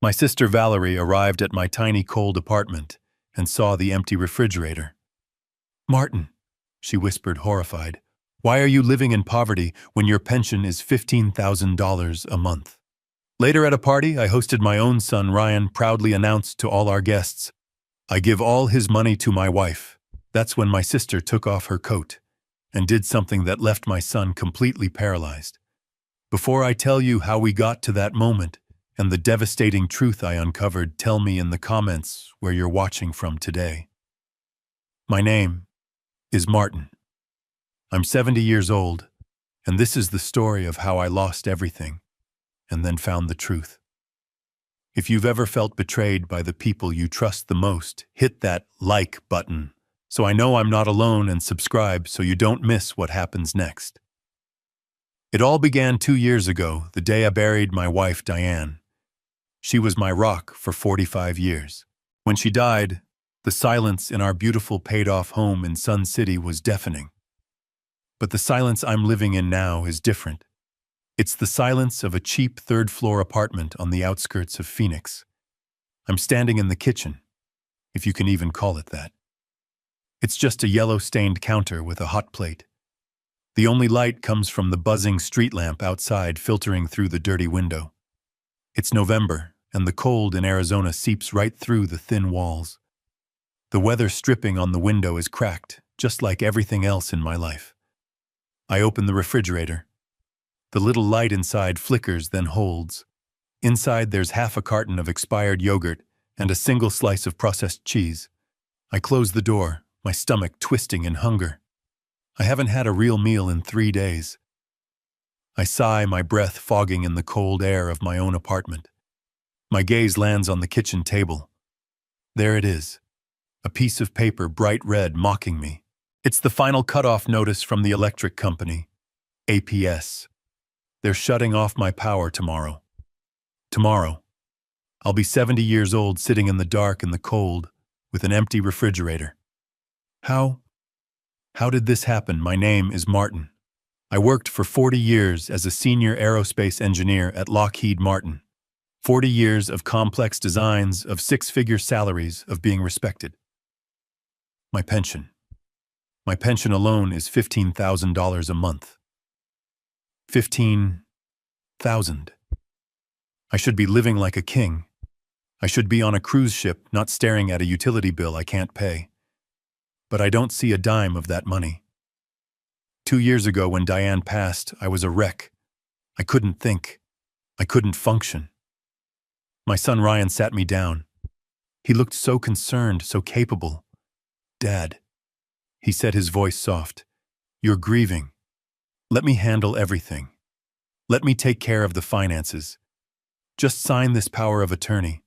My sister Valerie arrived at my tiny cold apartment and saw the empty refrigerator. "Martin," she whispered, horrified, "why are you living in poverty when your pension is $15,000 a month?" Later at a party I hosted, my own son Ryan proudly announced to all our guests, "I give all his money to my wife." That's when my sister took off her coat and did something that left my son completely paralyzed. Before I tell you how we got to that moment and the devastating truth I uncovered, tell me in the comments where you're watching from today. My name is Martin. I'm 70 years old, and this is the story of how I lost everything and then found the truth. If you've ever felt betrayed by the people you trust the most, hit that like button so I know I'm not alone, and subscribe so you don't miss what happens next. It all began 2 years ago, the day I buried my wife Diane. She was my rock for 45 years. When she died, the silence in our beautiful paid-off home in Sun City was deafening. But the silence I'm living in now is different. It's the silence of a cheap third-floor apartment on the outskirts of Phoenix. I'm standing in the kitchen, if you can even call it that. It's just a yellow-stained counter with a hot plate. The only light comes from the buzzing street lamp outside, filtering through the dirty window. It's November, and the cold in Arizona seeps right through the thin walls. The weather stripping on the window is cracked, just like everything else in my life. I open the refrigerator. The little light inside flickers, then holds. Inside there's half a carton of expired yogurt and a single slice of processed cheese. I close the door, my stomach twisting in hunger. I haven't had a real meal in 3 days. I sigh, my breath fogging in the cold air of my own apartment. My gaze lands on the kitchen table. There it is, a piece of paper bright red mocking me. It's the final cutoff notice from the electric company, APS. They're shutting off my power tomorrow. Tomorrow, I'll be 70 years old, sitting in the dark and the cold with an empty refrigerator. How did this happen? My name is Martin. I worked for 40 years as a senior aerospace engineer at Lockheed Martin. 40 years of complex designs, of six-figure salaries, of being respected. My pension. My pension alone is $15,000 a month. 15,000. I should be living like a king. I should be on a cruise ship, not staring at a utility bill I can't pay. But I don't see a dime of that money. 2 years ago, when Diane passed, I was a wreck. I couldn't think. I couldn't function. My son Ryan sat me down. He looked so concerned, so capable. "Dad," he said, his voice soft, "you're grieving. Let me handle everything. Let me take care of the finances. Just sign this power of attorney.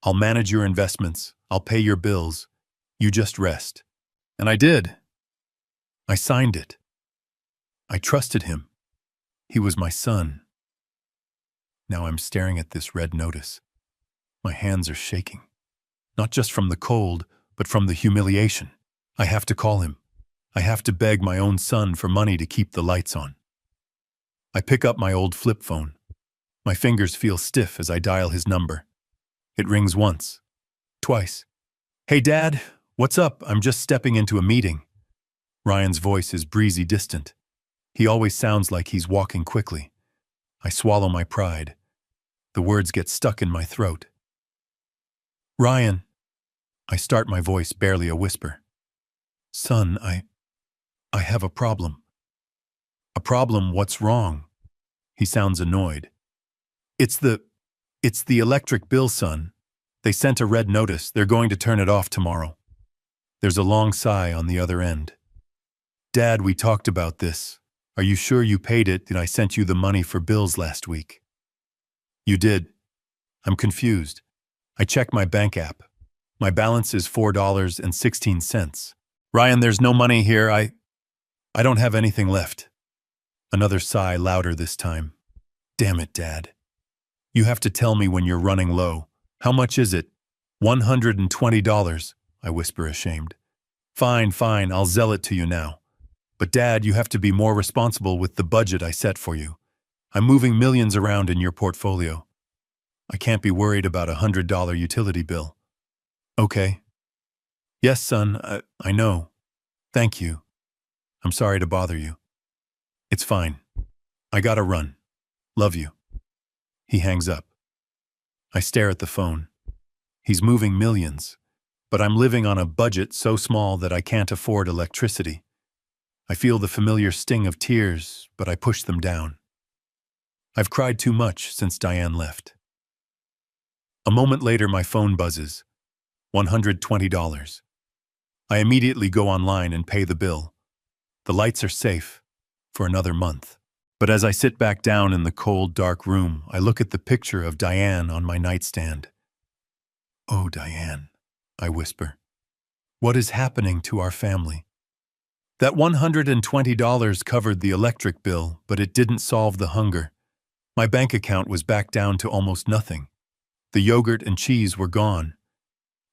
I'll manage your investments. I'll pay your bills. You just rest." And I did. I signed it. I trusted him. He was my son. Now I'm staring at this red notice. My hands are shaking. Not just from the cold, but from the humiliation. I have to call him. I have to beg my own son for money to keep the lights on. I pick up my old flip phone. My fingers feel stiff as I dial his number. It rings once, twice. "Hey, Dad, what's up? I'm just stepping into a meeting." Ryan's voice is breezy, distant. He always sounds like he's walking quickly. I swallow my pride. The words get stuck in my throat. "Ryan," I start, my voice barely a whisper. "Son, I have a problem." "A problem? What's wrong?" He sounds annoyed. It's the electric bill, son. They sent a red notice. They're going to turn it off tomorrow." There's a long sigh on the other end. "Dad, we talked about this. Are you sure you paid it? Did I sent you the money for bills last week?" "You did." I'm confused. I check my bank app. My balance is $4.16. "Ryan, there's no money here. I don't have anything left." Another sigh, louder this time. "Damn it, Dad. You have to tell me when you're running low. How much is it?" $120, I whisper, ashamed. Fine, I'll zell it to you now. But Dad, you have to be more responsible with the budget I set for you. I'm moving millions around in your portfolio." I can't be worried about $100 utility bill. Okay. Yes, son, I know. Thank you. I'm sorry to bother you. It's fine. I gotta run. Love you. He hangs up. I stare at the phone. He's moving millions, but I'm living on a budget so small that I can't afford electricity. I feel the familiar sting of tears, but I push them down. I've cried too much since Diane left. A moment later, my phone buzzes. $120. I immediately go online and pay the bill. The lights are safe for another month. But as I sit back down in the cold, dark room, I look at the picture of Diane on my nightstand. Oh, Diane, I whisper. What is happening to our family? That $120 covered the electric bill, but it didn't solve the hunger. My bank account was back down to almost nothing. The yogurt and cheese were gone.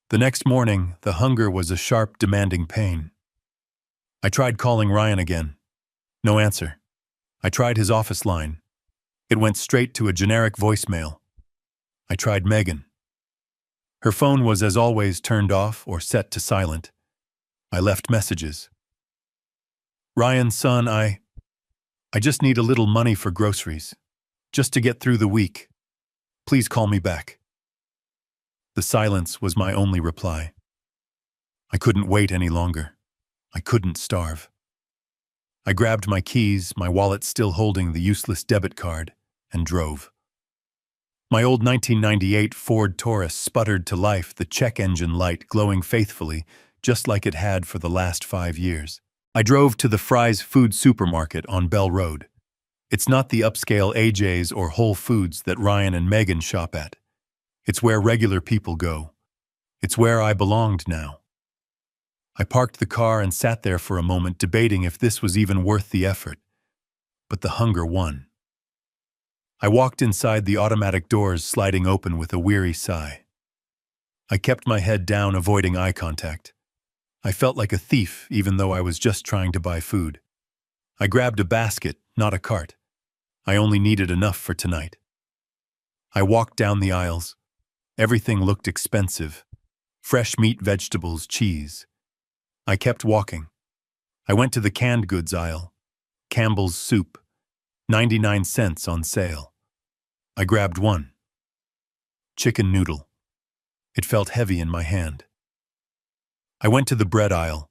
The next morning, the hunger was a sharp, demanding pain. I tried calling Ryan again. No answer. I tried his office line. It went straight to a generic voicemail. I tried Megan. Her phone was, as always, turned off or set to silent. I left messages. Ryan, son, I just need a little money for groceries, just to get through the week. Please call me back. The silence was my only reply. I couldn't wait any longer. I couldn't starve. I grabbed my keys, my wallet still holding the useless debit card, and drove. My old 1998 Ford Taurus sputtered to life, the check engine light glowing faithfully, just like it had for the last 5 years. I drove to the Fry's Food Supermarket on Bell Road. It's not the upscale AJ's or Whole Foods that Ryan and Megan shop at. It's where regular people go. It's where I belonged now. I parked the car and sat there for a moment, debating if this was even worth the effort. But the hunger won. I walked inside, the automatic doors sliding open with a weary sigh. I kept my head down, avoiding eye contact. I felt like a thief, even though I was just trying to buy food. I grabbed a basket, not a cart. I only needed enough for tonight. I walked down the aisles. Everything looked expensive. Fresh meat, vegetables, cheese. I kept walking. I went to the canned goods aisle. Campbell's soup, 99 cents on sale. I grabbed one. Chicken noodle. It felt heavy in my hand. I went to the bread aisle.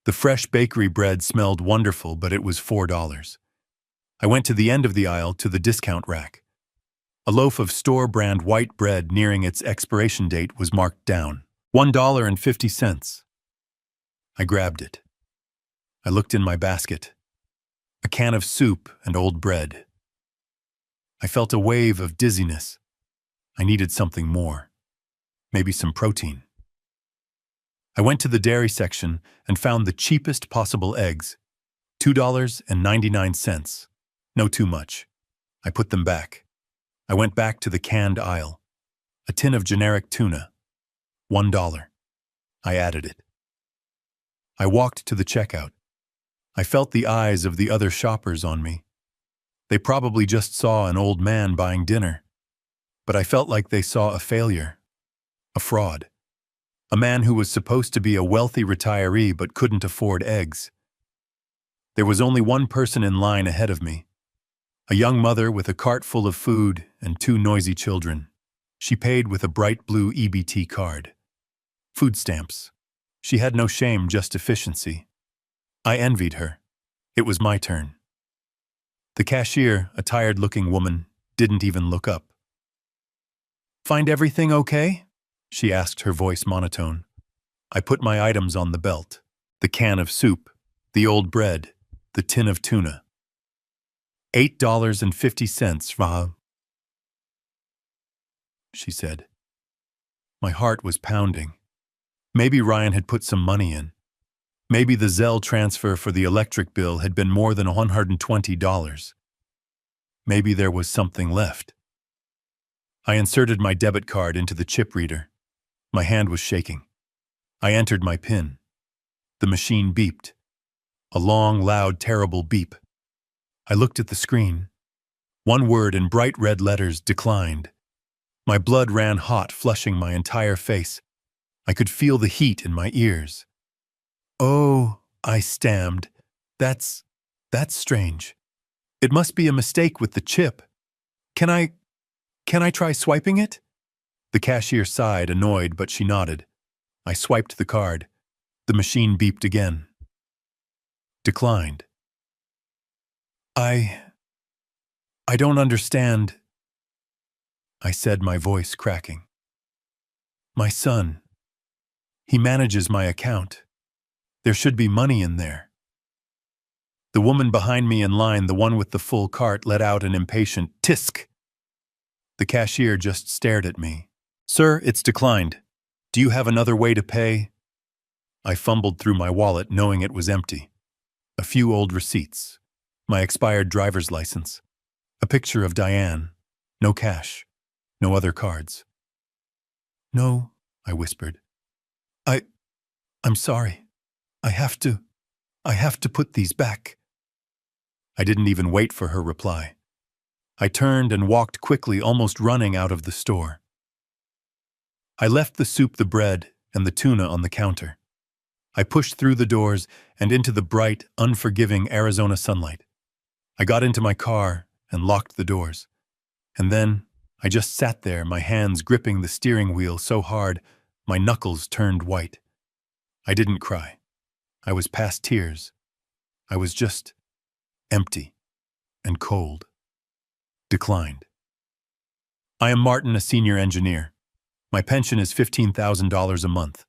The fresh bakery bread smelled wonderful, but it was $4. I went to the end of the aisle to the discount rack. A loaf of store-brand white bread nearing its expiration date was marked down. $1.50. I grabbed it. I looked in my basket. A can of soup and old bread. I felt a wave of dizziness. I needed something more. Maybe some protein. I went to the dairy section and found the cheapest possible eggs. $2.99. No, too much. I put them back. I went back to the canned aisle. A tin of generic tuna. $1. I added it. I walked to the checkout. I felt the eyes of the other shoppers on me. They probably just saw an old man buying dinner. But I felt like they saw a failure. A fraud. A man who was supposed to be a wealthy retiree but couldn't afford eggs. There was only one person in line ahead of me. A young mother with a cart full of food and 2 noisy children. She paid with a bright blue EBT card. Food stamps. She had no shame, just efficiency. I envied her. It was my turn. The cashier, a tired-looking woman, didn't even look up. "Find everything okay?" she asked, her voice monotone. I put my items on the belt. The can of soup, the old bread, the tin of tuna. $8.50, Ra, she said. My heart was pounding. Maybe Ryan had put some money in. Maybe the Zelle transfer for the electric bill had been more than $120. Maybe there was something left. I inserted my debit card into the chip reader. My hand was shaking. I entered my PIN. The machine beeped. A long, loud, terrible beep. I looked at the screen. One word in bright red letters: declined. My blood ran hot, flushing my entire face. I could feel the heat in my ears. "Oh," I stammered. That's strange. It must be a mistake with the chip. Can I try swiping it?" The cashier sighed, annoyed, but she nodded. I swiped the card. The machine beeped again. Declined. I don't understand," I said, my voice cracking. "My son. He manages my account. There should be money in there." The woman behind me in line, the one with the full cart, let out an impatient tisk. The cashier just stared at me. "Sir, it's declined. Do you have another way to pay?" I fumbled through my wallet, knowing it was empty. A few old receipts. My expired driver's license. A picture of Diane. No cash. No other cards. "No," I whispered. I'm sorry. I have to put these back." I didn't even wait for her reply. I turned and walked quickly, almost running out of the store. I left the soup, the bread, and the tuna on the counter. I pushed through the doors and into the bright, unforgiving Arizona sunlight. I got into my car and locked the doors. And then I just sat there, my hands gripping the steering wheel so hard, my knuckles turned white. I didn't cry. I was past tears. I was just empty and cold. Declined. I am Martin, a senior engineer. My pension is $15,000 a month.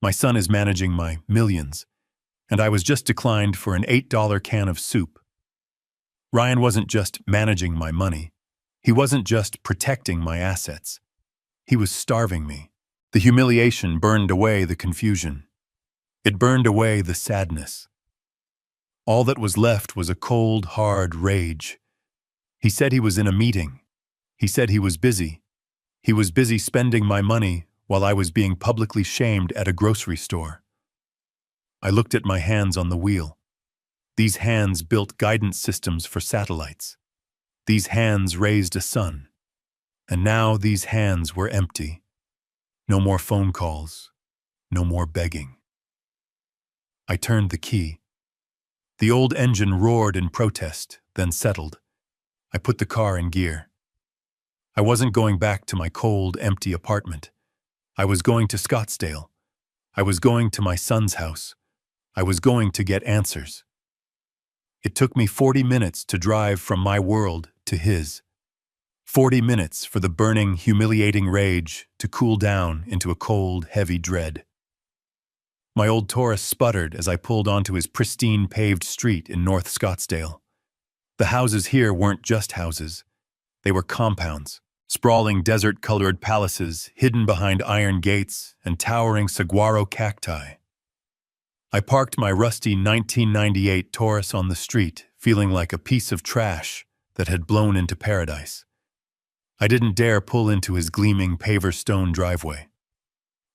My son is managing my millions. And I was just declined for an $8 can of soup. Ryan wasn't just managing my money. He wasn't just protecting my assets. He was starving me. The humiliation burned away the confusion. It burned away the sadness. All that was left was a cold, hard rage. He said he was in a meeting. He said he was busy. He was busy spending my money while I was being publicly shamed at a grocery store. I looked at my hands on the wheel. These hands built guidance systems for satellites. These hands raised a sun. And now these hands were empty. No more phone calls. No more begging. I turned the key. The old engine roared in protest, then settled. I put the car in gear. I wasn't going back to my cold, empty apartment. I was going to Scottsdale. I was going to my son's house. I was going to get answers. It took me 40 minutes to drive from my world to his. 40 minutes for the burning, humiliating rage to cool down into a cold, heavy dread. My old Taurus sputtered as I pulled onto his pristine paved street in North Scottsdale. The houses here weren't just houses. They were compounds, sprawling desert-colored palaces hidden behind iron gates and towering saguaro cacti. I parked my rusty 1998 Taurus on the street, feeling like a piece of trash that had blown into paradise. I didn't dare pull into his gleaming paver stone driveway.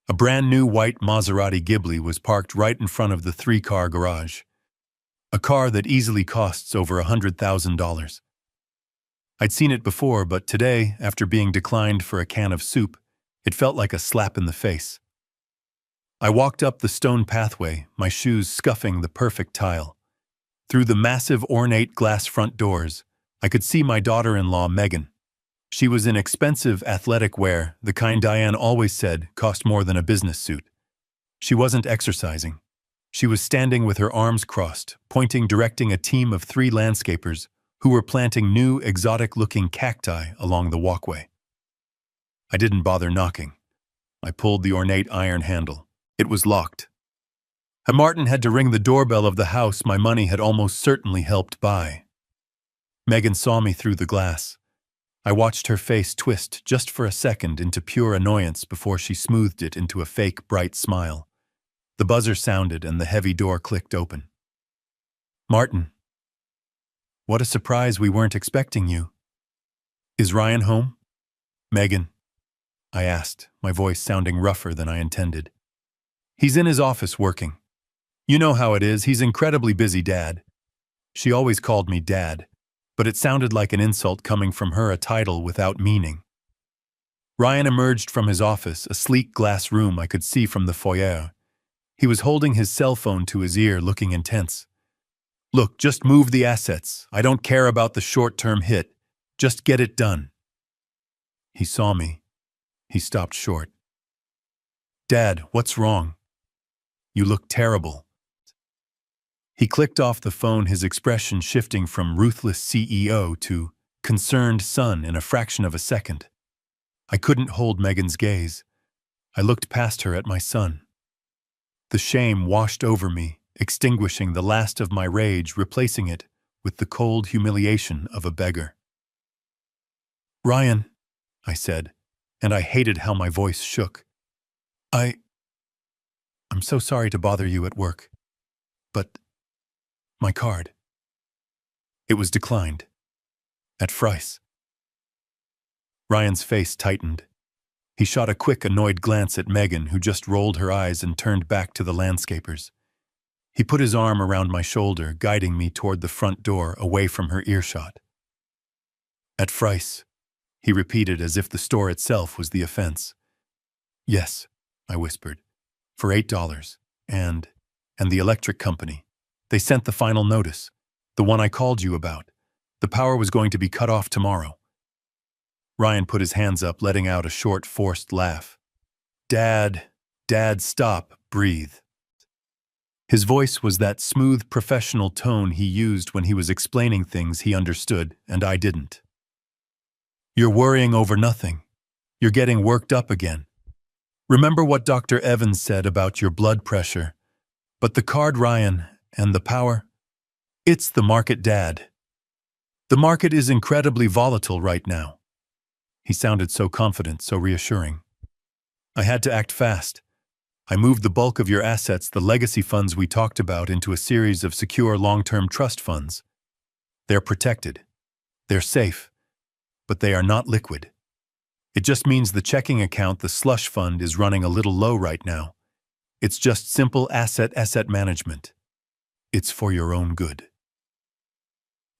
A brand new white Maserati Ghibli was parked right in front of the 3-car garage. A car that easily costs over $100,000. I'd seen it before, but today, after being declined for a can of soup, it felt like a slap in the face. I walked up the stone pathway, my shoes scuffing the perfect tile. Through the massive ornate glass front doors, I could see my daughter-in-law, Megan. She was in expensive athletic wear, the kind Diane always said cost more than a business suit. She wasn't exercising. She was standing with her arms crossed, directing a team of 3 landscapers who were planting new, exotic-looking cacti along the walkway. I didn't bother knocking. I pulled the ornate iron handle. It was locked. Had Martin had to ring the doorbell of the house my money had almost certainly helped buy. Megan saw me through the glass. I watched her face twist just for a second into pure annoyance before she smoothed it into a fake, bright smile. The buzzer sounded and the heavy door clicked open. "Martin, what a surprise, we weren't expecting you. Is Ryan home?" "Megan," I asked, my voice sounding rougher than I intended. "He's in his office working. You know how it is, he's incredibly busy, Dad." She always called me Dad, but it sounded like an insult coming from her, a title without meaning. Ryan emerged from his office, a sleek glass room I could see from the foyer. He was holding his cell phone to his ear, looking intense. "Look, just move the assets. I don't care about the short-term hit. Just get it done." He saw me. He stopped short. "Dad, what's wrong? You look terrible." He clicked off the phone, his expression shifting from ruthless CEO to concerned son in a fraction of a second. I couldn't hold Megan's gaze. I looked past her at my son. The shame washed over me, extinguishing the last of my rage, replacing it with the cold humiliation of a beggar. "Ryan," I said, and I hated how my voice shook. I'm so sorry to bother you at work, but my card. It was declined. At Frice. Ryan's face tightened. He shot a quick, annoyed glance at Megan, who just rolled her eyes and turned back to the landscapers. He put his arm around my shoulder, guiding me toward the front door, away from her earshot. "At Frice," he repeated, as if the store itself was the offense. "Yes," I whispered, "for $8. And the electric company. They sent the final notice, the one I called you about. The power was going to be cut off tomorrow." Ryan put his hands up, letting out a short, forced laugh. Dad, stop, breathe." His voice was that smooth, professional tone he used when he was explaining things he understood and I didn't. "You're worrying over nothing. You're getting worked up again. Remember what Dr. Evans said about your blood pressure. But the card, Ryan, and the power? It's the market, Dad. The market is incredibly volatile right now." He sounded so confident, so reassuring. "I had to act fast. I moved the bulk of your assets, the legacy funds we talked about, into a series of secure long-term trust funds. They're protected. They're safe. But they are not liquid. It just means the checking account, the slush fund, is running a little low right now. It's just simple asset management. It's for your own good.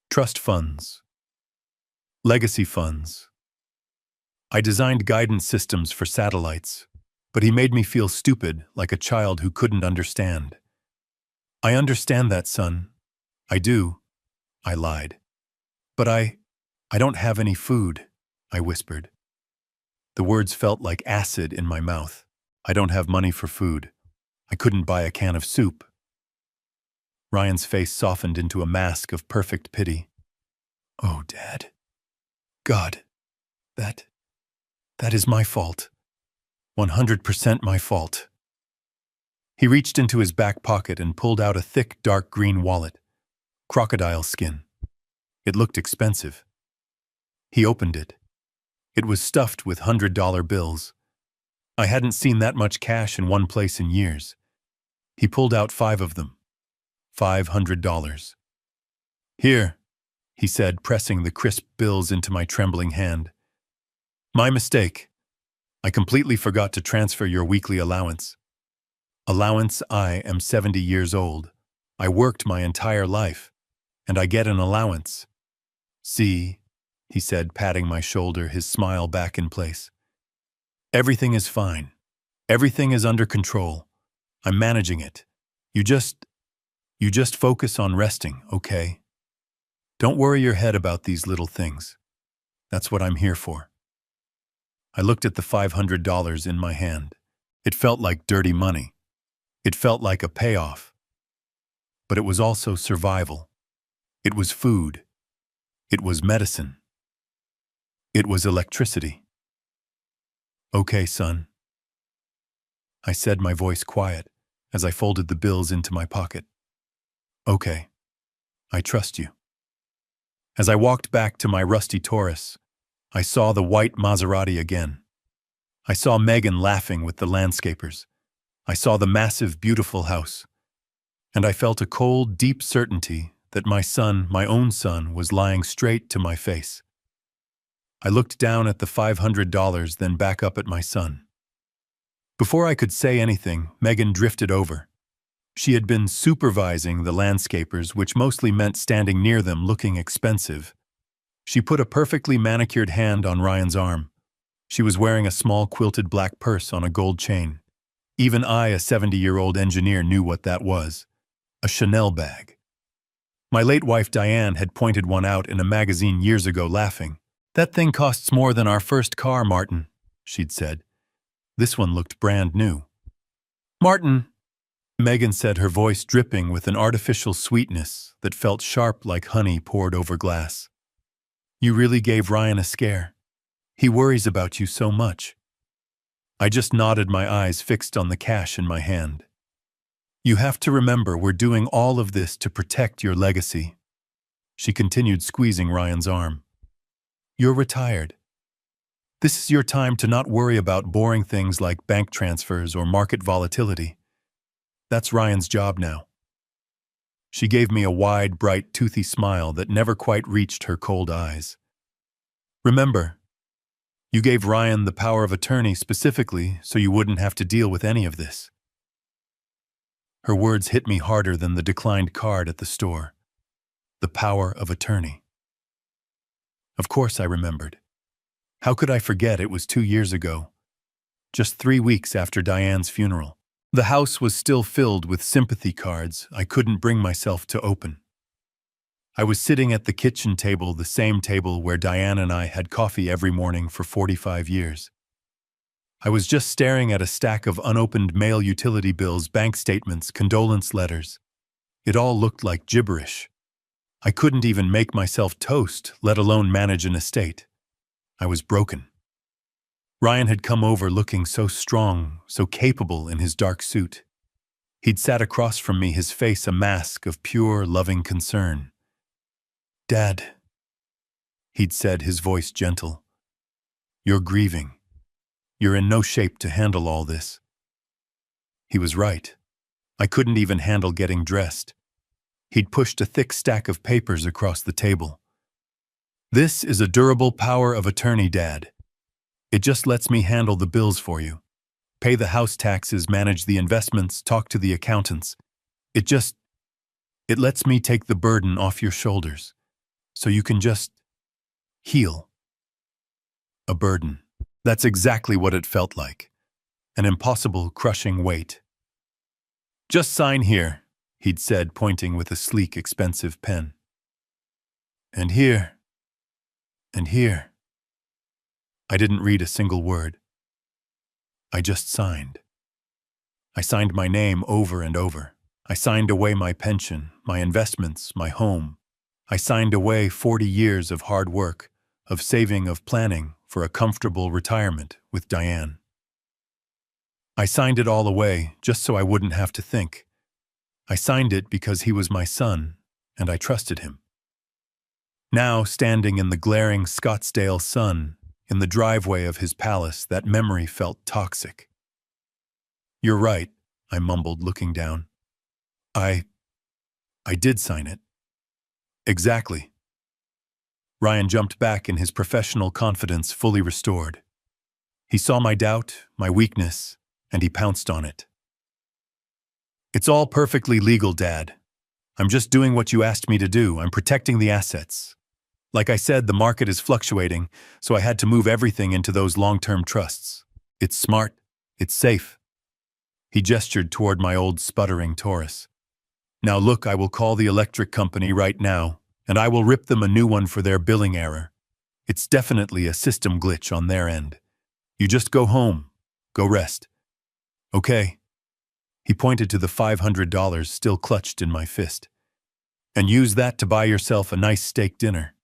Trust funds. Legacy funds. I designed guidance systems for satellites, but he made me feel stupid, like a child who couldn't understand. "I understand that, son. I do," I lied. "But I don't have any food," I whispered. The words felt like acid in my mouth. I don't have money for food. I couldn't buy a can of soup. Ryan's face softened into a mask of perfect pity. "Oh, Dad. God, that is my fault. 100% my fault." He reached into his back pocket and pulled out a thick, dark green wallet. Crocodile skin. It looked expensive. He opened it. It was stuffed with $100 bills. I hadn't seen that much cash in one place in years. He pulled out 5 of them. $500. "Here," he said, pressing the crisp bills into my trembling hand. "My mistake. I completely forgot to transfer your weekly allowance." Allowance? I am 70 years old. I worked my entire life, and I get an allowance. "See," he said, patting my shoulder, his smile back in place. "Everything is fine. Everything is under control. I'm managing it. You just focus on resting, okay? Don't worry your head about these little things. That's what I'm here for." I looked at the $500 in my hand. It felt like dirty money. It felt like a payoff. But it was also survival. It was food. It was medicine. It was electricity. "Okay, son," I said, my voice quiet, as I folded the bills into my pocket. "Okay, I trust you." As I walked back to my rusty Taurus, I saw the white Maserati again. I saw Megan laughing with the landscapers. I saw the massive, beautiful house. And I felt a cold, deep certainty that my son, my own son, was lying straight to my face. I looked down at the $500, then back up at my son. Before I could say anything, Megan drifted over. She had been supervising the landscapers, which mostly meant standing near them looking expensive. She put a perfectly manicured hand on Ryan's arm. She was wearing a small quilted black purse on a gold chain. Even I, a 70-year-old engineer, knew what that was. A Chanel bag. My late wife Diane had pointed one out in a magazine years ago, laughing. "That thing costs more than our first car, Martin," she'd said. This one looked brand new. "Martin," Megan said, her voice dripping with an artificial sweetness that felt sharp like honey poured over glass. "You really gave Ryan a scare. He worries about you so much." I just nodded, my eyes fixed on the cash in my hand. "You have to remember, we're doing all of this to protect your legacy." She continued, squeezing Ryan's arm. "You're retired. This is your time to not worry about boring things like bank transfers or market volatility. That's Ryan's job now." She gave me a wide, bright, toothy smile that never quite reached her cold eyes. "Remember, you gave Ryan the power of attorney specifically so you wouldn't have to deal with any of this." Her words hit me harder than the declined card at the store. The power of attorney. Of course I remembered. How could I forget? It was 2 years ago, just 3 weeks after Diane's funeral. The house was still filled with sympathy cards I couldn't bring myself to open. I was sitting at the kitchen table, the same table where Diane and I had coffee every morning for 45 years. I was just staring at a stack of unopened mail, utility bills, bank statements, condolence letters. It all looked like gibberish. I couldn't even make myself toast, let alone manage an estate. I was broken. Ryan had come over looking so strong, so capable in his dark suit. He'd sat across from me, his face a mask of pure, loving concern. "Dad," he'd said, his voice gentle. "You're grieving. You're in no shape to handle all this." He was right. I couldn't even handle getting dressed. He'd pushed a thick stack of papers across the table. "This is a durable power of attorney, Dad. It just lets me handle the bills for you. Pay the house taxes, manage the investments, talk to the accountants. It lets me take the burden off your shoulders, so you can just heal." A burden. That's exactly what it felt like. An impossible, crushing weight. "Just sign here," he'd said, pointing with a sleek, expensive pen. "And here. And here." I didn't read a single word. I just signed. I signed my name over and over. I signed away my pension, my investments, my home. I signed away 40 years of hard work, of saving, of planning for a comfortable retirement with Diane. I signed it all away just so I wouldn't have to think. I signed it because he was my son, and I trusted him. Now, standing in the glaring Scottsdale sun, in the driveway of his palace, that memory felt toxic. "You're right," I mumbled, looking down. I did sign it." "Exactly." Ryan jumped back in his professional confidence fully restored. He saw my doubt, my weakness, and he pounced on it. "It's all perfectly legal, Dad. I'm just doing what you asked me to do. I'm protecting the assets. Like I said, the market is fluctuating, so I had to move everything into those long-term trusts. It's smart. It's safe." He gestured toward my old sputtering Taurus. "Now look, I will call the electric company right now, and I will rip them a new one for their billing error. It's definitely a system glitch on their end. You just go home. Go rest." "Okay." He pointed to the $500 still clutched in my fist. "And use that to buy yourself a nice steak dinner.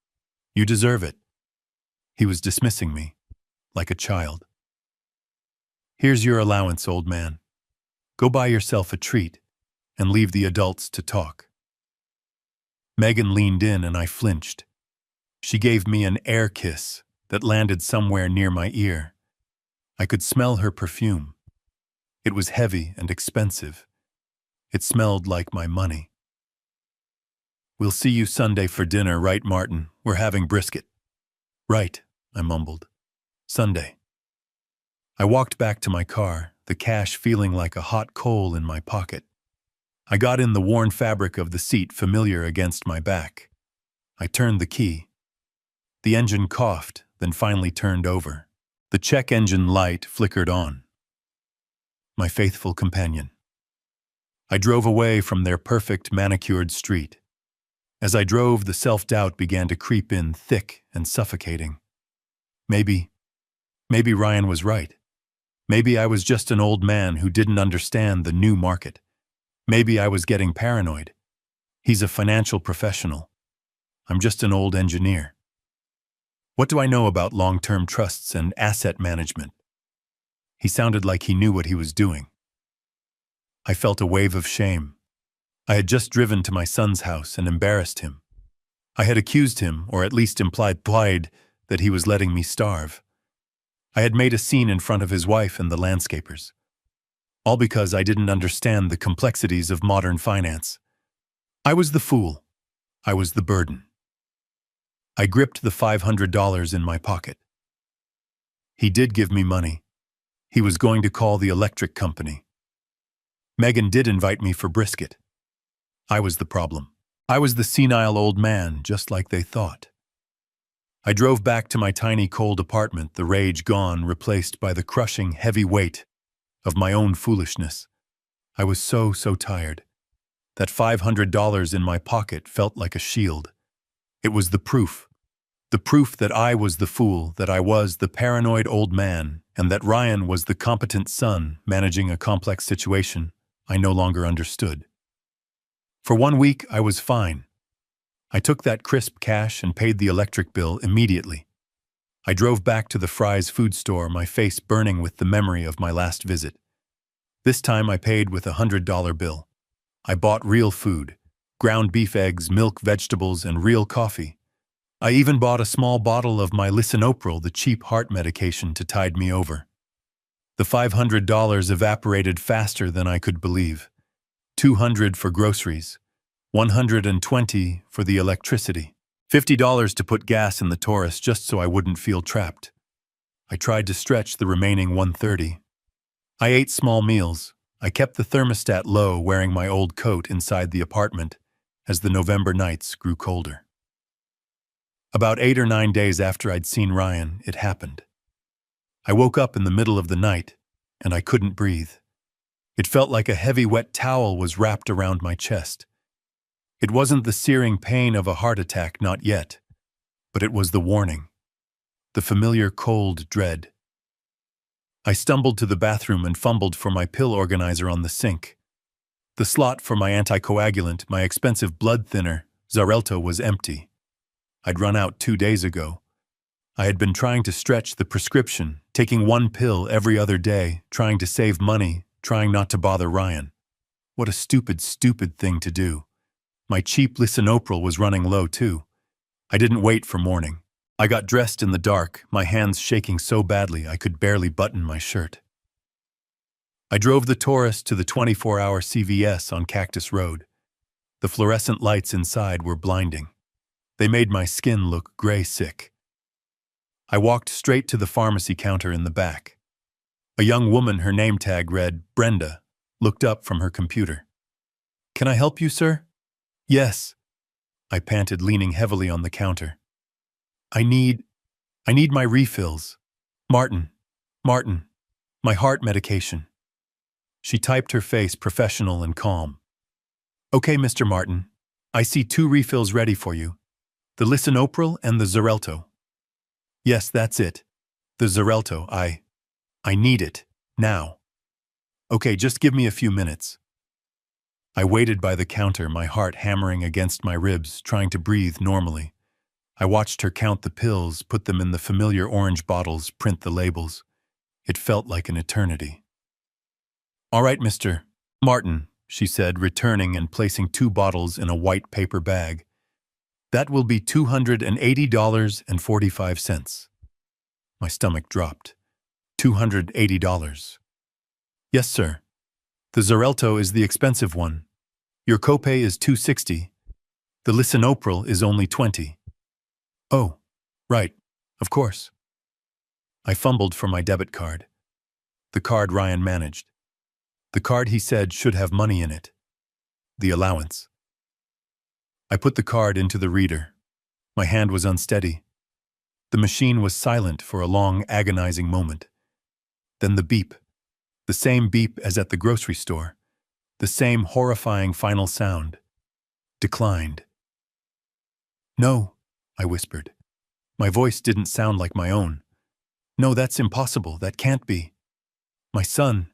You deserve it." He was dismissing me, like a child. "Here's your allowance, old man. Go buy yourself a treat, and leave the adults to talk." Megan leaned in and I flinched. She gave me an air kiss that landed somewhere near my ear. I could smell her perfume. It was heavy and expensive. It smelled like my money. "We'll see you Sunday for dinner, right, Martin? We're having brisket." "Right," I mumbled. "Sunday." I walked back to my car, the cash feeling like a hot coal in my pocket. I got in, the worn fabric of the seat familiar against my back. I turned the key. The engine coughed, then finally turned over. The check engine light flickered on. My faithful companion. I drove away from their perfect manicured street. As I drove, the self-doubt began to creep in thick and suffocating. Maybe Ryan was right. Maybe I was just an old man who didn't understand the new market. Maybe I was getting paranoid. He's a financial professional. I'm just an old engineer. What do I know about long-term trusts and asset management? He sounded like he knew what he was doing. I felt a wave of shame. I had just driven to my son's house and embarrassed him. I had accused him, or at least implied that he was letting me starve. I had made a scene in front of his wife and the landscapers. All because I didn't understand the complexities of modern finance. I was the fool. I was the burden. I gripped the $500 in my pocket. He did give me money. He was going to call the electric company. Megan did invite me for brisket. I was the problem. I was the senile old man, just like they thought. I drove back to my tiny cold apartment, the rage gone, replaced by the crushing heavy weight of my own foolishness. I was so tired. That $500 in my pocket felt like a shield. It was the proof that I was the fool, that I was the paranoid old man, and that Ryan was the competent son managing a complex situation I no longer understood. For 1 week, I was fine. I took that crisp cash and paid the electric bill immediately. I drove back to the Fry's food store, my face burning with the memory of my last visit. This time I paid with a $100 bill. I bought real food, ground beef, eggs, milk, vegetables, and real coffee. I even bought a small bottle of my lisinopril, the cheap heart medication, to tide me over. The $500 evaporated faster than I could believe. $200 for groceries, $120 for the electricity, $50 to put gas in the Taurus just so I wouldn't feel trapped. I tried to stretch the remaining $130. I ate small meals. I kept the thermostat low, wearing my old coat inside the apartment as the November nights grew colder. About 8 or 9 days after I'd seen Ryan, it happened. I woke up in the middle of the night, and I couldn't breathe. It felt like a heavy, wet towel was wrapped around my chest. It wasn't the searing pain of a heart attack, not yet, but it was the warning, the familiar cold dread. I stumbled to the bathroom and fumbled for my pill organizer on the sink. The slot for my anticoagulant, my expensive blood thinner, Xarelto, was empty. I'd run out 2 days ago. I had been trying to stretch the prescription, taking 1 pill every other day, trying to save money, trying not to bother Ryan. What a stupid thing to do. My cheap lisinopril was running low too. I didn't wait for morning. I got dressed in the dark, my hands shaking so badly I could barely button my shirt. I drove the Taurus to the 24-hour CVS on Cactus Road. The fluorescent lights inside were blinding. They made my skin look gray sick. I walked straight to the pharmacy counter in the back. A young woman, her name tag read Brenda, looked up from her computer. "Can I help you, sir?" "Yes," I panted, leaning heavily on the counter. I need my refills. Martin, my heart medication." She typed, her face professional and calm. "Okay, Mr. Martin, I see 2 refills ready for you. The lisinopril and the Xarelto." "Yes, that's it. The Xarelto, I need it, now." "Okay, just give me a few minutes." I waited by the counter, my heart hammering against my ribs, trying to breathe normally. I watched her count the pills, put them in the familiar orange bottles, print the labels. It felt like an eternity. "All right, Mr. Martin," she said, returning and placing 2 bottles in a white paper bag. "That will be $280.45. My stomach dropped. $280. "Yes, sir. The Xarelto is the expensive one. Your copay is $260. The lisinopril is only $20. "Oh, right, of course." I fumbled for my debit card. The card Ryan managed. The card he said should have money in it. The allowance. I put the card into the reader. My hand was unsteady. The machine was silent for a long, agonizing moment. Then the beep. The same beep as at the grocery store. The same horrifying final sound. Declined. "No," I whispered. My voice didn't sound like my own. "No, that's impossible. That can't be. My son,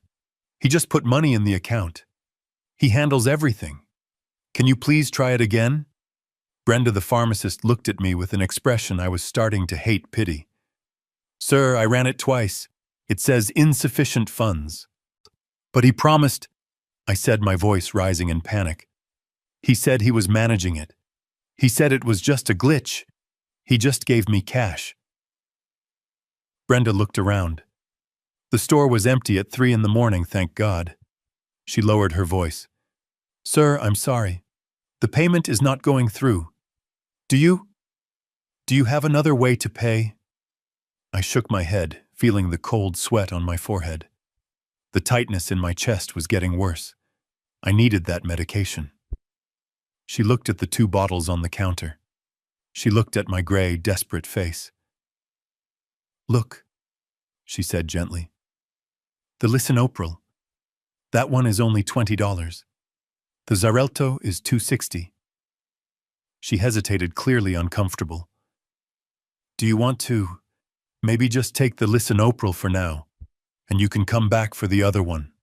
he just put money in the account. He handles everything. Can you please try it again?" Brenda the pharmacist looked at me with an expression I was starting to hate pity. "Sir, I ran it twice. It says insufficient funds." "But he promised," I said, my voice rising in panic. "He said he was managing it. He said it was just a glitch. He just gave me cash." Brenda looked around. The store was empty at 3 a.m, thank God. She lowered her voice. "Sir, I'm sorry. The payment is not going through. Do you have another way to pay?" I shook my head, feeling the cold sweat on my forehead. The tightness in my chest was getting worse. I needed that medication. She looked at the 2 bottles on the counter. She looked at my gray, desperate face. "Look," she said gently. "The lisinopril. That one is only $20. The Xarelto is $2.60. She hesitated, clearly uncomfortable. "Do you want to maybe just take the lisinopril for now, and you can come back for the other one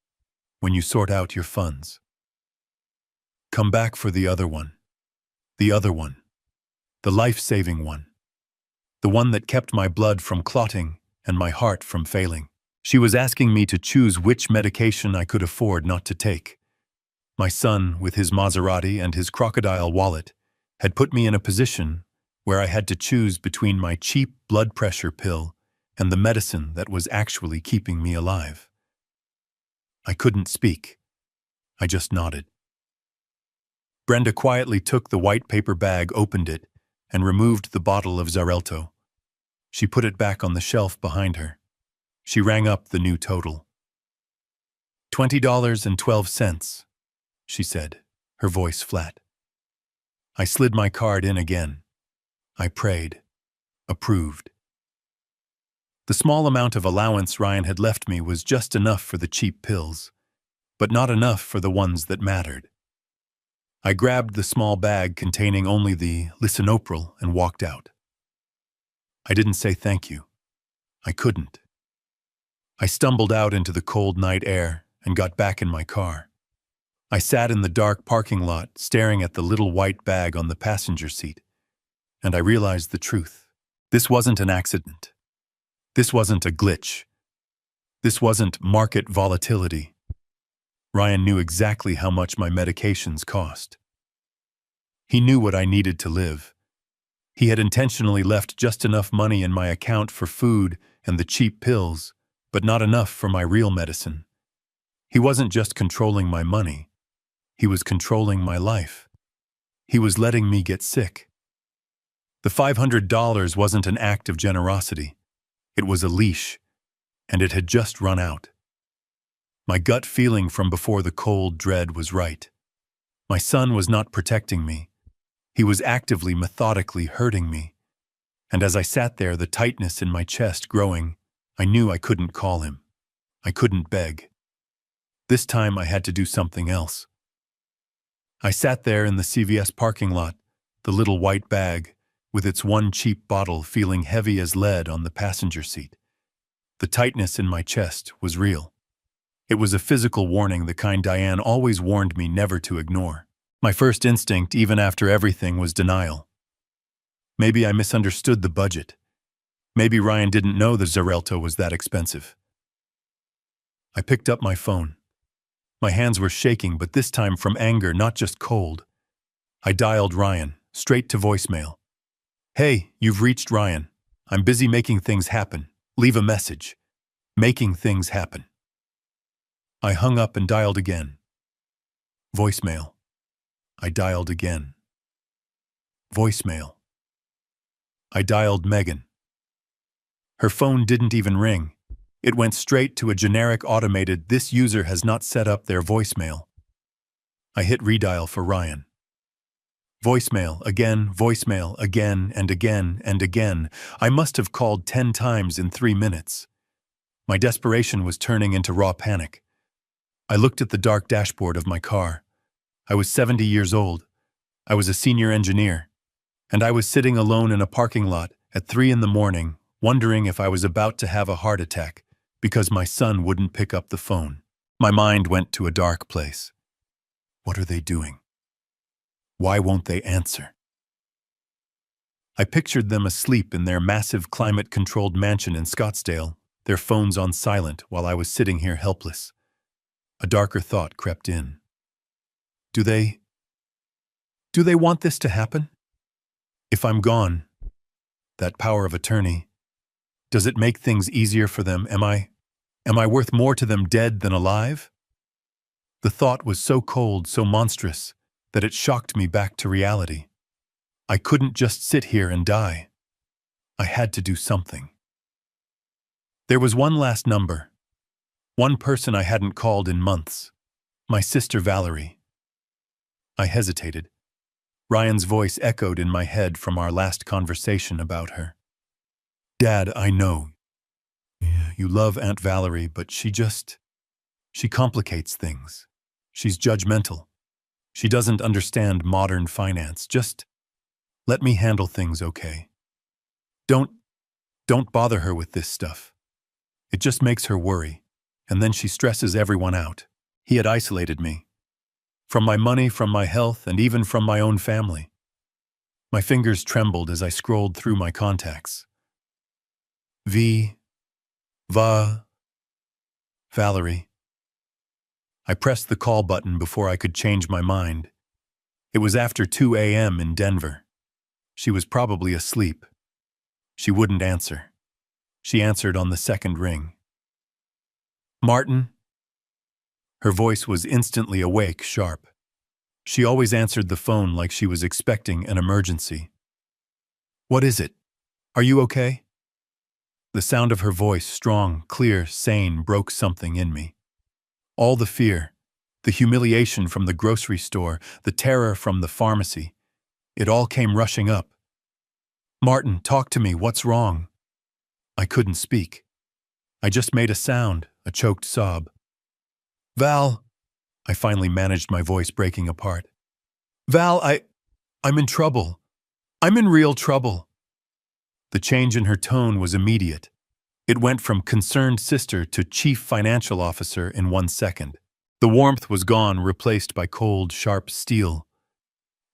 when you sort out your funds?" Come back for the other one. The other one. The life-saving one. The one that kept my blood from clotting and my heart from failing. She was asking me to choose which medication I could afford not to take. My son, with his Maserati and his crocodile wallet, had put me in a position where I had to choose between my cheap blood pressure pill and the medicine that was actually keeping me alive. I couldn't speak. I just nodded. Brenda quietly took the white paper bag, opened it, and removed the bottle of Xarelto. She put it back on the shelf behind her. She rang up the new total. $20.12, she said, her voice flat. I slid my card in again. I prayed. Approved. The small amount of allowance Ryan had left me was just enough for the cheap pills, but not enough for the ones that mattered. I grabbed the small bag containing only the lisinopril and walked out. I didn't say thank you. I couldn't. I stumbled out into the cold night air and got back in my car. I sat in the dark parking lot staring at the little white bag on the passenger seat, and I realized the truth. This wasn't an accident. This wasn't a glitch. This wasn't market volatility. Ryan knew exactly how much my medications cost. He knew what I needed to live. He had intentionally left just enough money in my account for food and the cheap pills, but not enough for my real medicine. He wasn't just controlling my money. He was controlling my life. He was letting me get sick. The $500 wasn't an act of generosity. It was a leash, and it had just run out. My gut feeling from before the cold dread was right. My son was not protecting me. He was actively, methodically hurting me. And as I sat there, the tightness in my chest growing, I knew I couldn't call him. I couldn't beg. This time I had to do something else. I sat there in the CVS parking lot, the little white bag, with its one cheap bottle feeling heavy as lead on the passenger seat. The tightness in my chest was real. It was a physical warning, the kind Diane always warned me never to ignore. My first instinct, even after everything, was denial. Maybe I misunderstood the budget. Maybe Ryan didn't know the Xarelto was that expensive. I picked up my phone. My hands were shaking, but this time from anger, not just cold. I dialed Ryan, straight to voicemail. "Hey, you've reached Ryan. I'm busy making things happen. Leave a message." Making things happen. I hung up and dialed again. Voicemail. I dialed again. Voicemail. I dialed Megan. Her phone didn't even ring. It went straight to a generic automated, "This user has not set up their voicemail." I hit redial for Ryan. voicemail again and again and again. I must have called 10 times in 3 minutes. My desperation was turning into raw panic. I looked at the dark dashboard of my car. I was 70 years old. I was a senior engineer. And I was sitting alone in a parking lot at 3 in the morning, wondering if I was about to have a heart attack because my son wouldn't pick up the phone. My mind went to a dark place. What are they doing? Why won't they answer? I pictured them asleep in their massive climate-controlled mansion in Scottsdale, their phones on silent while I was sitting here helpless. A darker thought crept in. Do they want this to happen? If I'm gone, that power of attorney, does it make things easier for them? Am I worth more to them dead than alive? The thought was so cold, so monstrous, that it shocked me back to reality. I couldn't just sit here and die. I had to do something. There was one last number. One person I hadn't called in months. My sister Valerie. I hesitated. Ryan's voice echoed in my head from our last conversation about her. Dad, I know. You love Aunt Valerie, but she complicates things. She's judgmental. She doesn't understand modern finance. Just let me handle things, okay? Don't bother her with this stuff. It just makes her worry, and then she stresses everyone out. He had isolated me. From my money, from my health, and even from my own family. My fingers trembled as I scrolled through my contacts. Valerie. I pressed the call button before I could change my mind. It was after 2 a.m. in Denver. She was probably asleep. She wouldn't answer. She answered on the second ring. Martin? Her voice was instantly awake, sharp. She always answered the phone like she was expecting an emergency. What is it? Are you okay? The sound of her voice, strong, clear, sane, broke something in me. All the fear, the humiliation from the grocery store, the terror from the pharmacy, it all came rushing up. Martin, talk to me, what's wrong? I couldn't speak. I just made a sound, a choked sob. Val, I finally managed my voice breaking apart. Val, I'm in trouble. I'm in real trouble. The change in her tone was immediate. It went from concerned sister to chief financial officer in 1 second. The warmth was gone, replaced by cold, sharp steel.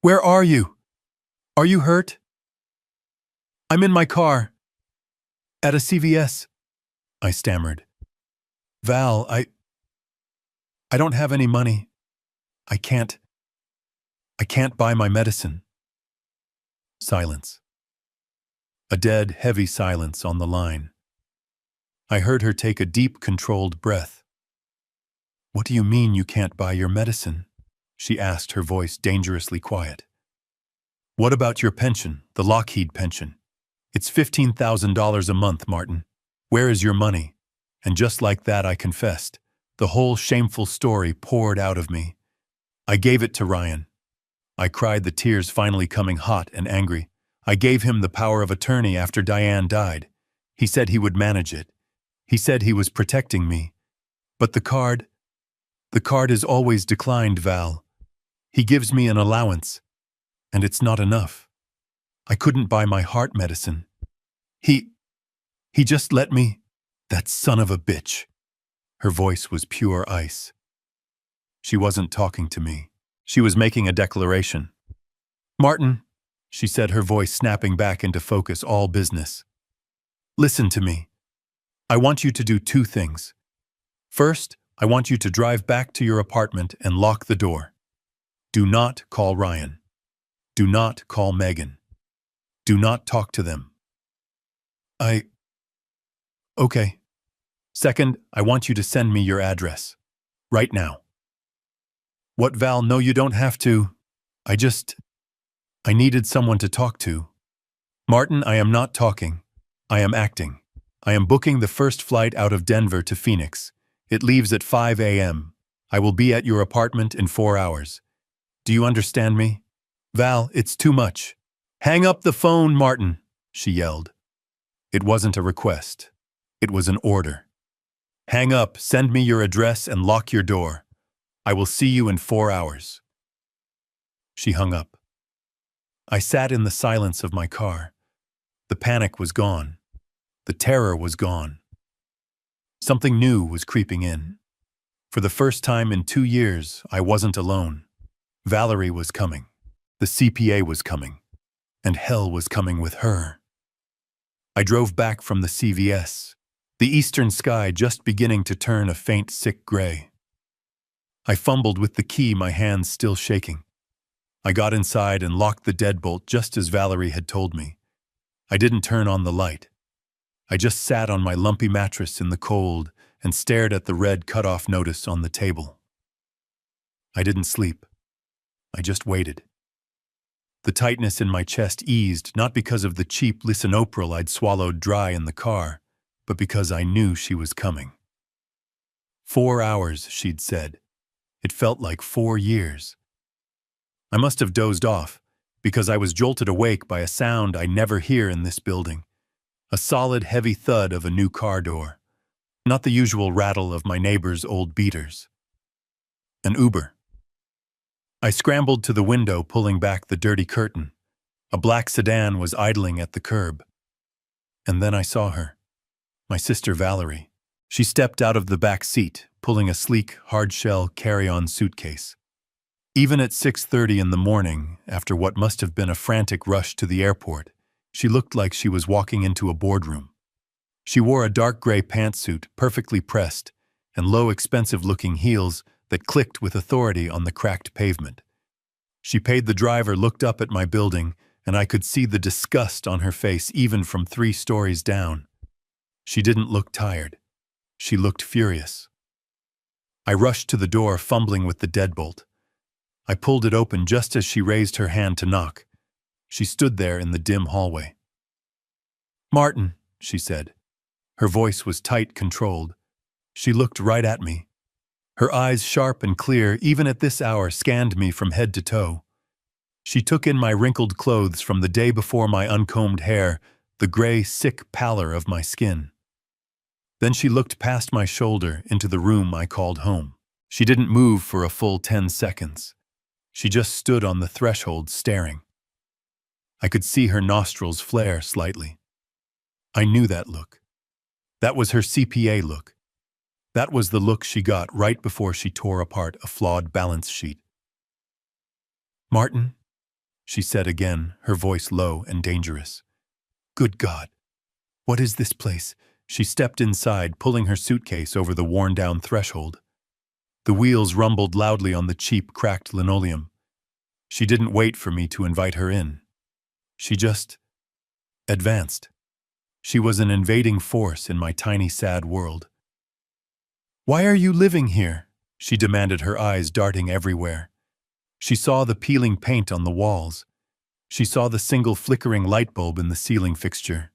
Where are you? Are you hurt? I'm in my car. At a CVS, I stammered. Val, I don't have any money. I can't buy my medicine. Silence. A dead, heavy silence on the line. I heard her take a deep, controlled breath. What do you mean you can't buy your medicine? She asked, her voice dangerously quiet. What about your pension, the Lockheed pension? It's $15,000 a month, Martin. Where is your money? And just like that, I confessed. The whole shameful story poured out of me. I gave it to Ryan. I cried, the tears finally coming hot and angry. I gave him the power of attorney after Diane died. He said he would manage it. He said he was protecting me. But the card is always declined, Val. He gives me an allowance, and it's not enough. I couldn't buy my heart medicine. He just let me. That son of a bitch. Her voice was pure ice. She wasn't talking to me. She was making a declaration. Martin, she said, her voice snapping back into focus, all business. Listen to me. I want you to do 2 things. First, I want you to drive back to your apartment and lock the door. Do not call Ryan. Do not call Megan. Do not talk to them. Okay. Second, I want you to send me your address. Right now. What, Val? No, you don't have to. I needed someone to talk to. Martin, I am not talking. I am acting. I am booking the first flight out of Denver to Phoenix. It leaves at 5 a.m. I will be at your apartment in 4 hours. Do you understand me? Val, it's too much. Hang up the phone, Martin, she yelled. It wasn't a request. It was an order. Hang up, send me your address, and lock your door. I will see you in 4 hours. She hung up. I sat in the silence of my car. The panic was gone. The terror was gone. Something new was creeping in. For the first time in 2 years, I wasn't alone. Valerie was coming. The CPA was coming. And hell was coming with her. I drove back from the CVS, the eastern sky just beginning to turn a faint sick gray. I fumbled with the key, my hands still shaking. I got inside and locked the deadbolt just as Valerie had told me. I didn't turn on the light. I just sat on my lumpy mattress in the cold and stared at the red cutoff notice on the table. I didn't sleep. I just waited. The tightness in my chest eased, not because of the cheap lisinopril I'd swallowed dry in the car, but because I knew she was coming. 4 hours, she'd said. It felt like 4 years. I must have dozed off, because I was jolted awake by a sound I never hear in this building. A solid, heavy thud of a new car door. Not the usual rattle of my neighbor's old beaters. An Uber. I scrambled to the window, pulling back the dirty curtain. A black sedan was idling at the curb. And then I saw her. My sister Valerie. She stepped out of the back seat, pulling a sleek, hard-shell carry-on suitcase. Even at 6:30 in the morning, after what must have been a frantic rush to the airport, she looked like she was walking into a boardroom. She wore a dark gray pantsuit, perfectly pressed, and low, expensive-looking heels that clicked with authority on the cracked pavement. She paid the driver, looked up at my building, and I could see the disgust on her face even from 3 stories down. She didn't look tired. She looked furious. I rushed to the door, fumbling with the deadbolt. I pulled it open just as she raised her hand to knock. She stood there in the dim hallway. "Martin," she said. Her voice was tight, controlled. She looked right at me. Her eyes, sharp and clear, even at this hour, scanned me from head to toe. She took in my wrinkled clothes from the day before, my uncombed hair, the gray, sick pallor of my skin. Then she looked past my shoulder into the room I called home. She didn't move for a full 10 seconds. She just stood on the threshold, staring. I could see her nostrils flare slightly. I knew that look. That was her CPA look. That was the look she got right before she tore apart a flawed balance sheet. "Martin," she said again, her voice low and dangerous. "Good God. What is this place?" She stepped inside, pulling her suitcase over the worn-down threshold. The wheels rumbled loudly on the cheap, cracked linoleum. She didn't wait for me to invite her in. She just advanced. She was an invading force in my tiny, sad world. "Why are you living here?" she demanded, her eyes darting everywhere. She saw the peeling paint on the walls. She saw the single flickering light bulb in the ceiling fixture.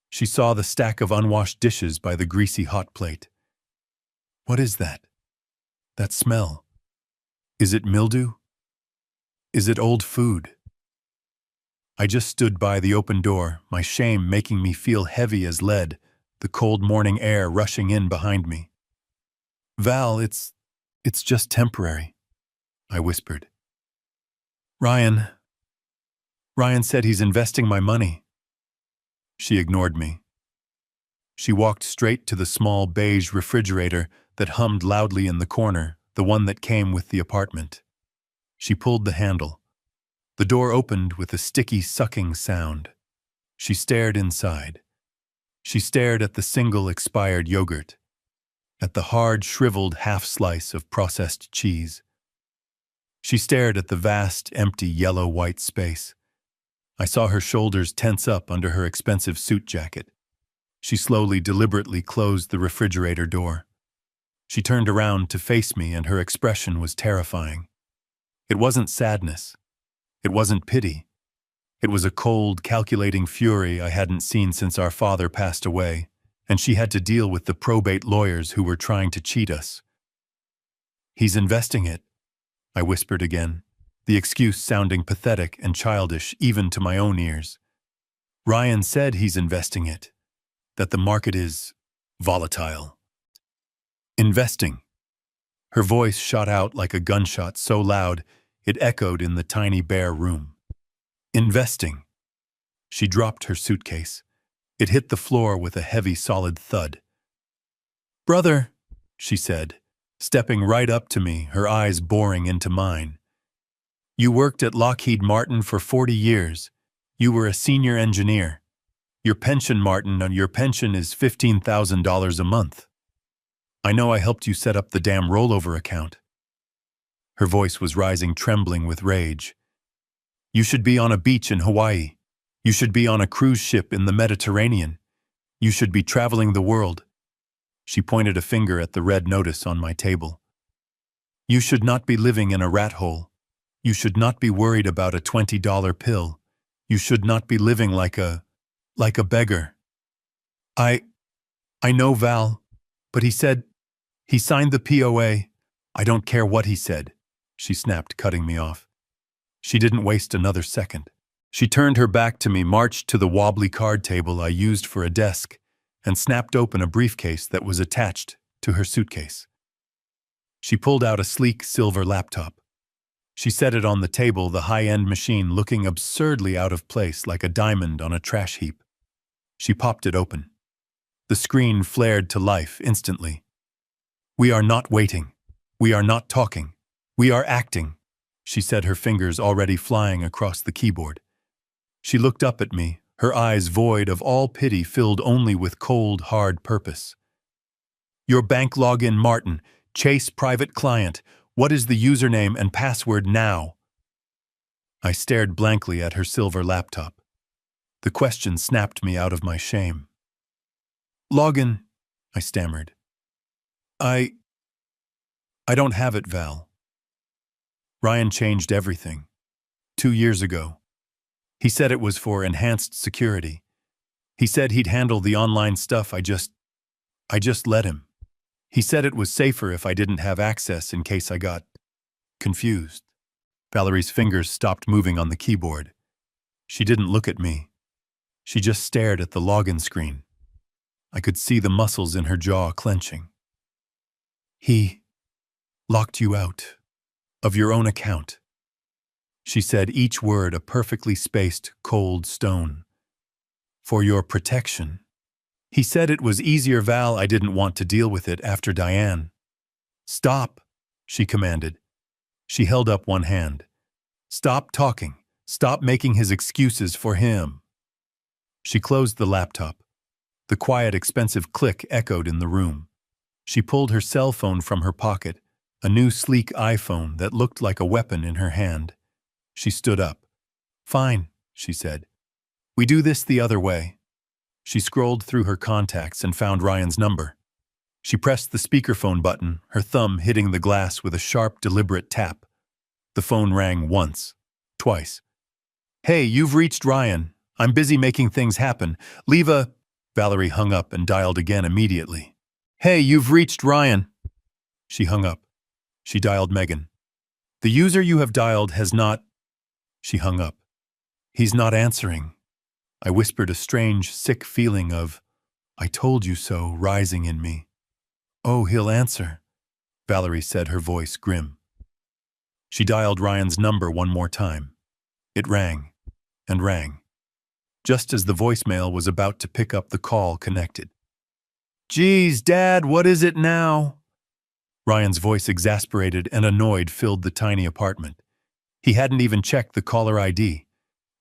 She saw the stack of unwashed dishes by the greasy hot plate. "What is that? That smell? Is it mildew? Is it old food?" I just stood by the open door, my shame making me feel heavy as lead, the cold morning air rushing in behind me. "Val, it's just temporary," I whispered. Ryan said he's investing my money." She ignored me. She walked straight to the small beige refrigerator that hummed loudly in the corner, the one that came with the apartment. She pulled the handle. The door opened with a sticky, sucking sound. She stared inside. She stared at the single expired yogurt, at the hard, shriveled half-slice of processed cheese. She stared at the vast, empty, yellow-white space. I saw her shoulders tense up under her expensive suit jacket. She slowly, deliberately closed the refrigerator door. She turned around to face me, and her expression was terrifying. It wasn't sadness. It wasn't pity. It was a cold, calculating fury I hadn't seen since our father passed away, and she had to deal with the probate lawyers who were trying to cheat us. "He's investing it," I whispered again. the excuse sounding pathetic and childish even to my own ears. Ryan said he's investing it, that the market is volatile. Investing. Her voice shot out like a gunshot so loud it echoed in the tiny bare room. Investing. She dropped her suitcase. It hit the floor with a heavy, solid thud. "Brother," she said, stepping right up to me, her eyes boring into mine. "You worked at Lockheed Martin for 40 years. You were a senior engineer. Your pension, Martin, your pension is $15,000 a month. I know I helped you set up the damn rollover account." Her voice was rising, trembling with rage. "You should be on a beach in Hawaii. You should be on a cruise ship in the Mediterranean. You should be traveling the world." She pointed a finger at the red notice on my table. "You should not be living in a rat hole. You should not be worried about a $20 pill. You should not be living like a beggar." I know, Val, but he signed the POA. "I don't care what he said," she snapped, cutting me off. She didn't waste another second. She turned her back to me, marched to the wobbly card table I used for a desk, and snapped open a briefcase that was attached to her suitcase. She pulled out a sleek silver laptop. She set it on the table, the high-end machine looking absurdly out of place like a diamond on a trash heap. She popped it open. The screen flared to life instantly. "We are not waiting. We are not talking. We are acting," she said, her fingers already flying across the keyboard. She looked up at me, her eyes void of all pity, filled only with cold, hard purpose. "Your bank login, Martin. Chase private client. What is the username and password now?" I stared blankly at her silver laptop. The question snapped me out of my shame. "Login," I stammered. I don't have it, Val. Ryan changed everything. 2 years ago. He said it was for enhanced security. He said he'd handle the online stuff. I just let him. He said it was safer if I didn't have access in case I got confused. Valerie's fingers stopped moving on the keyboard. She didn't look at me. She just stared at the login screen. I could see the muscles in her jaw clenching. "He locked you out of your own account," she said, each word a perfectly spaced, cold stone. "For your protection. He said it was easier, Val. I didn't want to deal with it after Diane." "Stop," she commanded. She held up one hand. "Stop talking. Stop making his excuses for him." She closed the laptop. The quiet, expensive click echoed in the room. She pulled her cell phone from her pocket, a new sleek iPhone that looked like a weapon in her hand. She stood up. "Fine," she said. "We do this the other way." She scrolled through her contacts and found Ryan's number. She pressed the speakerphone button, her thumb hitting the glass with a sharp, deliberate tap. The phone rang once, twice. "Hey, you've reached Ryan. I'm busy making things happen. Leave a..." Valerie hung up and dialed again immediately. "Hey, you've reached Ryan." She hung up. She dialed Megan. "The user you have dialed has not..." She hung up. "He's not answering." I whispered, a strange, sick feeling of, "I told you so," rising in me. "Oh, he'll answer," Valerie said, her voice grim. She dialed Ryan's number one more time. It rang and rang. Just as the voicemail was about to pick up, the call connected. "Geez, Dad, what is it now?" Ryan's voice, exasperated and annoyed, filled the tiny apartment. He hadn't even checked the caller ID.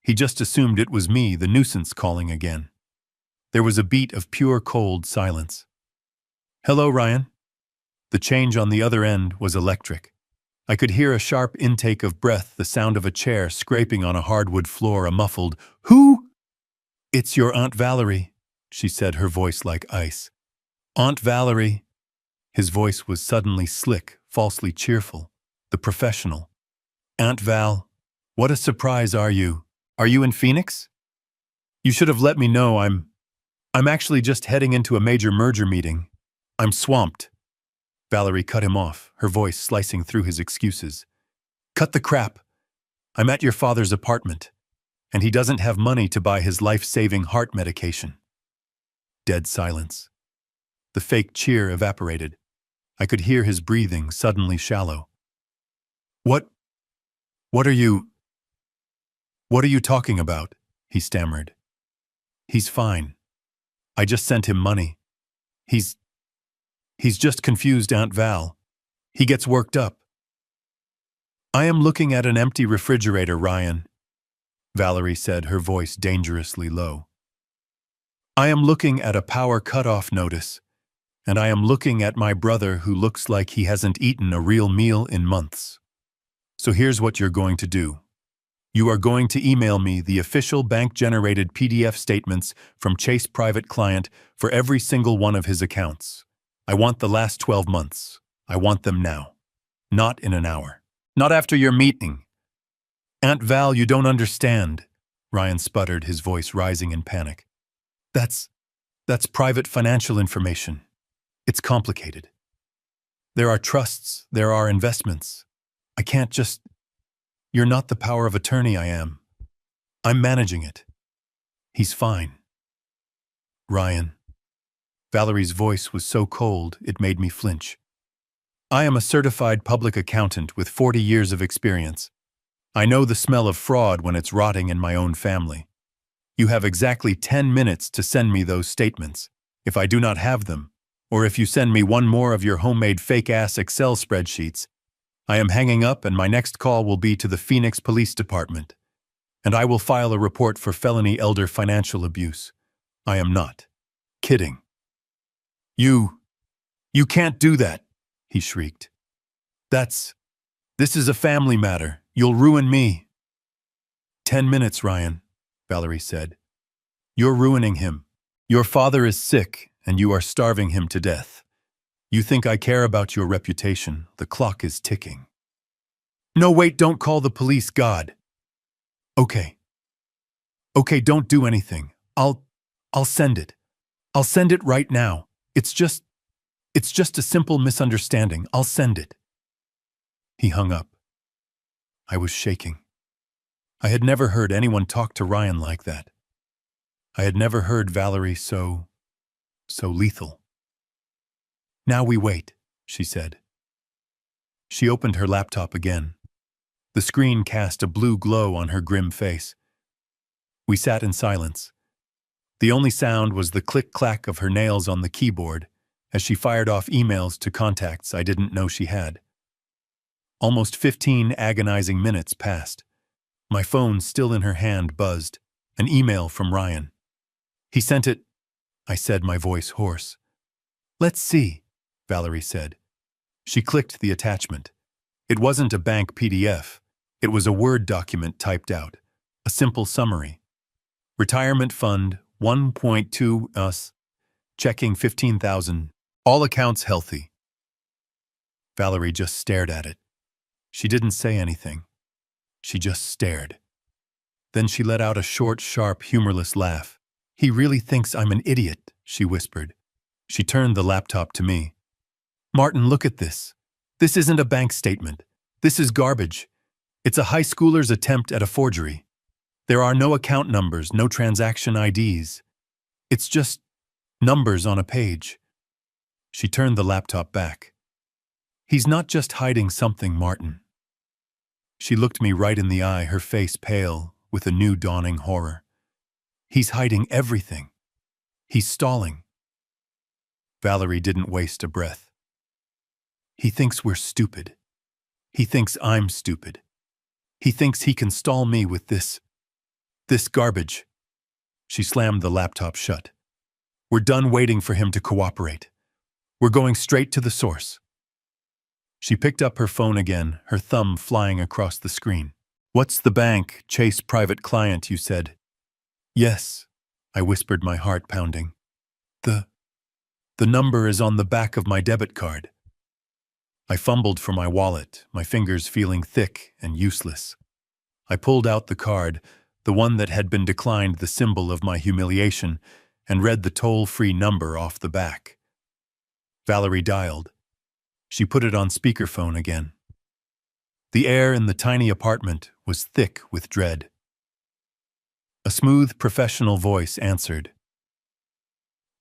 He just assumed it was me, the nuisance, calling again. There was a beat of pure, cold silence. "Hello, Ryan." The change on the other end was electric. I could hear a sharp intake of breath, the sound of a chair scraping on a hardwood floor, a muffled, "Who?" "It's your Aunt Valerie," she said, her voice like ice. "Aunt Valerie." His voice was suddenly slick, falsely cheerful, the professional. "Aunt Val, what a surprise. Are you in Phoenix? You should have let me know. I'm actually just heading into a major merger meeting. I'm swamped." Valerie cut him off, her voice slicing through his excuses. "Cut the crap. I'm at your father's apartment, and he doesn't have money to buy his life-saving heart medication. Dead silence. The fake cheer evaporated. I could hear his breathing suddenly shallow. What are you talking about? He stammered. He's fine. I just sent him money. He's just confused, Aunt Val. He gets worked up. I am looking at an empty refrigerator, Ryan, Valerie said, her voice dangerously low. I am looking at a power cutoff notice, and I am looking at my brother who looks like he hasn't eaten a real meal in months. So here's what you're going to do. You are going to email me the official bank-generated PDF statements from Chase Private Client for every single one of his accounts. I want the last 12 months. I want them now. Not in an hour. Not after your meeting. Aunt Val, you don't understand, Ryan sputtered, his voice rising in panic. That's private financial information. It's complicated. There are trusts, there are investments. I can't just... You're not the power of attorney I am. I'm managing it. He's fine. Ryan. Valerie's voice was so cold it made me flinch. I am a certified public accountant with 40 years of experience. I know the smell of fraud when it's rotting in my own family. You have exactly 10 minutes to send me those statements. If I do not have them, or if you send me one more of your homemade fake-ass Excel spreadsheets, I am hanging up and my next call will be to the Phoenix Police Department, and I will file a report for felony elder financial abuse. I am not kidding. You can't do that, he shrieked. This is a family matter. You'll ruin me. 10 minutes, Ryan, Valerie said. You're ruining him. Your father is sick, and you are starving him to death. You think I care about your reputation. The clock is ticking. No, wait, don't call the police, God. Okay, don't do anything. I'll send it. I'll send it right now. It's just a simple misunderstanding. I'll send it. He hung up. I was shaking. I had never heard anyone talk to Ryan like that. I had never heard Valerie so lethal. Now we wait, she said. She opened her laptop again. The screen cast a blue glow on her grim face. We sat in silence. The only sound was the click-clack of her nails on the keyboard as she fired off emails to contacts I didn't know she had. Almost 15 agonizing minutes passed. My phone, still in her hand, buzzed. An email from Ryan. He sent it, I said, my voice hoarse. Let's see, Valerie said. She clicked the attachment. It wasn't a bank PDF. It was a Word document typed out. A simple summary. Retirement fund, 1.2 us. Checking 15,000. All accounts healthy. Valerie just stared at it. She didn't say anything. She just stared. Then she let out a short, sharp, humorless laugh. He really thinks I'm an idiot, she whispered. She turned the laptop to me. Martin, look at this. This isn't a bank statement. This is garbage. It's a high schooler's attempt at a forgery. There are no account numbers, no transaction IDs. It's just numbers on a page. She turned the laptop back. He's not just hiding something, Martin. She looked me right in the eye, her face pale with a new dawning horror. He's hiding everything. He's stalling. Valerie didn't waste a breath. He thinks we're stupid. He thinks I'm stupid. He thinks he can stall me with this garbage. She slammed the laptop shut. We're done waiting for him to cooperate. We're going straight to the source. She picked up her phone again, her thumb flying across the screen. What's the bank, Chase Private Client, you said? Yes, I whispered, my heart pounding. The number is on the back of my debit card. I fumbled for my wallet, my fingers feeling thick and useless. I pulled out the card, the one that had been declined, the symbol of my humiliation, and read the toll-free number off the back. Valerie dialed. She put it on speakerphone again. The air in the tiny apartment was thick with dread. A smooth, professional voice answered.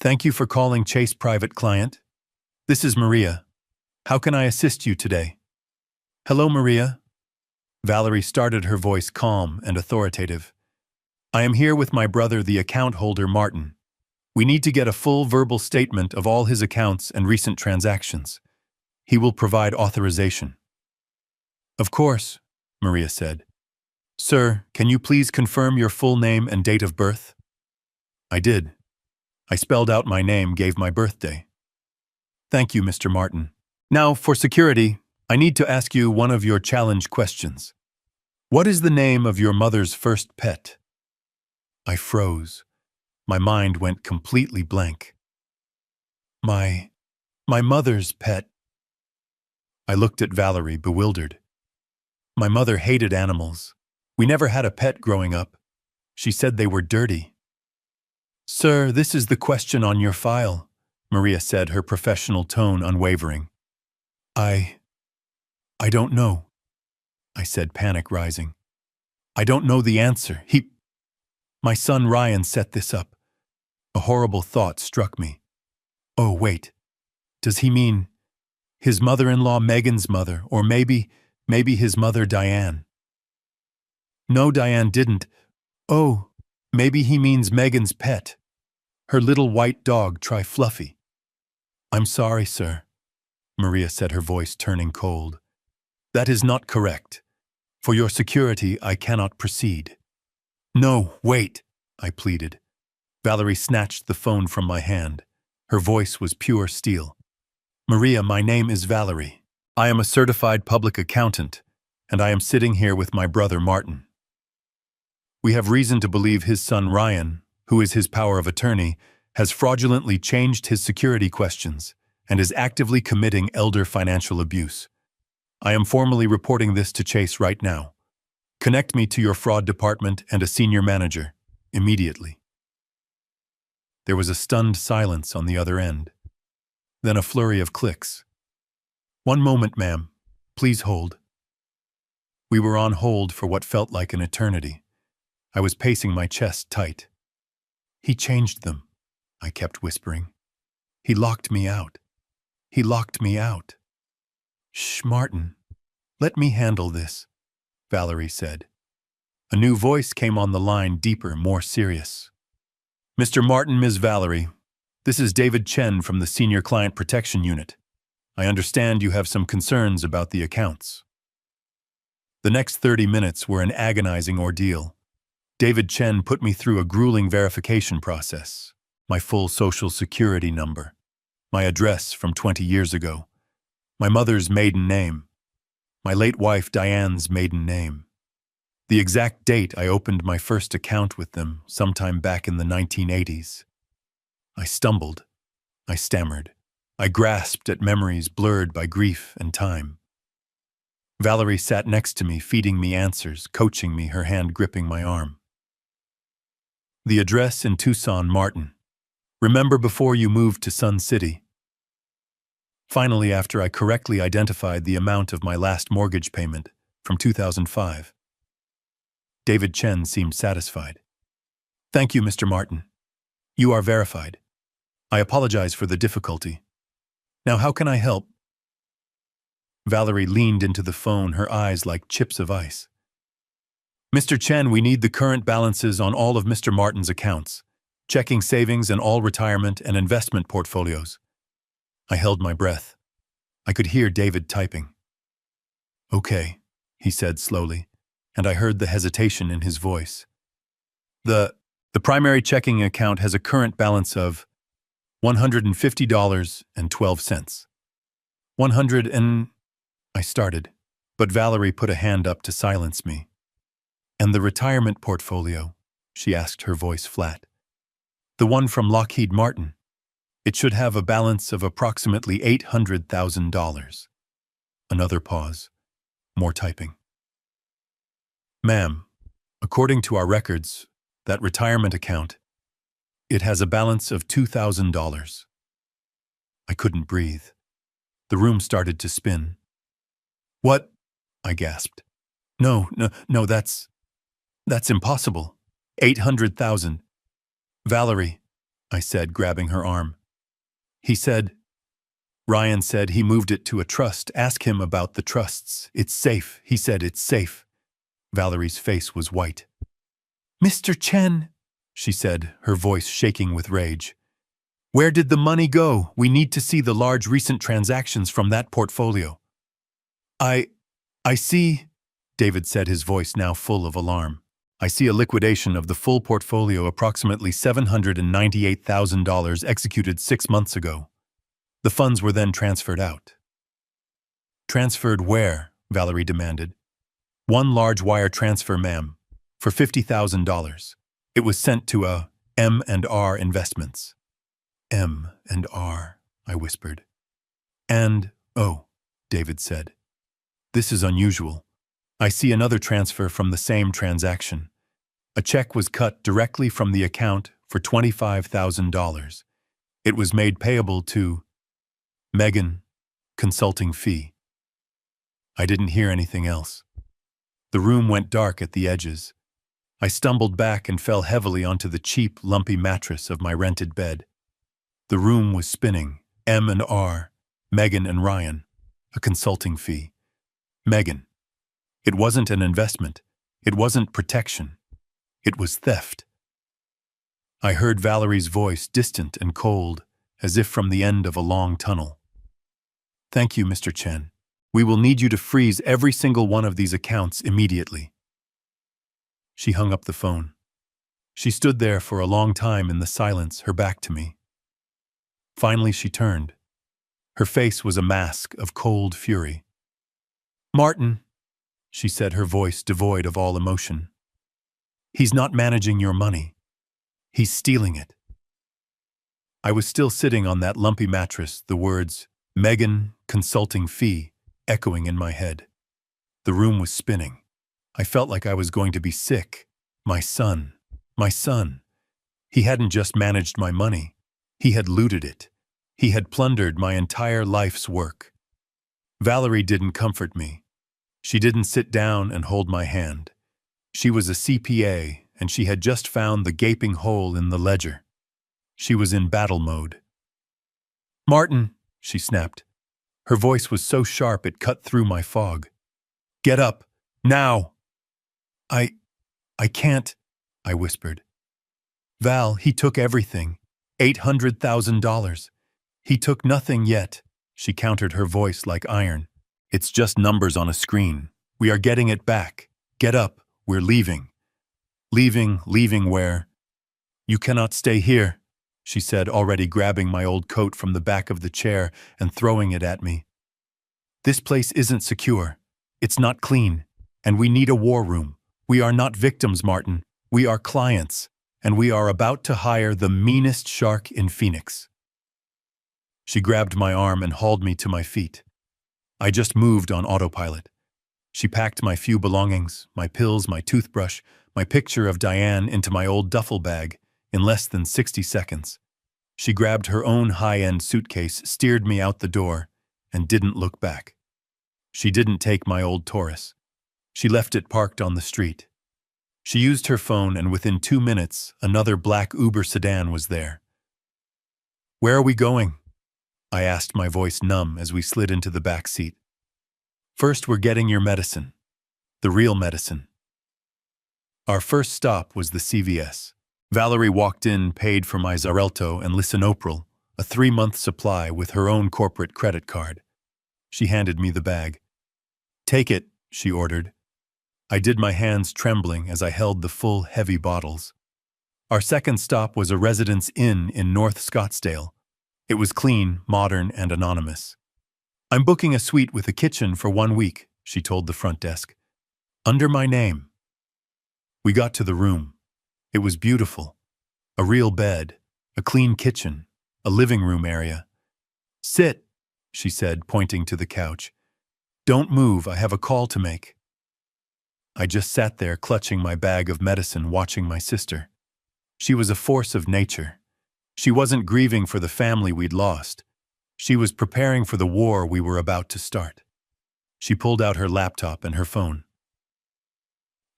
"Thank you for calling Chase Private Client. This is Maria. How can I assist you today?" "Hello, Maria." Valerie started, her voice calm and authoritative. "I am here with my brother, the account holder, Martin. We need to get a full verbal statement of all his accounts and recent transactions. He will provide authorization." "Of course," Maria said. "Sir, can you please confirm your full name and date of birth?" I did. I spelled out my name, gave my birthday. "Thank you, Mr. Martin. Now, for security, I need to ask you one of your challenge questions. What is the name of your mother's first pet?" I froze. My mind went completely blank. My mother's pet." I looked at Valerie, bewildered. "My mother hated animals. We never had a pet growing up. She said they were dirty." "Sir, this is the question on your file," Maria said, her professional tone unwavering. I don't know," I said, panic rising. "I don't know the answer. My son Ryan set this up." A horrible thought struck me. Oh, wait. Does he mean his mother-in-law Megan's mother, or maybe his mother Diane? No, Diane didn't. Oh, maybe he means Megan's pet. Her little white dog, Try Fluffy. "I'm sorry, sir," Maria said, her voice turning cold. "That is not correct. For your security, I cannot proceed." "No, wait," I pleaded. Valerie snatched the phone from my hand. Her voice was pure steel. "Maria, my name is Valerie. I am a certified public accountant, and I am sitting here with my brother Martin. We have reason to believe his son Ryan, who is his power of attorney, has fraudulently changed his security questions and is actively committing elder financial abuse. I am formally reporting this to Chase right now. Connect me to your fraud department and a senior manager, immediately." There was a stunned silence on the other end. Then a flurry of clicks. "One moment, ma'am. Please hold." We were on hold for what felt like an eternity. I was pacing my chest tight. "He changed them," I kept whispering. "He locked me out. He locked me out." "Shh, Martin. Let me handle this," Valerie said. A new voice came on the line, deeper, more serious. "Mr. Martin, Ms. Valerie, this is David Chen from the Senior Client Protection Unit. I understand you have some concerns about the accounts." The next 30 minutes were an agonizing ordeal. David Chen put me through a grueling verification process. My full social security number, my address from 20 years ago, my mother's maiden name, my late wife Diane's maiden name, the exact date I opened my first account with them sometime back in the 1980s. I stumbled. I stammered. I grasped at memories blurred by grief and time. Valerie sat next to me, feeding me answers, coaching me, her hand gripping my arm. "The address in Tucson, Martin. Remember before you moved to Sun City?" Finally, after I correctly identified the amount of my last mortgage payment from 2005. David Chen seemed satisfied. "Thank you, Mr. Martin. You are verified. I apologize for the difficulty. Now, how can I help?" Valerie leaned into the phone, her eyes like chips of ice. "Mr. Chen, we need the current balances on all of Mr. Martin's accounts, checking savings and all retirement and investment portfolios." I held my breath. I could hear David typing. "Okay," he said slowly, and I heard the hesitation in his voice. The primary checking account has a current balance of $150.12. 100 and... I started, but Valerie put a hand up to silence me. "And the retirement portfolio?" she asked, her voice flat. "The one from Lockheed Martin. It should have a balance of approximately $800,000. Another pause. More typing. "Ma'am, according to our records, that retirement account, it has a balance of $2,000. I couldn't breathe. The room started to spin. What I gasped. No, that's impossible. 800,000. Valerie, I said, grabbing her arm. Ryan said he moved it to a trust. Ask him about the trusts. It's safe. He said it's safe. Valerie's face was white. Mr. Chen, she said, her voice shaking with rage. Where did the money go? We need to see the large recent transactions from that portfolio. I see, David said, his voice now full of alarm. I see a liquidation of the full portfolio, approximately $798,000, executed 6 months ago. The funds were then transferred out. Transferred where? Valerie demanded. One large wire transfer, ma'am, for $50,000. It was sent to a M&R Investments. M&R, I whispered. Oh, David said. This is unusual. I see another transfer from the same transaction. A check was cut directly from the account for $25,000. It was made payable to Megan, consulting fee. I didn't hear anything else. The room went dark at the edges. I stumbled back and fell heavily onto the cheap, lumpy mattress of my rented bed. The room was spinning. M&R, Megan and Ryan, a consulting fee. Megan. It wasn't an investment. It wasn't protection. It was theft. I heard Valerie's voice, distant and cold, as if from the end of a long tunnel. Thank you, Mr. Chen. We will need you to freeze every single one of these accounts immediately. She hung up the phone. She stood there for a long time in the silence, her back to me. Finally, she turned. Her face was a mask of cold fury. Martin, she said, her voice devoid of all emotion. He's not managing your money. He's stealing it. I was still sitting on that lumpy mattress, the words, Megan, consulting fee, echoing in my head. The room was spinning. I felt like I was going to be sick. My son. He hadn't just managed my money. He had looted it. He had plundered my entire life's work. Valerie didn't comfort me. She didn't sit down and hold my hand. She was a CPA, and she had just found the gaping hole in the ledger. She was in battle mode. Martin, she snapped. Her voice was so sharp it cut through my fog. Get up, now! I can't, I whispered. Val, he took everything. $800,000. He took nothing yet, she countered, her voice like iron. It's just numbers on a screen. We are getting it back. Get up, we're leaving. Leaving where? You cannot stay here, she said, already grabbing my old coat from the back of the chair and throwing it at me. This place isn't secure. It's not clean. And we need a war room. We are not victims, Martin. We are clients. And we are about to hire the meanest shark in Phoenix. She grabbed my arm and hauled me to my feet. I just moved on autopilot. She packed my few belongings, my pills, my toothbrush, my picture of Diane into my old duffel bag in less than 60 seconds. She grabbed her own high-end suitcase, steered me out the door, and didn't look back. She didn't take my old Taurus. She left it parked on the street. She used her phone, and within 2 minutes, another black Uber sedan was there. Where are we going? I asked, my voice numb as we slid into the back seat. First, we're getting your medicine. The real medicine. Our first stop was the CVS. Valerie walked in, paid for my Xarelto and Lisinopril, a 3-month supply with her own corporate credit card. She handed me the bag. Take it, she ordered. I did, my hands trembling as I held the full, heavy bottles. Our second stop was a Residence Inn in North Scottsdale. It was clean, modern, and anonymous. I'm booking a suite with a kitchen for 1 week, she told the front desk. Under my name. We got to the room. It was beautiful. A real bed, a clean kitchen, a living room area. Sit, she said, pointing to the couch. Don't move, I have a call to make. I just sat there, clutching my bag of medicine, watching my sister. She was a force of nature. She wasn't grieving for the family we'd lost. She was preparing for the war we were about to start. She pulled out her laptop and her phone.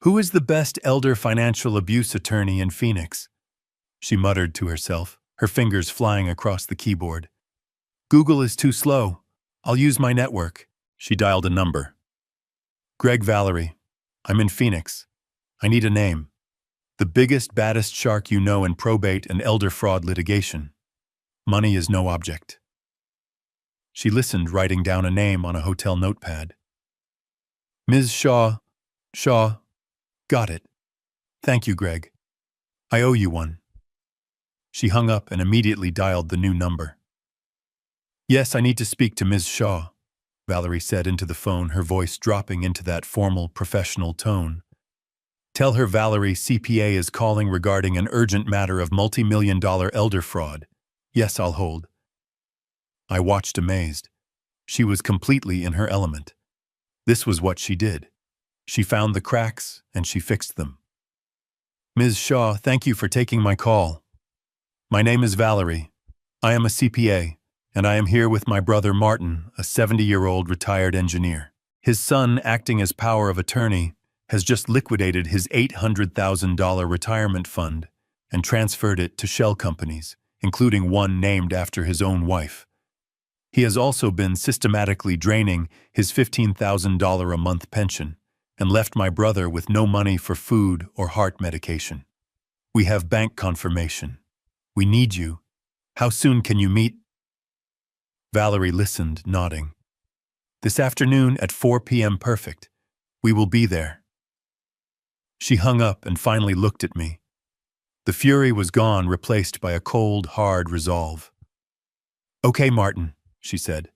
Who is the best elder financial abuse attorney in Phoenix? She muttered to herself, her fingers flying across the keyboard. Google is too slow. I'll use my network. She dialed a number. Greg Valerie. I'm in Phoenix. I need a name. The biggest, baddest shark you know in probate and elder fraud litigation. Money is no object. She listened, writing down a name on a hotel notepad. Ms. Shaw. Shaw. Got it. Thank you, Greg. I owe you one. She hung up and immediately dialed the new number. Yes, I need to speak to Ms. Shaw, Valerie said into the phone, her voice dropping into that formal, professional tone. Tell her Valerie CPA is calling regarding an urgent matter of multi-million-dollar elder fraud. Yes, I'll hold. I watched amazed. She was completely in her element. This was what she did. She found the cracks and she fixed them. Ms. Shaw, thank you for taking my call. My name is Valerie. I am a CPA, and I am here with my brother Martin, a 70-year-old retired engineer. His son, acting as power of attorney, has just liquidated his $800,000 retirement fund and transferred it to shell companies, including one named after his own wife. He has also been systematically draining his $15,000 a month pension and left my brother with no money for food or heart medication. We have bank confirmation. We need you. How soon can you meet? Valerie listened, nodding. This afternoon at 4 p.m. Perfect. We will be there. She hung up and finally looked at me. The fury was gone, replaced by a cold, hard resolve. Okay, Martin, she said.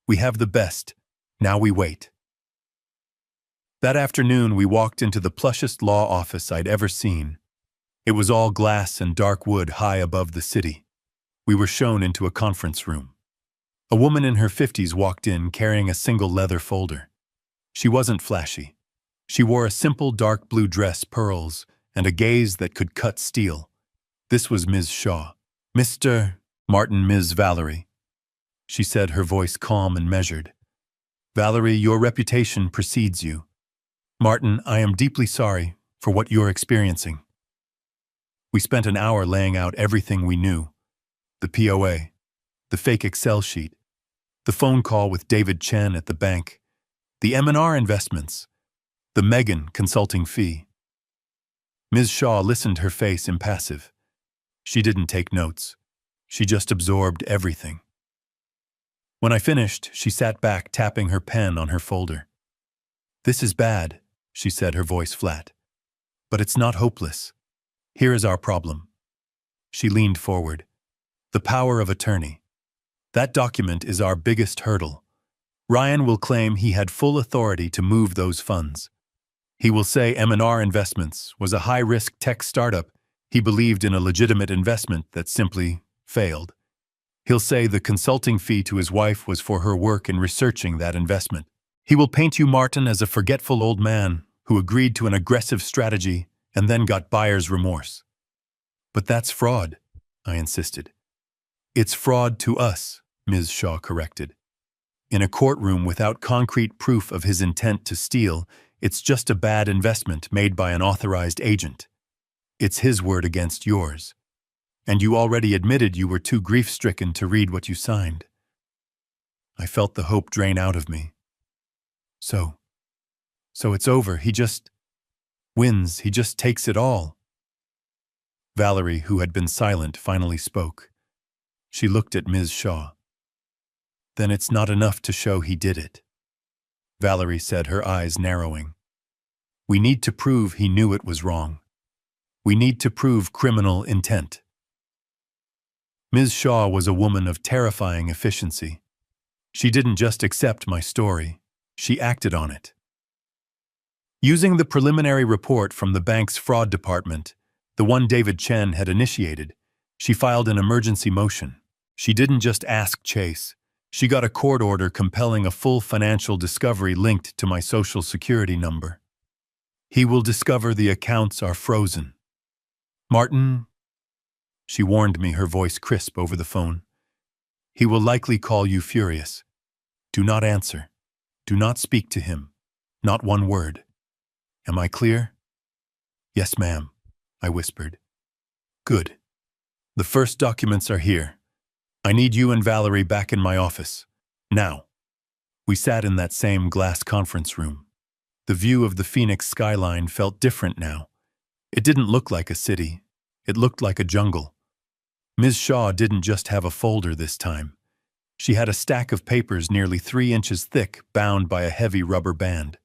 We have the best. Now we wait. That afternoon, we walked into the plushest law office I'd ever seen. It was all glass and dark wood high above the city. We were shown into a conference room. A woman in her 50s walked in carrying a single leather folder. She wasn't flashy. She wore a simple dark blue dress, pearls, and a gaze that could cut steel. This was Ms. Shaw. Mr. Martin, Ms. Valerie. She said, her voice calm and measured. Valerie, your reputation precedes you. Martin, I am deeply sorry for what you're experiencing. We spent an hour laying out everything we knew. The POA, the fake Excel sheet, the phone call with David Chen at the bank, the M&R investments, the Megan consulting fee. Ms. Shaw listened, her face impassive. She didn't take notes. She just absorbed everything. When I finished, she sat back, tapping her pen on her folder. This is bad, she said, her voice flat. But it's not hopeless. Here is our problem. She leaned forward. The power of attorney. That document is our biggest hurdle. Ryan will claim he had full authority to move those funds. He will say M&R Investments was a high-risk tech startup he believed in, a legitimate investment that simply failed. He'll say the consulting fee to his wife was for her work in researching that investment. He will paint you, Martin, as a forgetful old man who agreed to an aggressive strategy and then got buyer's remorse. But that's fraud, I insisted. It's fraud to us, Ms. Shaw corrected. In a courtroom without concrete proof of his intent to steal, it's just a bad investment made by an authorized agent. It's his word against yours. And you already admitted you were too grief-stricken to read what you signed. I felt the hope drain out of me. So it's over. He just wins. He just takes it all. Valerie, who had been silent, finally spoke. She looked at Ms. Shaw. Then it's not enough to show he did it, Valerie said, her eyes narrowing. We need to prove he knew it was wrong. We need to prove criminal intent. Ms. Shaw was a woman of terrifying efficiency. She didn't just accept my story, she acted on it. Using the preliminary report from the bank's fraud department, the one David Chen had initiated, she filed an emergency motion. She didn't just ask Chase. She got a court order compelling a full financial discovery linked to my social security number. He will discover the accounts are frozen. Martin, she warned me, her voice crisp over the phone. He will likely call you furious. Do not answer. Do not speak to him. Not one word. Am I clear? Yes, ma'am, I whispered. Good. The first documents are here. I need you and Valerie back in my office. Now. We sat in that same glass conference room. The view of the Phoenix skyline felt different now. It didn't look like a city. It looked like a jungle. Ms. Shaw didn't just have a folder this time. She had a stack of papers nearly 3 inches thick, bound by a heavy rubber band.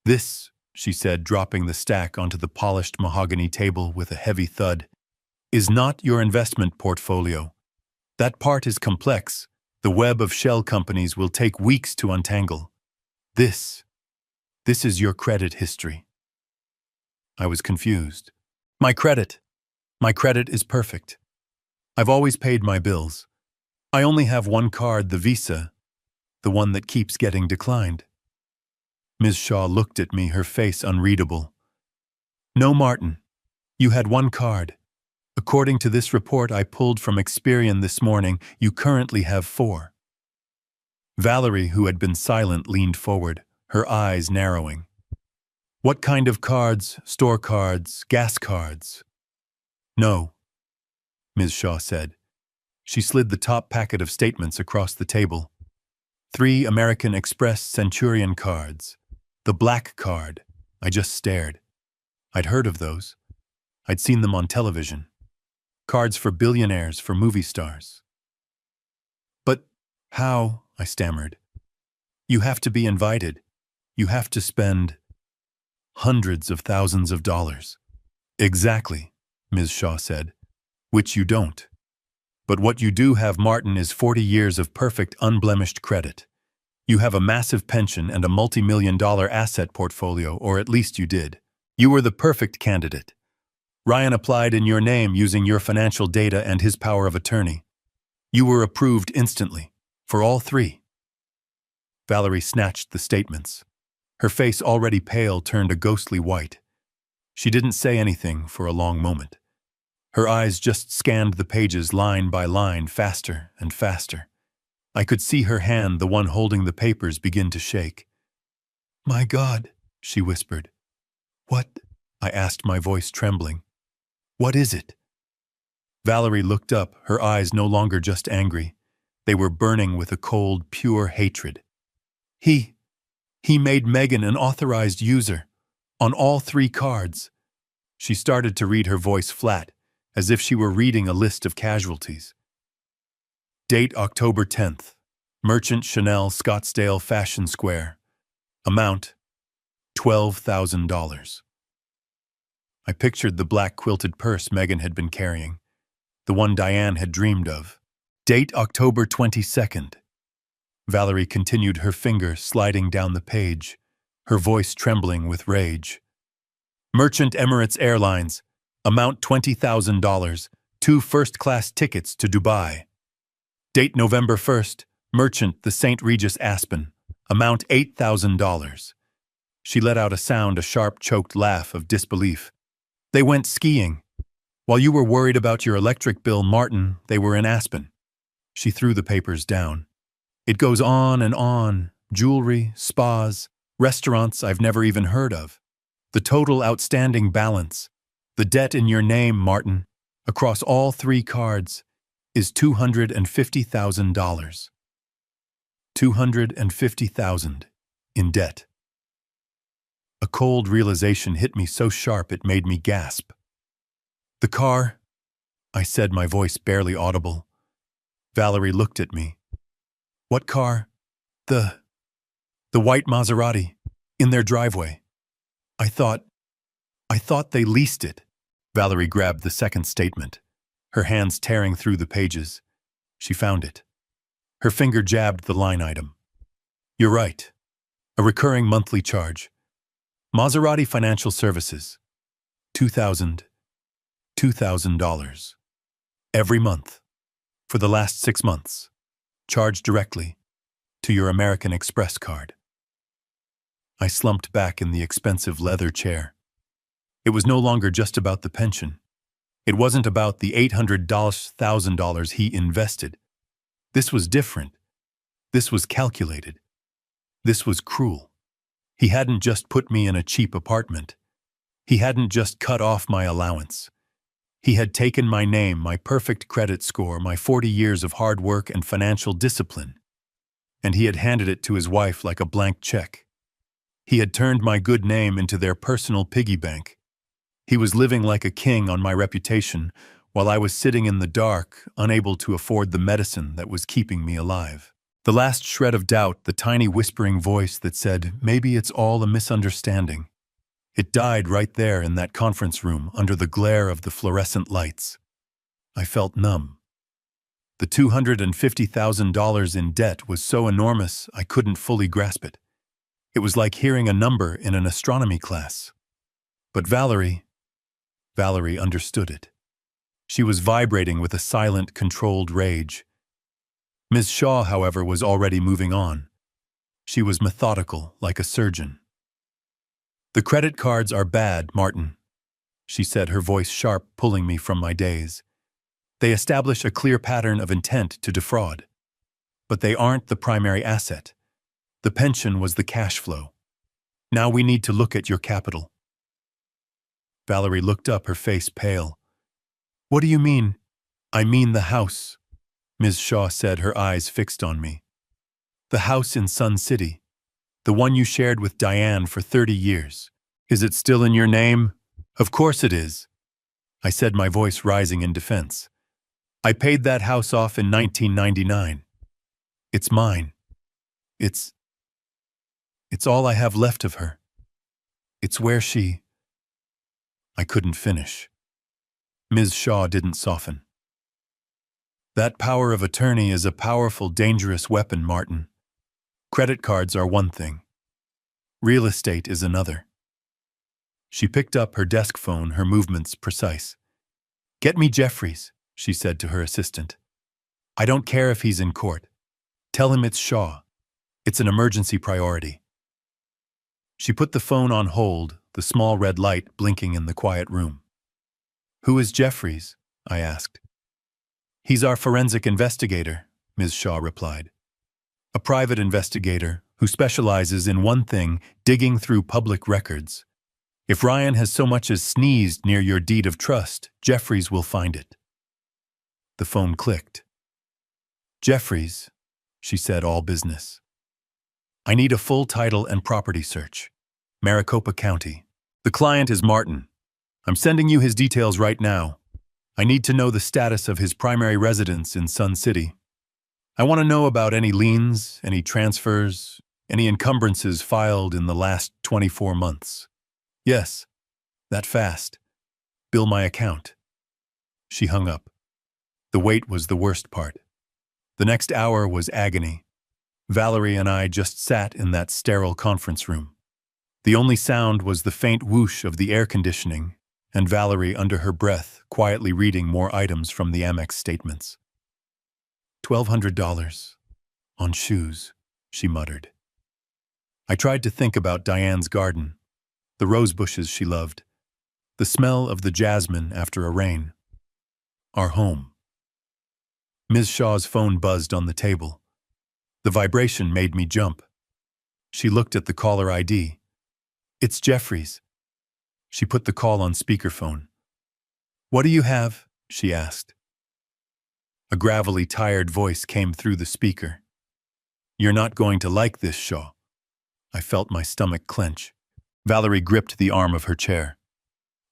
This, she said, dropping the stack onto the polished mahogany table with a heavy thud, is not your investment portfolio. That part is complex. The web of shell companies will take weeks to untangle. This is your credit history. I was confused. My credit is perfect. I've always paid my bills. I only have one card, the Visa, the one that keeps getting declined. Ms. Shaw looked at me, her face unreadable. No, Martin. You had one card. According to this report I pulled from Experian this morning, you currently have 4. Valerie, who had been silent, leaned forward, her eyes narrowing. What kind of cards? Store cards? Gas cards? No, Ms. Shaw said. She slid the top packet of statements across the table. 3 American Express Centurion cards. The black card. I just stared. I'd heard of those. I'd seen them on television. Cards for billionaires, for movie stars. But how? I stammered. You have to be invited. You have to spend hundreds of thousands of dollars. Exactly, Ms. Shaw said, which you don't. But what you do have, Martin, is 40 years of perfect, unblemished credit. You have a massive pension and a multi-million-dollar asset portfolio, or at least you did. You were the perfect candidate. Ryan applied in your name using your financial data and his power of attorney. You were approved instantly, for all 3. Valerie snatched the statements. Her face, already pale, turned a ghostly white. She didn't say anything for a long moment. Her eyes just scanned the pages line by line, faster and faster. I could see her hand, the one holding the papers, begin to shake. My God, she whispered. What? I asked, my voice trembling. What is it? Valerie looked up, her eyes no longer just angry. They were burning with a cold, pure hatred. He made Megan an authorized user, on all 3 cards. She started to read, her voice flat, as if she were reading a list of casualties. Date October 10th. Merchant Chanel, Scottsdale Fashion Square. Amount $12,000. I pictured the black quilted purse Megan had been carrying, the one Diane had dreamed of. Date October 22nd. Valerie continued, her finger sliding down the page, her voice trembling with rage. Merchant Emirates Airlines. Amount $20,000. 2 first-class tickets to Dubai. Date November 1st. Merchant the St. Regis Aspen. Amount $8,000. She let out a sound, a sharp, choked laugh of disbelief. They went skiing. While you were worried about your electric bill, Martin, they were in Aspen. She threw the papers down. It goes on and on. Jewelry, spas, restaurants I've never even heard of. The total outstanding balance, the debt in your name, Martin, across all 3 cards, is $250,000. $250,000 in debt. A cold realization hit me so sharp it made me gasp. The car, I said, my voice barely audible. Valerie looked at me. What car? The white Maserati, in their driveway. I thought they leased it. Valerie grabbed the second statement, her hands tearing through the pages. She found it. Her finger jabbed the line item. You're right. A recurring monthly charge. Maserati Financial Services. $2,000. Every month. For the last 6 months. Charged directly to your American Express card. I slumped back in the expensive leather chair. It was no longer just about the pension. It wasn't about the $800,000 he invested. This was different. This was calculated. This was cruel. He hadn't just put me in a cheap apartment. He hadn't just cut off my allowance. He had taken my name, my perfect credit score, my 40 years of hard work and financial discipline, and he had handed it to his wife like a blank check. He had turned my good name into their personal piggy bank. He was living like a king on my reputation, while I was sitting in the dark, unable to afford the medicine that was keeping me alive. The last shred of doubt, the tiny whispering voice that said, maybe it's all a misunderstanding. It died right there in that conference room under the glare of the fluorescent lights. I felt numb. The $250,000 in debt was so enormous I couldn't fully grasp it. It was like hearing a number in an astronomy class. But Valerie understood it. She was vibrating with a silent, controlled rage. Ms. Shaw, however, was already moving on. She was methodical, like a surgeon. "The credit cards are bad, Martin," she said, her voice sharp, pulling me from my daze. "They establish a clear pattern of intent to defraud. But they aren't the primary asset. The pension was the cash flow. Now we need to look at your capital." Valerie looked up, her face pale. "What do you mean?" "I mean the house," Ms. Shaw said, her eyes fixed on me. "The house in Sun City. The one you shared with Diane for 30 years. Is it still in your name?" "Of course it is," I said, my voice rising in defense. "I paid that house off in 1999. It's mine. It's all I have left of her. It's where she—" I couldn't finish. Ms. Shaw didn't soften. "That power of attorney is a powerful, dangerous weapon, Martin. Credit cards are one thing. Real estate is another." She picked up her desk phone, her movements precise. "Get me Jeffries," she said to her assistant. "I don't care if he's in court. Tell him it's Shaw. It's an emergency priority." She put the phone on hold, the small red light blinking in the quiet room. "Who is Jeffries?" I asked. "He's our forensic investigator," Ms. Shaw replied. "A private investigator who specializes in one thing, digging through public records. If Ryan has so much as sneezed near your deed of trust, Jeffries will find it." The phone clicked. "Jeffries," she said, all business. "I need a full title and property search. Maricopa County. The client is Martin. I'm sending you his details right now. I need to know the status of his primary residence in Sun City. I want to know about any liens, any transfers, any encumbrances filed in the last 24 months. Yes, that fast. Bill my account." She hung up. The wait was the worst part. The next hour was agony. Valerie and I just sat in that sterile conference room. The only sound was the faint whoosh of the air conditioning, and Valerie, under her breath, quietly reading more items from the Amex statements. $1,200. On shoes, she muttered. I tried to think about Diane's garden, the rose bushes she loved, the smell of the jasmine after a rain. Our home. Ms. Shaw's phone buzzed on the table. The vibration made me jump. She looked at the caller ID. "It's Jeffries." She put the call on speakerphone. "What do you have?" she asked. A gravelly, tired voice came through the speaker. "You're not going to like this, Shaw." I felt my stomach clench. Valerie gripped the arm of her chair.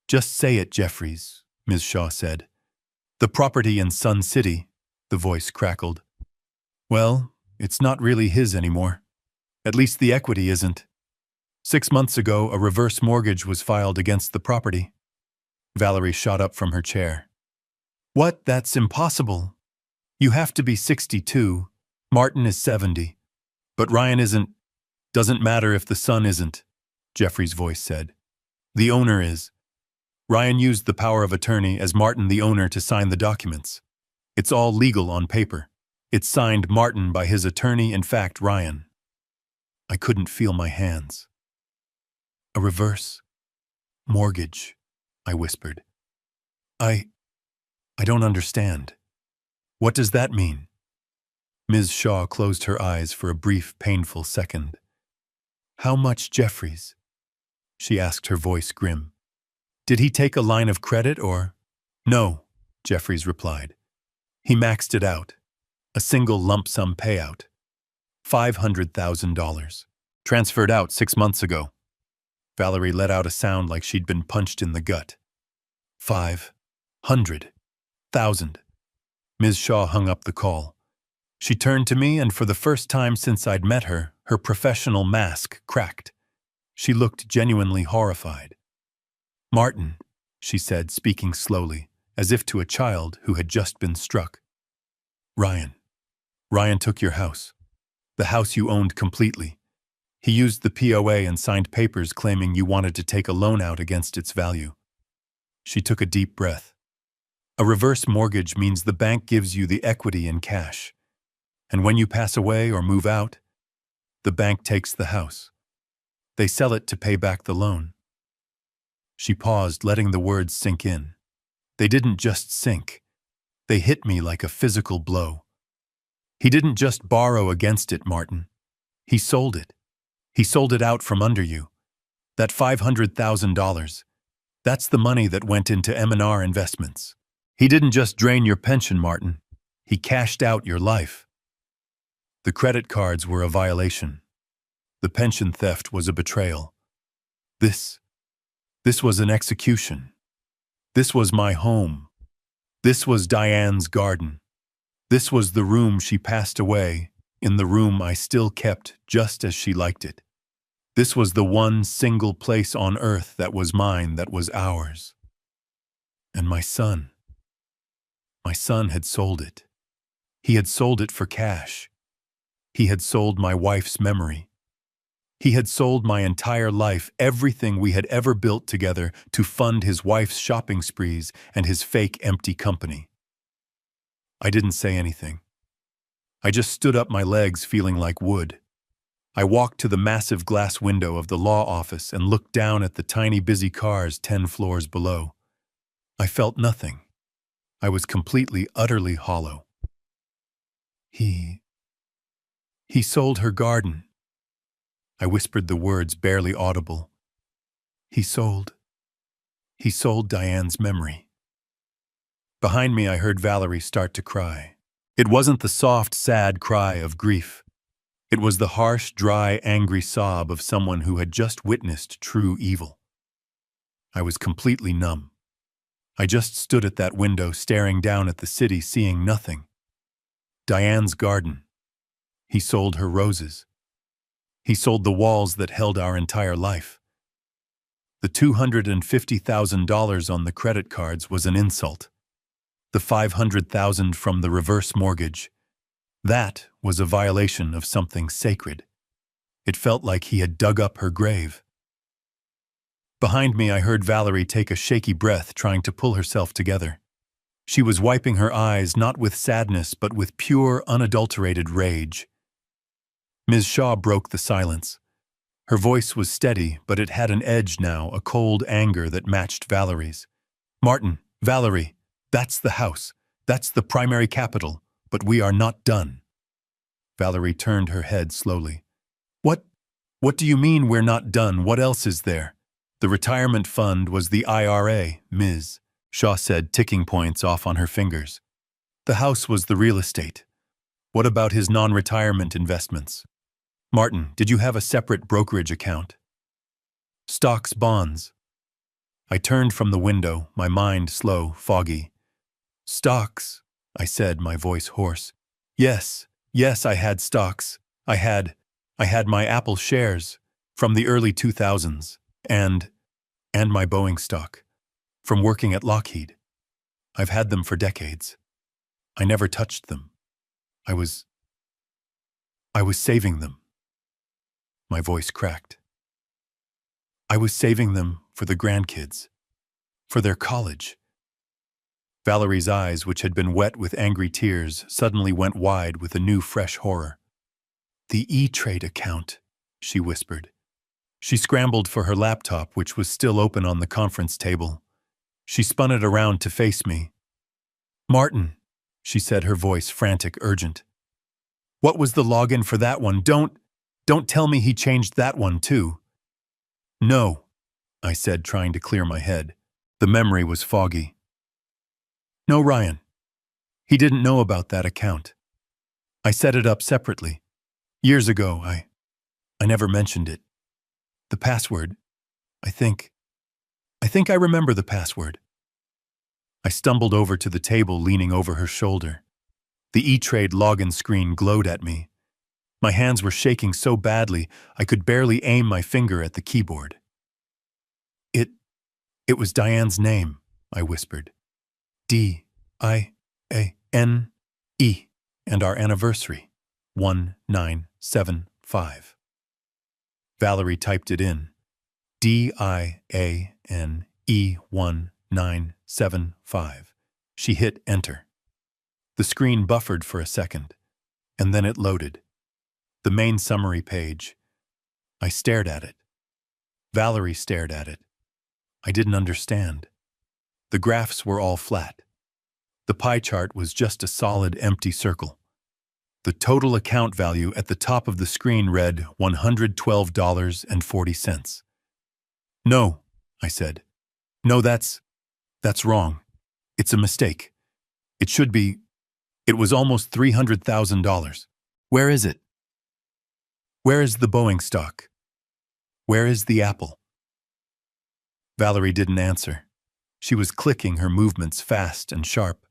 "Just say it, Jeffries," Ms. Shaw said. "The property in Sun City," the voice crackled. "Well, it's not really his anymore. At least the equity isn't. 6 months ago, a reverse mortgage was filed against the property." Valerie shot up from her chair. "What? That's impossible. You have to be 62. Martin is 70. But Ryan isn't. Doesn't matter if the son isn't," Jeffrey's voice said. "The owner is. Ryan used the power of attorney as Martin the owner to sign the documents. It's all legal on paper. It's signed Martin by his attorney, in fact, Ryan." I couldn't feel my hands. "A reverse mortgage," I whispered. I don't understand. What does that mean?" Ms. Shaw closed her eyes for a brief, painful second. How much, Jeffries? She asked, her voice grim. Did he take a line of credit or? No, Jeffries replied. He maxed it out. A single lump sum payout. $500,000. Transferred out 6 months ago. Valerie let out a sound like she'd been punched in the gut. 500,000. Ms. Shaw hung up the call. She turned to me, and for the first time since I'd met her, her professional mask cracked. She looked genuinely horrified. Martin, she said, speaking slowly, as if to a child who had just been struck. Ryan took your house. The house you owned completely. He used the POA and signed papers claiming you wanted to take a loan out against its value. She took a deep breath. A reverse mortgage means the bank gives you the equity in cash. And when you pass away or move out, the bank takes the house. They sell it to pay back the loan. She paused, letting the words sink in. They didn't just sink. They hit me like a physical blow. He didn't just borrow against it, Martin. He sold it. He sold it out from under you. That $500,000, that's the money that went into M&R investments. He didn't just drain your pension, Martin. He cashed out your life. The credit cards were a violation. The pension theft was a betrayal. This was an execution. This was my home. This was Diane's garden. This was the room she passed away, in the room I still kept just as she liked it. This was the one single place on earth that was mine, that was ours. And my son had sold it. He had sold it for cash. He had sold my wife's memory. He had sold my entire life, everything we had ever built together, to fund his wife's shopping sprees and his fake empty company. I didn't say anything. I just stood up my legs feeling like wood. I walked to the massive glass window of the law office and looked down at the tiny busy cars 10 floors below. I felt nothing. I was completely, utterly hollow. He sold her garden. I whispered the words, barely audible. He sold Diane's memory. Behind me, I heard Valerie start to cry. It wasn't the soft, sad cry of grief. It was the harsh, dry, angry sob of someone who had just witnessed true evil. I was completely numb. I just stood at that window, staring down at the city, seeing nothing. Diane's garden. He sold her roses. He sold the walls that held our entire life. The $250,000 on the credit cards was an insult. The $500,000 from the reverse mortgage, that was a violation of something sacred. It felt like he had dug up her grave. Behind me, I heard Valerie take a shaky breath, trying to pull herself together. She was wiping her eyes, not with sadness, but with pure, unadulterated rage. Ms. Shaw broke the silence. Her voice was steady, but it had an edge now, a cold anger that matched Valerie's. Martin, Valerie, that's the house. That's the primary capital, but we are not done. Valerie turned her head slowly. What do you mean we're not done? What else is there? The retirement fund was the IRA, Ms. Shaw said, ticking points off on her fingers. The house was the real estate. What about his non-retirement investments? Martin, did you have a separate brokerage account? Stocks, bonds. I turned from the window, my mind slow, foggy. Stocks, I said, my voice hoarse. Yes, I had stocks. I had my Apple shares from the early 2000s and my Boeing stock from working at Lockheed. I've had them for decades. I never touched them. I was saving them. My voice cracked. I was saving them for the grandkids, for their college. Valerie's eyes, which had been wet with angry tears, suddenly went wide with a new, fresh horror. The E-Trade account, she whispered. She scrambled for her laptop, which was still open on the conference table. She spun it around to face me. Martin, she said, her voice frantic, urgent. What was the login for that one? Don't. Don't tell me he changed that one too. No, I said, trying to clear my head. The memory was foggy. No, Ryan. He didn't know about that account. I set it up separately. Years ago, I never mentioned it. The password, I think I remember the password. I stumbled over to the table, leaning over her shoulder. The E-Trade login screen glowed at me. My hands were shaking so badly I could barely aim my finger at the keyboard. It was Diane's name, I whispered. D-I-A-N-E, and our anniversary, 1975. Valerie typed it in. D-I-A-N-E 1975. She hit enter. The screen buffered for a second, and then it loaded. The main summary page. I stared at it. Valerie stared at it. I didn't understand. The graphs were all flat. The pie chart was just a solid empty circle. The total account value at the top of the screen read $112.40. No, I said. No, that's wrong. It's a mistake. It was almost $300,000. Where is it? Where is the Boeing stock? Where is the Apple? Valerie didn't answer. She was clicking, her movements fast and sharp.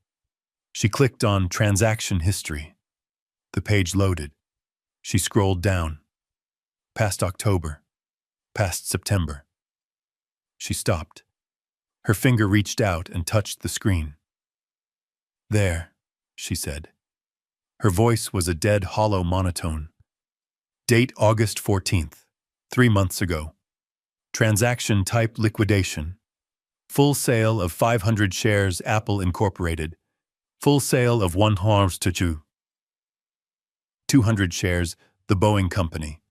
She clicked on transaction history. The page loaded. She scrolled down. Past October. Past September. She stopped. Her finger reached out and touched the screen. There, she said. Her voice was a dead, hollow monotone. Date August 14th, 3 months ago. Transaction type liquidation. Full sale of 500 shares Apple Incorporated. Full sale of 200 shares the Boeing Company.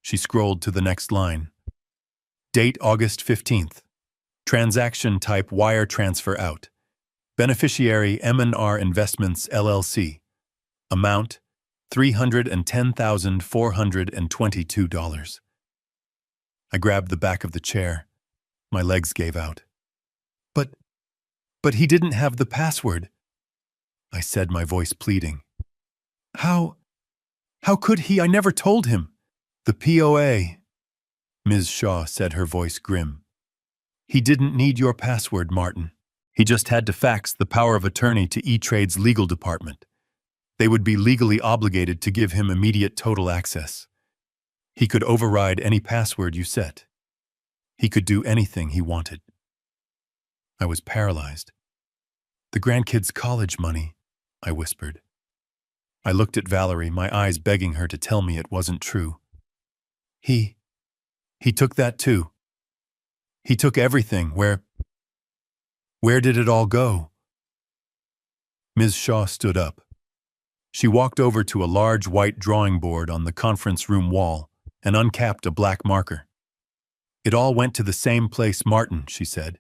She scrolled to the next line. Date August 15th. Transaction type wire transfer out. Beneficiary M&R Investments LLC. Amount $310,422. I grabbed the back of the chair. My legs gave out. But he didn't have the password, I said, my voice pleading. How could he? I never told him. The POA, Ms. Shaw said, her voice grim. He didn't need your password, Martin. He just had to fax the power of attorney to E-Trade's legal department. They would be legally obligated to give him immediate total access. He could override any password you set. He could do anything he wanted. I was paralyzed. The grandkids' college money, I whispered. I looked at Valerie, my eyes begging her to tell me it wasn't true. He took that too. He took everything. Where did it all go? Ms. Shaw stood up. She walked over to a large white drawing board on the conference room wall and uncapped a black marker. It all went to the same place, Martin, she said.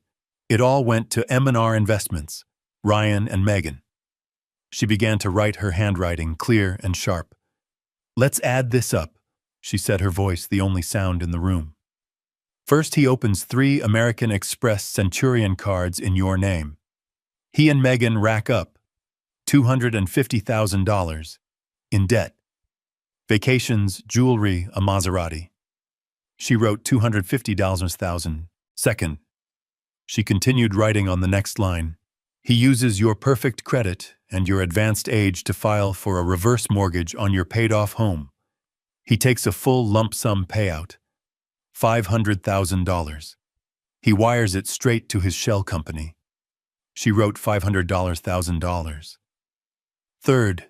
It all went to M&R Investments, Ryan and Megan. She began to write, her handwriting clear and sharp. Let's add this up, she said, her voice the only sound in the room. First, he opens 3 American Express Centurion cards in your name. He and Megan rack up $250,000 in debt. Vacations, jewelry, a Maserati. She wrote $250,000. Second, she continued writing on the next line. He uses your perfect credit and your advanced age to file for a reverse mortgage on your paid-off home. He takes a full lump sum payout, $500,000. He wires it straight to his shell company. She wrote $500,000. Third,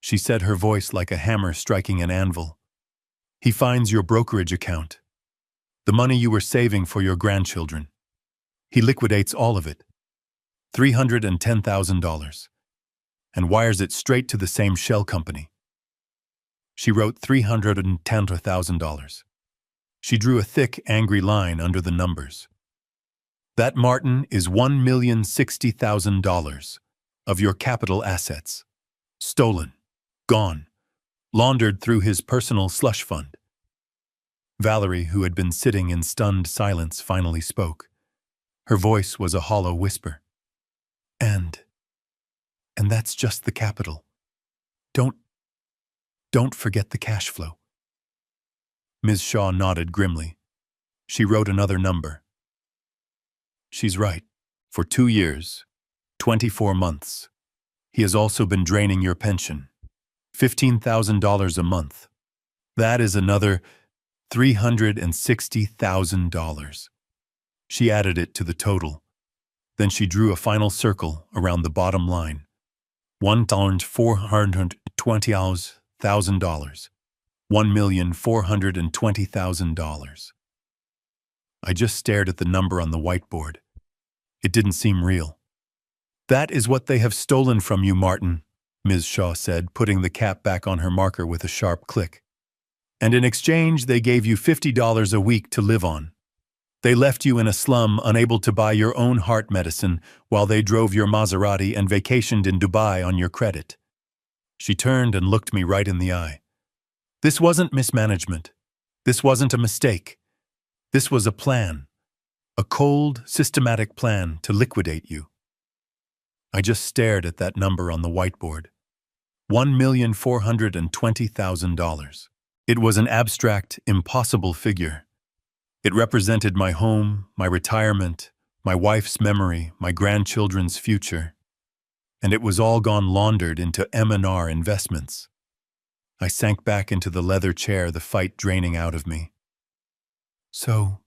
she said, her voice like a hammer striking an anvil. He finds your brokerage account, the money you were saving for your grandchildren. He liquidates all of it, $310,000, and wires it straight to the same shell company. She wrote $310,000. She drew a thick, angry line under the numbers. That, Martin, is $1,060,000 of your capital assets. Stolen. Gone. laundered through his personal slush fund. Valerie, who had been sitting in stunned silence, finally spoke. Her voice was a hollow whisper. And that's just the capital. Don't forget the cash flow. Ms. Shaw nodded grimly. She wrote another number. She's right. For 2 years, 24 months. He has also been draining your pension. $15,000 a month. That is another $360,000. She added it to the total. Then she drew a final circle around the bottom line. $1,420,000. $1,420,000. I just stared at the number on the whiteboard. It didn't seem real. That is what they have stolen from you, Martin, Ms. Shaw said, putting the cap back on her marker with a sharp click. And in exchange, they gave you $50 a week to live on. They left you in a slum, unable to buy your own heart medicine, while they drove your Maserati and vacationed in Dubai on your credit. She turned and looked me right in the eye. This wasn't mismanagement. This wasn't a mistake. This was a plan. A cold, systematic plan to liquidate you. I just stared at that number on the whiteboard. $1,420,000. It was an abstract, impossible figure. It represented my home, my retirement, my wife's memory, my grandchildren's future. And it was all gone laundered into M&R investments. I sank back into the leather chair, the fight draining out of me. So,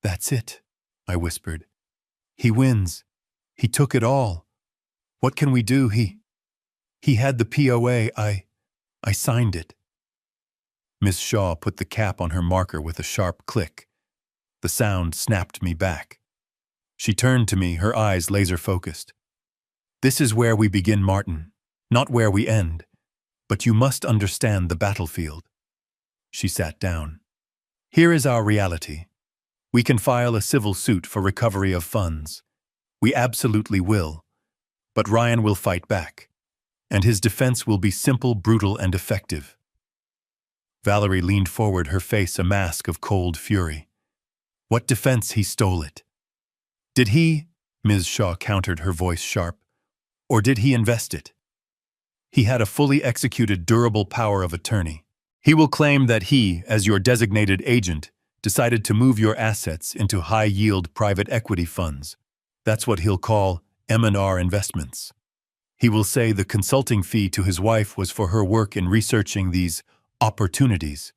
that's it, I whispered. He wins. He took it all. What can we do? He had the POA. I signed it. Miss Shaw put the cap on her marker with a sharp click. The sound snapped me back. She turned to me, her eyes laser-focused. This is where we begin, Martin, not where we end. But you must understand the battlefield. She sat down. Here is our reality. We can file a civil suit for recovery of funds. We absolutely will. But Ryan will fight back. And his defense will be simple, brutal, and effective. Valerie leaned forward, her face a mask of cold fury. What defense? He stole it. Did he? Ms. Shaw countered, her voice sharp. Or did he invest it? He had a fully executed durable power of attorney. He will claim that he, as your designated agent, decided to move your assets into high-yield private equity funds. That's what he'll call M&R investments. He will say the consulting fee to his wife was for her work in researching these opportunities.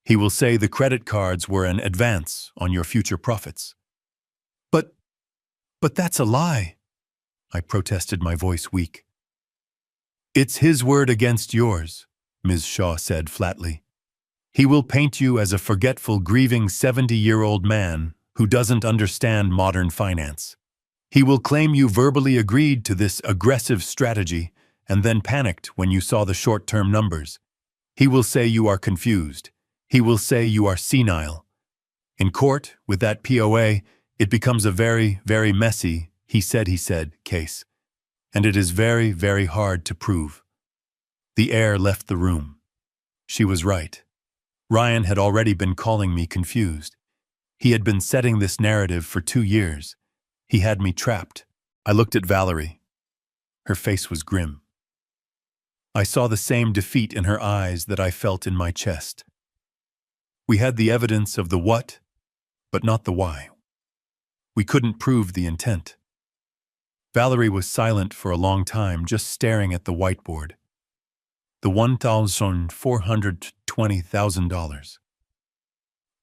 He will say the credit cards were an advance on your future profits. But that's a lie, I protested, my voice weak. It's his word against yours, Ms. Shaw said flatly. He will paint you as a forgetful, grieving 70-year-old man who doesn't understand modern finance. He will claim you verbally agreed to this aggressive strategy and then panicked when you saw the short-term numbers. He will say you are confused. He will say you are senile. In court, with that POA, it becomes a very, very messy he said case. And it is very, very hard to prove. The air left the room. She was right. Ryan had already been calling me confused. He had been setting this narrative for 2 years. He had me trapped. I looked at Valerie. Her face was grim. I saw the same defeat in her eyes that I felt in my chest. We had the evidence of the what, but not the why. We couldn't prove the intent. Valerie was silent for a long time, just staring at the whiteboard. The $1,420,000.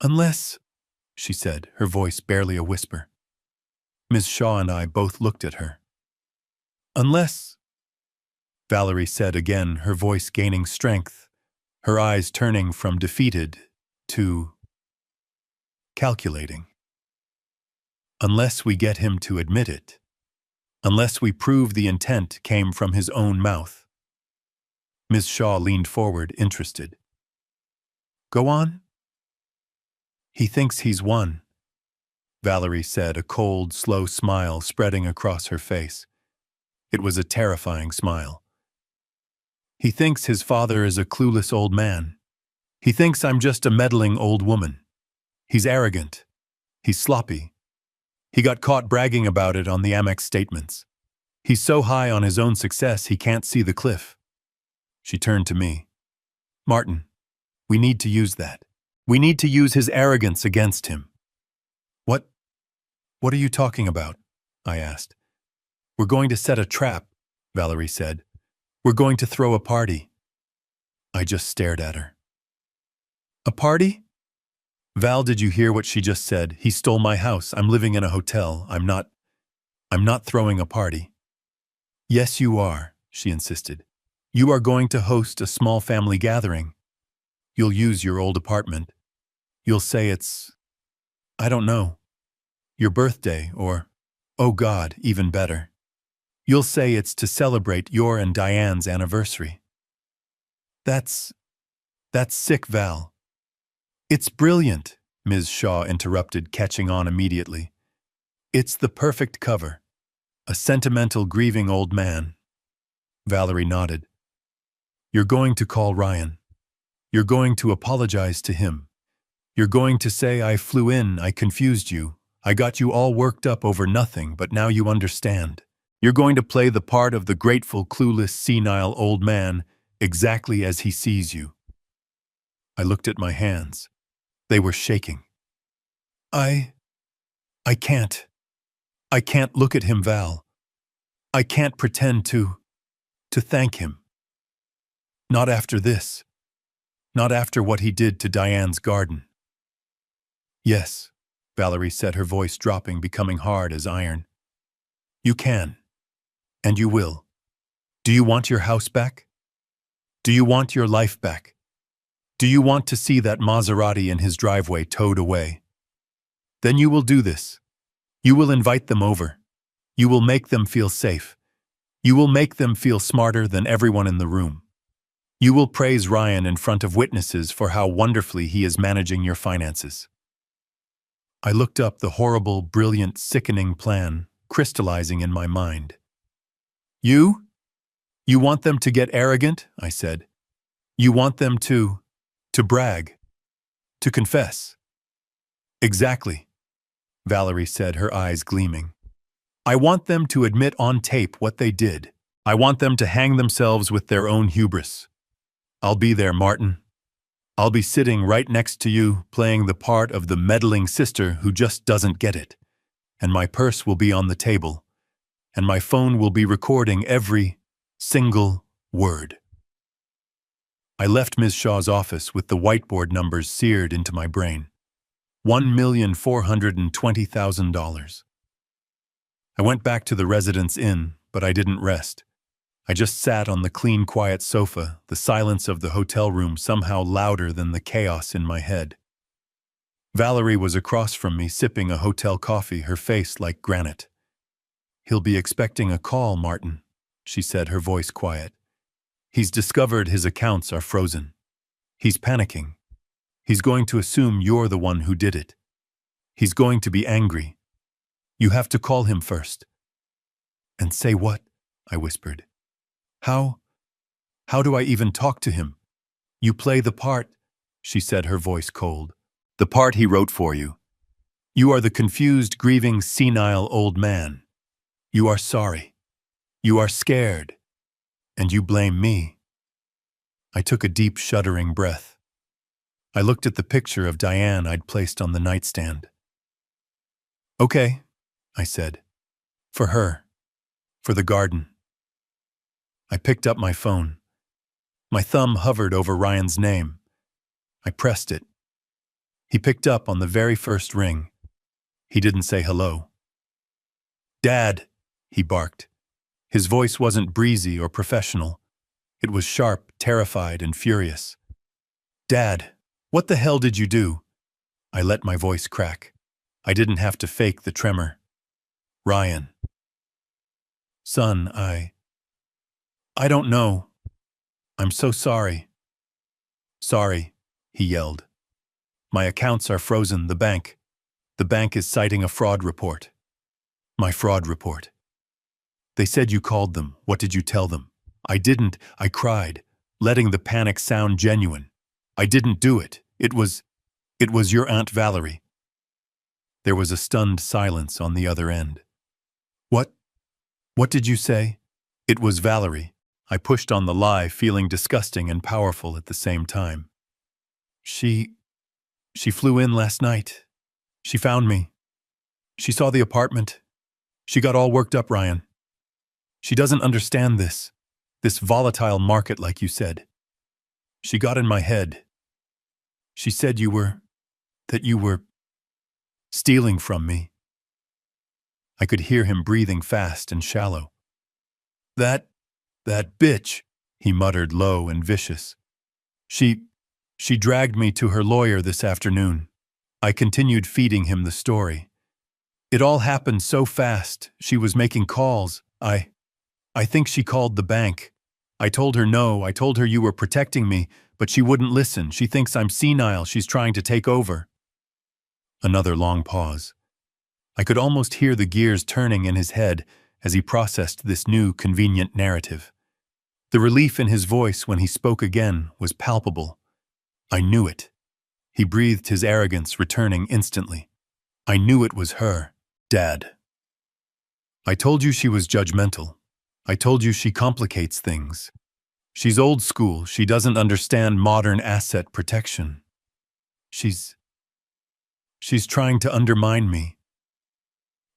Unless, she said, her voice barely a whisper. Ms. Shaw and I both looked at her. Unless, Valerie said again, her voice gaining strength, her eyes turning from defeated to calculating. Unless we get him to admit it. Unless we prove the intent came from his own mouth. Ms. Shaw leaned forward, interested. Go on? He thinks he's won, Valerie said, a cold, slow smile spreading across her face. It was a terrifying smile. He thinks his father is a clueless old man. He thinks I'm just a meddling old woman. He's arrogant. He's sloppy. He got caught bragging about it on the Amex statements. He's so high on his own success he can't see the cliff. She turned to me. Martin, we need to use that. We need to use his arrogance against him. What are you talking about? I asked. We're going to set a trap, Valerie said. We're going to throw a party. I just stared at her. A party? Val, did you hear what she just said? He stole my house. I'm living in a hotel. I'm not throwing a party. Yes, you are, she insisted. You are going to host a small family gathering. You'll use your old apartment. You'll say it's, I don't know, your birthday or, oh God, even better. You'll say it's to celebrate your and Diane's anniversary. That's sick, Val. It's brilliant, Ms. Shaw interrupted, catching on immediately. It's the perfect cover. A sentimental, grieving old man. Valerie nodded. You're going to call Ryan. You're going to apologize to him. You're going to say, I flew in, I confused you. I got you all worked up over nothing, but now you understand. You're going to play the part of the grateful, clueless, senile old man exactly as he sees you. I looked at my hands. They were shaking. I can't. I can't look at him, Val. I can't pretend to thank him. Not after this. Not after what he did to Diane's garden. Yes, Valerie said, her voice dropping, becoming hard as iron. You can. And you will. Do you want your house back? Do you want your life back? Do you want to see that Maserati in his driveway towed away? Then you will do this. You will invite them over. You will make them feel safe. You will make them feel smarter than everyone in the room. You will praise Ryan in front of witnesses for how wonderfully he is managing your finances. I looked up the horrible, brilliant, sickening plan crystallizing in my mind. You? You want them to get arrogant? I said. You want them to brag, to confess. Exactly, Valerie said, her eyes gleaming. I want them to admit on tape what they did. I want them to hang themselves with their own hubris. I'll be there, Martin. I'll be sitting right next to you, playing the part of the meddling sister who just doesn't get it. And my purse will be on the table, and my phone will be recording every single word. I left Ms. Shaw's office with the whiteboard numbers seared into my brain. $1,420,000. I went back to the Residence Inn, but I didn't rest. I just sat on the clean, quiet sofa, the silence of the hotel room somehow louder than the chaos in my head. Valerie was across from me, sipping a hotel coffee, her face like granite. He'll be expecting a call, Martin, she said, her voice quiet. He's discovered his accounts are frozen. He's panicking. He's going to assume you're the one who did it. He's going to be angry. You have to call him first. And say what? I whispered. How do I even talk to him? You play the part, she said, her voice cold. The part he wrote for you. You are the confused, grieving, senile old man. You are sorry. You are scared. And you blame me. I took a deep, shuddering breath. I looked at the picture of Diane I'd placed on the nightstand. Okay, I said. For her. For the garden. I picked up my phone. My thumb hovered over Ryan's name. I pressed it. He picked up on the very first ring. He didn't say hello. Dad, he barked. His voice wasn't breezy or professional. It was sharp, terrified, and furious. Dad, what the hell did you do? I let my voice crack. I didn't have to fake the tremor. Ryan. Son, I don't know. I'm so sorry. Sorry, he yelled. My accounts are frozen, the bank. The bank is citing a fraud report. My fraud report. They said you called them. What did you tell them? I didn't. I cried. letting the panic sound genuine. I didn't do it. It was your Aunt Valerie. There was a stunned silence on the other end. What did you say? It was Valerie. I pushed on the lie, feeling disgusting and powerful at the same time. She flew in last night. She found me. She saw the apartment. She got all worked up, Ryan. She doesn't understand this volatile market like you said. She got in my head. She said that you were stealing from me. I could hear him breathing fast and shallow. That bitch, he muttered low and vicious. She dragged me to her lawyer this afternoon. I continued feeding him the story. It all happened so fast. She was making calls. I think she called the bank. I told her no. I told her you were protecting me, but she wouldn't listen. She thinks I'm senile. She's trying to take over. Another long pause. I could almost hear the gears turning in his head as he processed this new, convenient narrative. The relief in his voice when he spoke again was palpable. I knew it. He breathed, his arrogance returning instantly. I knew it was her, Dad. I told you she was judgmental. I told you she complicates things. She's old school. She doesn't understand modern asset protection. She's trying to undermine me.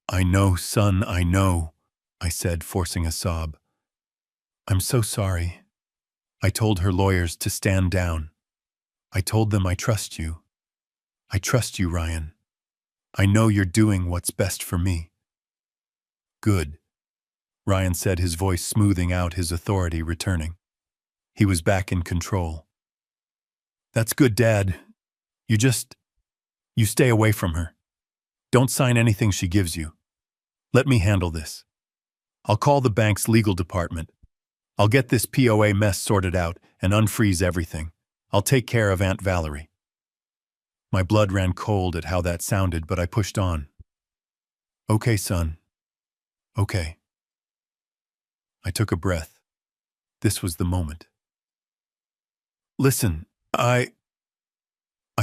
I know, son, I know, I said, forcing a sob. I'm so sorry. I told her lawyers to stand down. I told them I trust you. I trust you, Ryan. I know you're doing what's best for me. Good, Ryan said, his voice smoothing out, his authority returning. He was back in control. That's good, Dad. You stay away from her. Don't sign anything she gives you. Let me handle this. I'll call the bank's legal department. I'll get this POA mess sorted out and unfreeze everything. I'll take care of Aunt Valerie. My blood ran cold at how that sounded, but I pushed on. Okay, son. Okay. I took a breath. This was the moment. Listen, I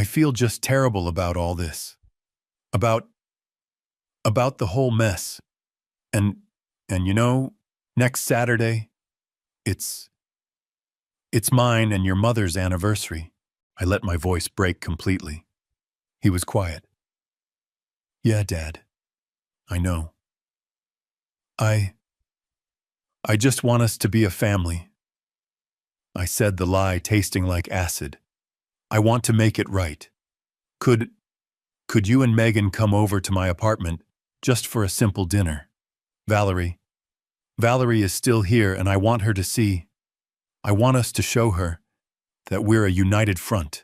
feel just terrible about all this. About the whole mess. And you know, next Saturday, it's mine and your mother's anniversary. I let my voice break completely. He was quiet. Yeah, Dad. I know. I just want us to be a family. I said, the lie tasting like acid. I want to make it right. Could you and Megan come over to my apartment just for a simple dinner? Valerie is still here, and I want her to see. I want us to show her that we're a united front,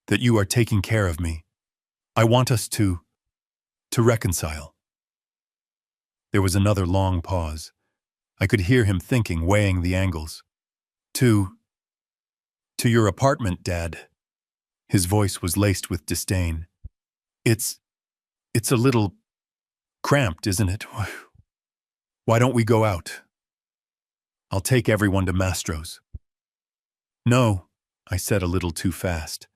that you are taking care of me. I want us to reconcile. There was another long pause. I could hear him thinking, weighing the angles. To your apartment, Dad. His voice was laced with disdain. It's a little cramped, isn't it? Why don't we go out? I'll take everyone to Mastro's. No, I said a little too fast.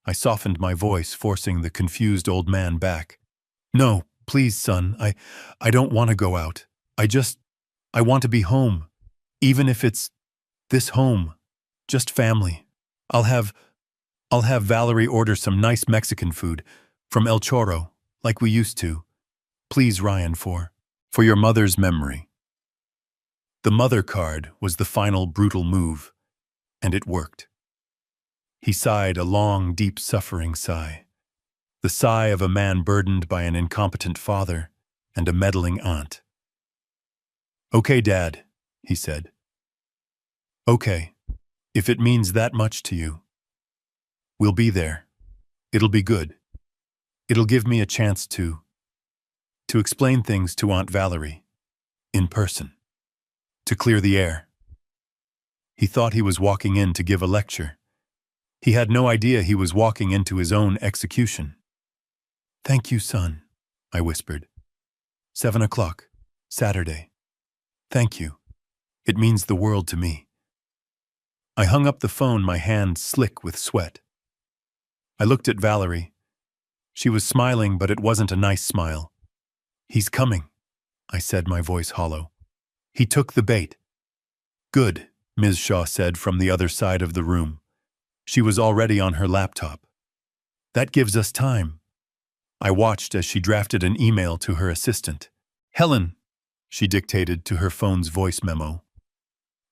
I softened my voice, forcing the confused old man back. No, please, son, I don't want to go out. I want to be home. Even if it's this home, just family. I'll have Valerie order some nice Mexican food from El Chorro, like we used to. Please, Ryan, for your mother's memory. The mother card was the final brutal move, and it worked. He sighed a long, deep, suffering sigh. The sigh of a man burdened by an incompetent father and a meddling aunt. Okay, Dad, he said. Okay, if it means that much to you. We'll be there. It'll be good. It'll give me a chance to explain things to Aunt Valerie, in person, to clear the air. He thought he was walking in to give a lecture. He had no idea he was walking into his own execution. Thank you, son, I whispered. 7 o'clock, Saturday. Thank you. It means the world to me. I hung up the phone, my hand slick with sweat. I looked at Valerie. She was smiling, but it wasn't a nice smile. "He's coming," I said, my voice hollow. "He took the bait." "Good," Ms. Shaw said from the other side of the room. She was already on her laptop. "That gives us time." I watched as she drafted an email to her assistant. "Helen," she dictated to her phone's voice memo,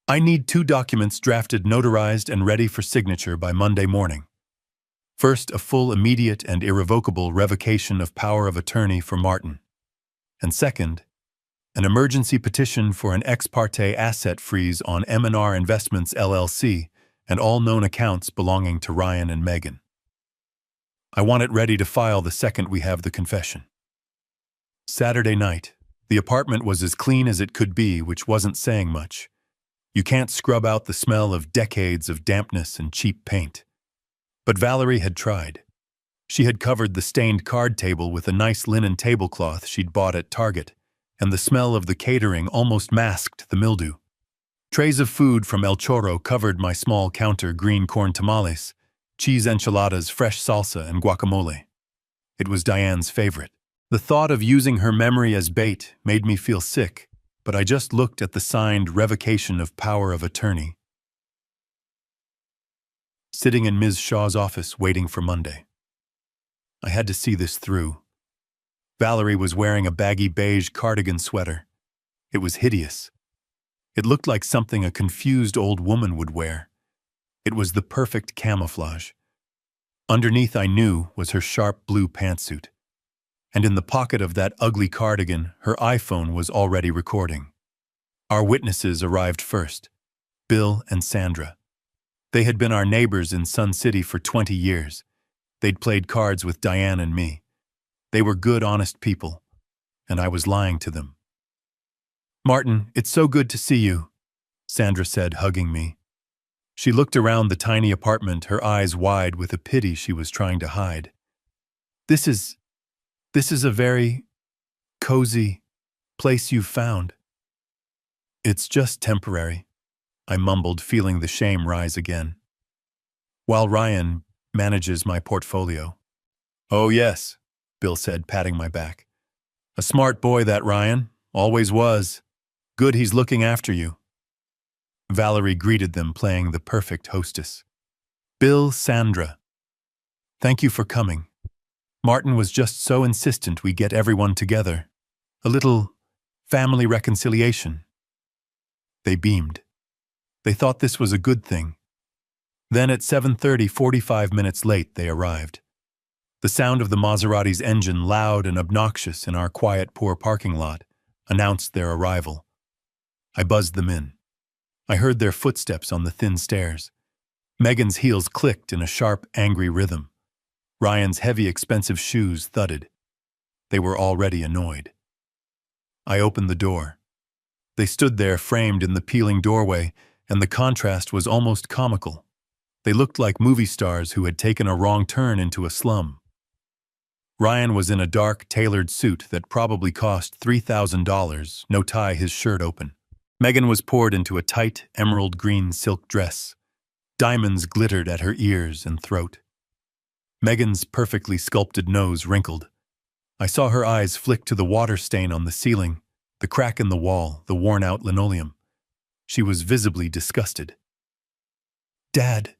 "I need 2 documents drafted, notarized, and ready for signature by Monday morning. First, a full, immediate, and irrevocable revocation of power of attorney for Martin. And second, an emergency petition for an ex parte asset freeze on M&R Investments LLC and all known accounts belonging to Ryan and Megan. I want it ready to file the second we have the confession." Saturday night. The apartment was as clean as it could be, which wasn't saying much. You can't scrub out the smell of decades of dampness and cheap paint. But Valerie had tried. She had covered the stained card table with a nice linen tablecloth she'd bought at Target, and the smell of the catering almost masked the mildew. Trays of food from El Chorro covered my small counter: green corn tamales, cheese enchiladas, fresh salsa, and guacamole. It was Diane's favorite. The thought of using her memory as bait made me feel sick, but I just looked at the signed revocation of power of attorney. Sitting in Ms. Shaw's office waiting for Monday. I had to see this through. Valerie was wearing a baggy beige cardigan sweater. It was hideous. It looked like something a confused old woman would wear. It was the perfect camouflage. Underneath, I knew, was her sharp blue pantsuit. And in the pocket of that ugly cardigan, her iPhone was already recording. Our witnesses arrived first: Bill and Sandra. They had been our neighbors in Sun City for 20 years. They'd played cards with Diane and me. They were good, honest people, and I was lying to them. "Martin, it's so good to see you," Sandra said, hugging me. She looked around the tiny apartment, her eyes wide with a pity she was trying to hide. This is a very cozy place you've found." "It's just temporary," I mumbled, feeling the shame rise again. "While Ryan manages my portfolio." "Oh yes," Bill said, patting my back. "A smart boy, that Ryan. Always was. Good he's looking after you." Valerie greeted them, playing the perfect hostess. "Bill, Sandra. Thank you for coming. Martin was just so insistent we get everyone together. A little family reconciliation." They beamed. They thought this was a good thing. Then at 7:30, 45 minutes late, they arrived. The sound of the Maserati's engine, loud and obnoxious in our quiet, poor parking lot, announced their arrival. I buzzed them in. I heard their footsteps on the thin stairs. Megan's heels clicked in a sharp, angry rhythm. Ryan's heavy, expensive shoes thudded. They were already annoyed. I opened the door. They stood there, framed in the peeling doorway, and the contrast was almost comical. They looked like movie stars who had taken a wrong turn into a slum. Ryan was in a dark, tailored suit that probably cost $3,000, no tie, his shirt open. Megan was poured into a tight, emerald green silk dress. Diamonds glittered at her ears and throat. Megan's perfectly sculpted nose wrinkled. I saw her eyes flick to the water stain on the ceiling, the crack in the wall, the worn-out linoleum. She was visibly disgusted. "Dad,"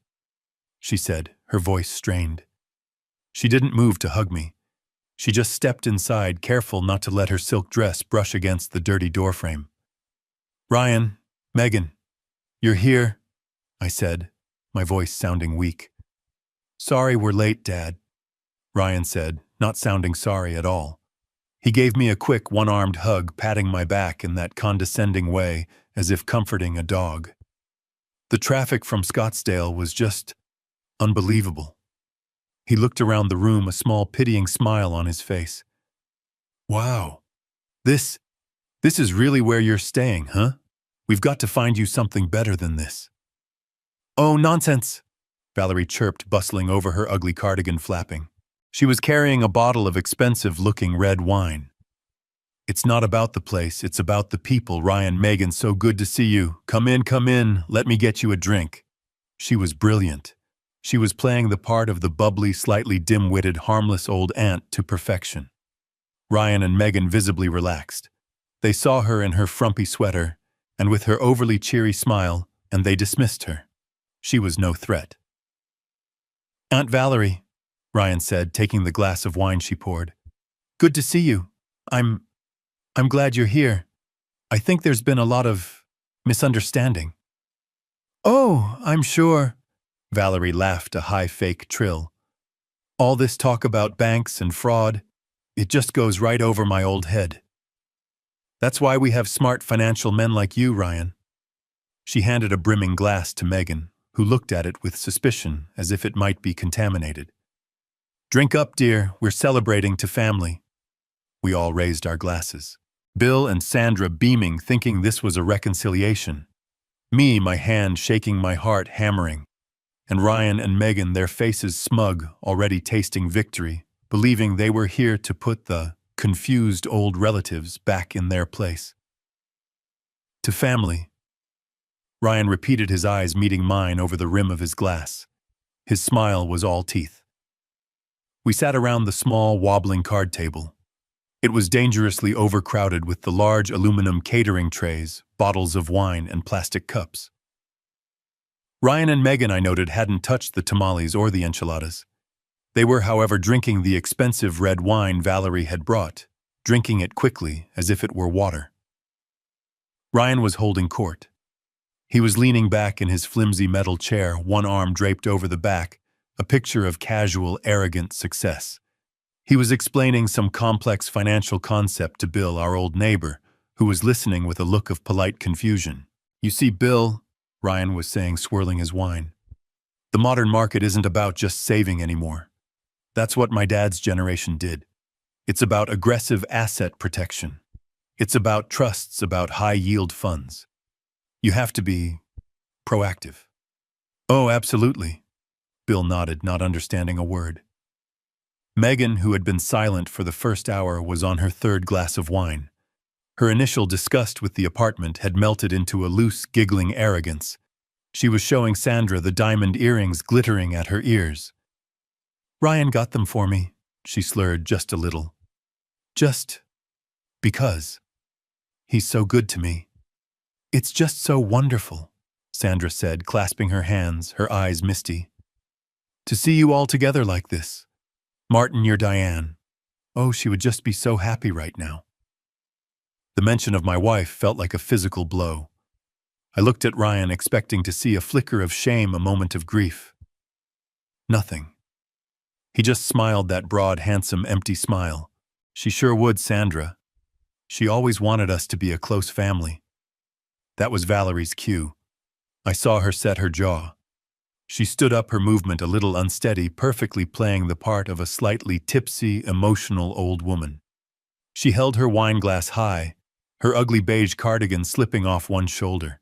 she said, her voice strained. She didn't move to hug me. She just stepped inside, careful not to let her silk dress brush against the dirty doorframe. "Ryan, Megan, you're here," I said, my voice sounding weak. "Sorry we're late, Dad," Ryan said, not sounding sorry at all. He gave me a quick, one-armed hug, patting my back in that condescending way, as if comforting a dog. The traffic from Scottsdale was just unbelievable. He looked around the room, a small, pitying smile on his face. "Wow, this is really where you're staying, huh? We've got to find you something better than this." "Oh, nonsense," Valerie chirped, bustling over her ugly cardigan flapping. She was carrying a bottle of expensive-looking red wine. "It's not about the place, it's about the people. Ryan, Megan, so good to see you. Come in, let me get you a drink." She was brilliant. She was playing the part of the bubbly, slightly dim-witted, harmless old aunt to perfection. Ryan and Megan visibly relaxed. They saw her in her frumpy sweater, and with her overly cheery smile, and they dismissed her. She was no threat. "Aunt Valerie," Ryan said, taking the glass of wine she poured. "Good to see you. I'm glad you're here. I think there's been a lot of misunderstanding." "Oh, I'm sure." Valerie laughed a high fake trill. "All this talk about banks and fraud, it just goes right over my old head. That's why we have smart financial men like you, Ryan." She handed a brimming glass to Megan, who looked at it with suspicion as if it might be contaminated. "Drink up, dear, we're celebrating to family." We all raised our glasses. Bill and Sandra beaming, thinking this was a reconciliation. Me, my hand shaking, my heart hammering. And Ryan and Megan, their faces smug, already tasting victory, believing they were here to put the confused old relatives back in their place. "To family." Ryan repeated, his eyes meeting mine over the rim of his glass. His smile was all teeth. We sat around the small, wobbling card table. It was dangerously overcrowded with the large aluminum catering trays, bottles of wine, and plastic cups. Ryan and Megan, I noted, hadn't touched the tamales or the enchiladas. They were, however, drinking the expensive red wine Valerie had brought, drinking it quickly, as if it were water. Ryan was holding court. He was leaning back in his flimsy metal chair, one arm draped over the back, a picture of casual, arrogant success. He was explaining some complex financial concept to Bill, our old neighbor, who was listening with a look of polite confusion. "You see, Bill," Ryan was saying, swirling his wine, "the modern market isn't about just saving anymore. That's what my dad's generation did. It's about aggressive asset protection. It's about trusts, about high-yield funds. You have to be proactive." "Oh, absolutely." Bill nodded, not understanding a word. Megan, who had been silent for the first hour, was on her third glass of wine. Her initial disgust with the apartment had melted into a loose, giggling arrogance. She was showing Sandra the diamond earrings glittering at her ears. "Ryan got them for me," she slurred just a little. "Just because. He's so good to me." "It's just so wonderful," Sandra said, clasping her hands, her eyes misty. "To see you all together like this. Martin, you're Diane. Oh, she would just be so happy right now." The mention of my wife felt like a physical blow. I looked at Ryan, expecting to see a flicker of shame, a moment of grief. Nothing. He just smiled, that broad, handsome, empty smile. "She sure would, Sandra. She always wanted us to be a close family." That was Valerie's cue. I saw her set her jaw. She stood up, her movement a little unsteady, perfectly playing the part of a slightly tipsy, emotional old woman. She held her wine glass high, her ugly beige cardigan slipping off one shoulder.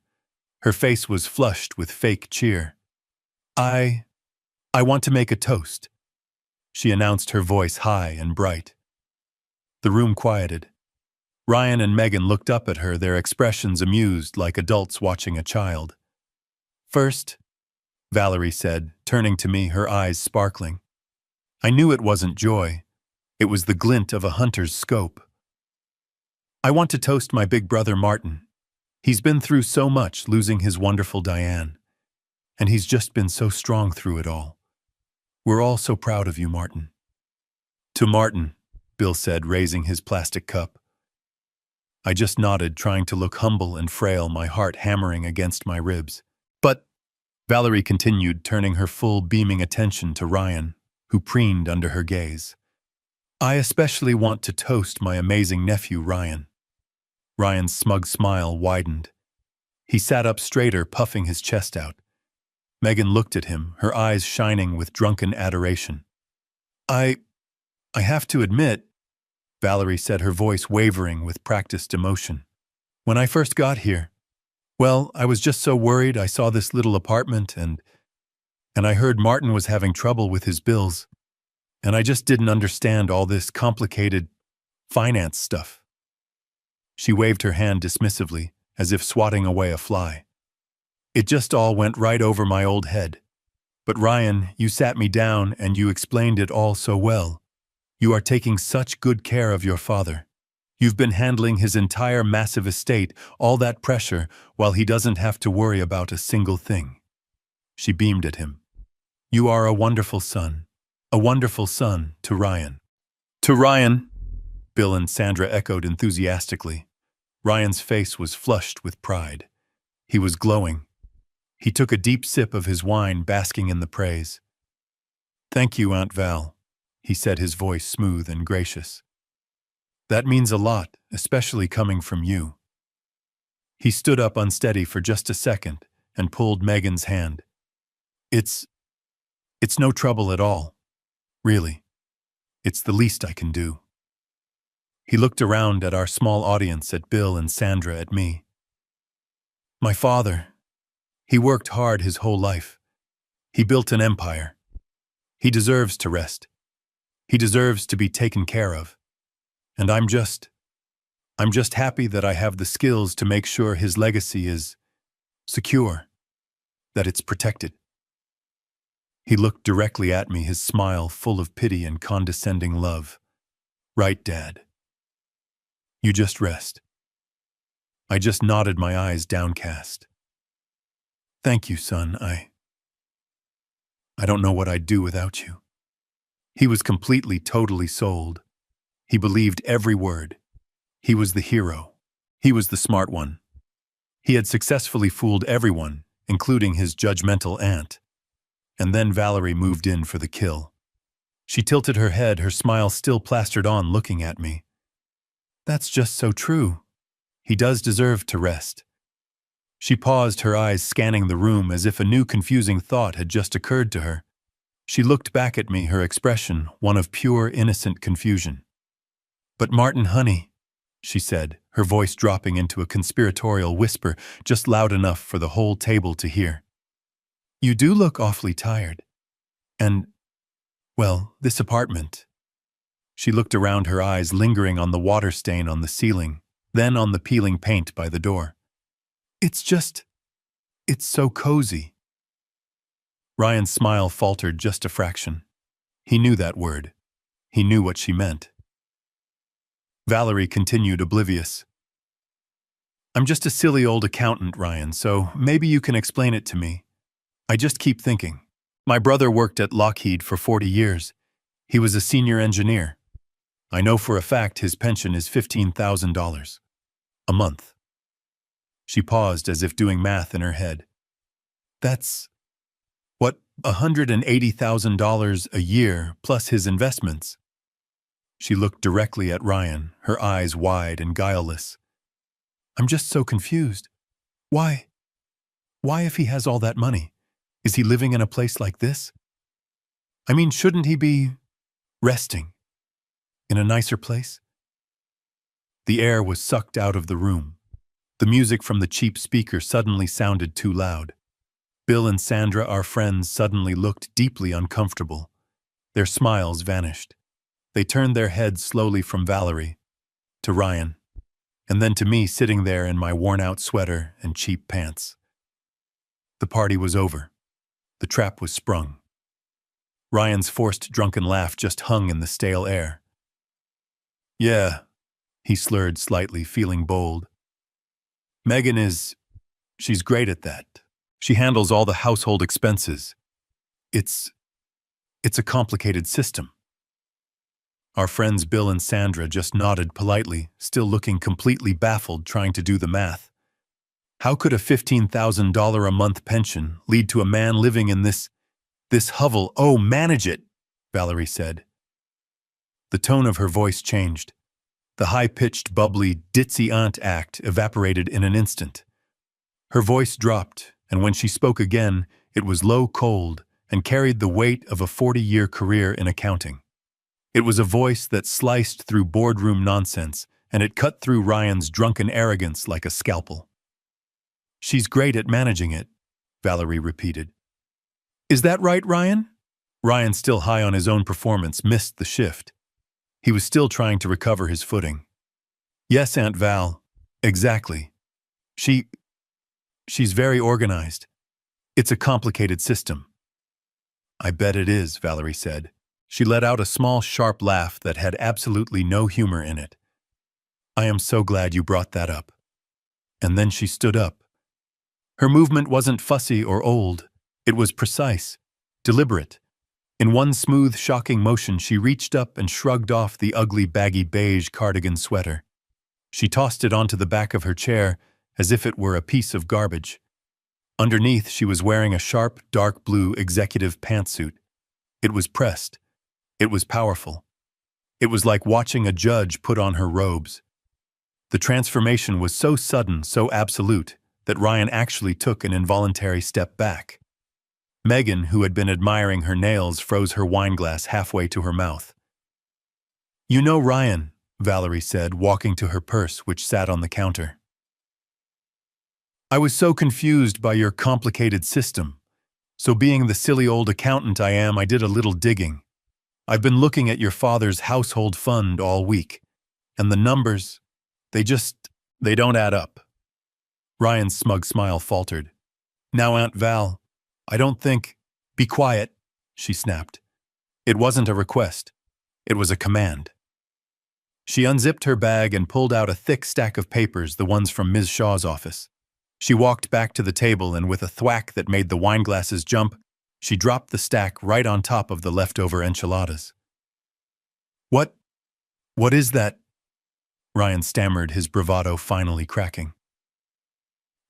Her face was flushed with fake cheer. I want to make a toast," she announced, her voice high and bright. The room quieted. Ryan and Megan looked up at her, their expressions amused, like adults watching a child. "First," Valerie said, turning to me, her eyes sparkling. I knew it wasn't joy. It was the glint of a hunter's scope. "I want to toast my big brother Martin. He's been through so much, losing his wonderful Diane. And he's just been so strong through it all. We're all so proud of you, Martin." "To Martin," Bill said, raising his plastic cup. I just nodded, trying to look humble and frail, my heart hammering against my ribs. "But," Valerie continued, turning her full, beaming attention to Ryan, who preened under her gaze, "I especially want to toast my amazing nephew, Ryan." Ryan's smug smile widened. He sat up straighter, puffing his chest out. Megan looked at him, her eyes shining with drunken adoration. I have to admit," Valerie said, her voice wavering with practiced emotion. "When I first got here, well, I was just so worried. I saw this little apartment and I heard Martin was having trouble with his bills, and I just didn't understand all this complicated finance stuff." She waved her hand dismissively, as if swatting away a fly. It just all went right over my old head. But Ryan, you sat me down and you explained it all so well. You are taking such good care of your father. You've been handling his entire massive estate, all that pressure, while he doesn't have to worry about a single thing. She beamed at him. You are a wonderful son. A wonderful son to Ryan. To Ryan, Bill and Sandra echoed enthusiastically. Ryan's face was flushed with pride. He was glowing. He took a deep sip of his wine, basking in the praise. Thank you, Aunt Val, he said, his voice smooth and gracious. That means a lot, especially coming from you. He stood up unsteady for just a second and pulled Megan's hand. It's no trouble at all. Really. It's the least I can do. He looked around at our small audience, at Bill and Sandra, at me. My father, he worked hard his whole life. He built an empire. He deserves to rest. He deserves to be taken care of. And I'm just happy that I have the skills to make sure his legacy is secure, that it's protected. He looked directly at me, his smile full of pity and condescending love. Right, Dad. You just rest. I just nodded, my eyes downcast. Thank you, son. I don't know what I'd do without you. He was completely, totally sold. He believed every word. He was the hero. He was the smart one. He had successfully fooled everyone, including his judgmental aunt. And then Valerie moved in for the kill. She tilted her head, her smile still plastered on, looking at me. That's just so true. He does deserve to rest. She paused, her eyes scanning the room as if a new confusing thought had just occurred to her. She looked back at me, her expression one of pure, innocent confusion. But Martin, honey, she said, her voice dropping into a conspiratorial whisper just loud enough for the whole table to hear. You do look awfully tired. And, well, this apartment. She looked around, her eyes lingering on the water stain on the ceiling, then on the peeling paint by the door. It's so cozy. Ryan's smile faltered just a fraction. He knew that word. He knew what she meant. Valerie continued, oblivious. I'm just a silly old accountant, Ryan, so maybe you can explain it to me. I just keep thinking. My brother worked at Lockheed for 40 years. He was a senior engineer. I know for a fact his pension is $15,000 a month. She paused as if doing math in her head. That's, what, $180,000 a year plus his investments. She looked directly at Ryan, her eyes wide and guileless. I'm just so confused. Why? Why, if he has all that money? Is he living in a place like this? I mean, shouldn't he be resting in a nicer place? The air was sucked out of the room. The music from the cheap speaker suddenly sounded too loud. Bill and Sandra, our friends, suddenly looked deeply uncomfortable. Their smiles vanished. They turned their heads slowly from Valerie to Ryan, and then to me sitting there in my worn-out sweater and cheap pants. The party was over. The trap was sprung. Ryan's forced drunken laugh just hung in the stale air. Yeah, he slurred slightly, feeling bold. Megan she's great at that. She handles all the household expenses. It's a complicated system. Our friends Bill and Sandra just nodded politely, still looking completely baffled, trying to do the math. How could a $15,000 a month pension lead to a man living in this hovel? Oh, manage it, Valerie said. The tone of her voice changed. The high-pitched, bubbly, ditzy aunt act evaporated in an instant. Her voice dropped, and when she spoke again, it was low, cold, and carried the weight of a 40-year career in accounting. It was a voice that sliced through boardroom nonsense, and it cut through Ryan's drunken arrogance like a scalpel. She's great at managing it, Valerie repeated. Is that right, Ryan? Ryan, still high on his own performance, missed the shift. He was still trying to recover his footing. Yes, Aunt Val, exactly. She's very organized. It's a complicated system. I bet it is, Valerie said. She let out a small, sharp laugh that had absolutely no humor in it. I am so glad you brought that up. And then she stood up. Her movement wasn't fussy or old. It was precise, deliberate. In one smooth, shocking motion, she reached up and shrugged off the ugly, baggy beige cardigan sweater. She tossed it onto the back of her chair as if it were a piece of garbage. Underneath, she was wearing a sharp, dark blue executive pantsuit. It was pressed. It was powerful. It was like watching a judge put on her robes. The transformation was so sudden, so absolute, that Ryan actually took an involuntary step back. Megan, who had been admiring her nails, froze her wineglass halfway to her mouth. "You know, Ryan," Valerie said, walking to her purse, which sat on the counter. "I was so confused by your complicated system. So being the silly old accountant I am, I did a little digging. I've been looking at your father's household fund all week, and the numbers, they don't add up." Ryan's smug smile faltered. "Now, Aunt Val, I don't think—" "Be quiet," she snapped. It wasn't a request. It was a command. She unzipped her bag and pulled out a thick stack of papers, the ones from Ms. Shaw's office. She walked back to the table and with a thwack that made the wineglasses jump, she dropped the stack right on top of the leftover enchiladas. What is that?" Ryan stammered, his bravado finally cracking.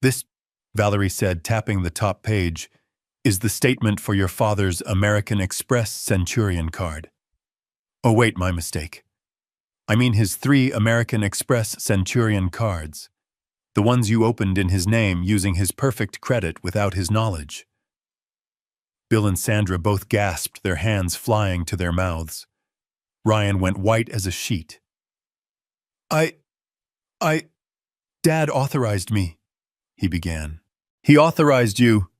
"This," Valerie said, tapping the top page, "is the statement for your father's American Express Centurion card." "Oh wait, my mistake. I mean his 3 American Express Centurion cards. The ones you opened in his name using his perfect credit without his knowledge." Bill and Sandra both gasped, their hands flying to their mouths. Ryan went white as a sheet. Dad authorized me," he began. "He authorized you,"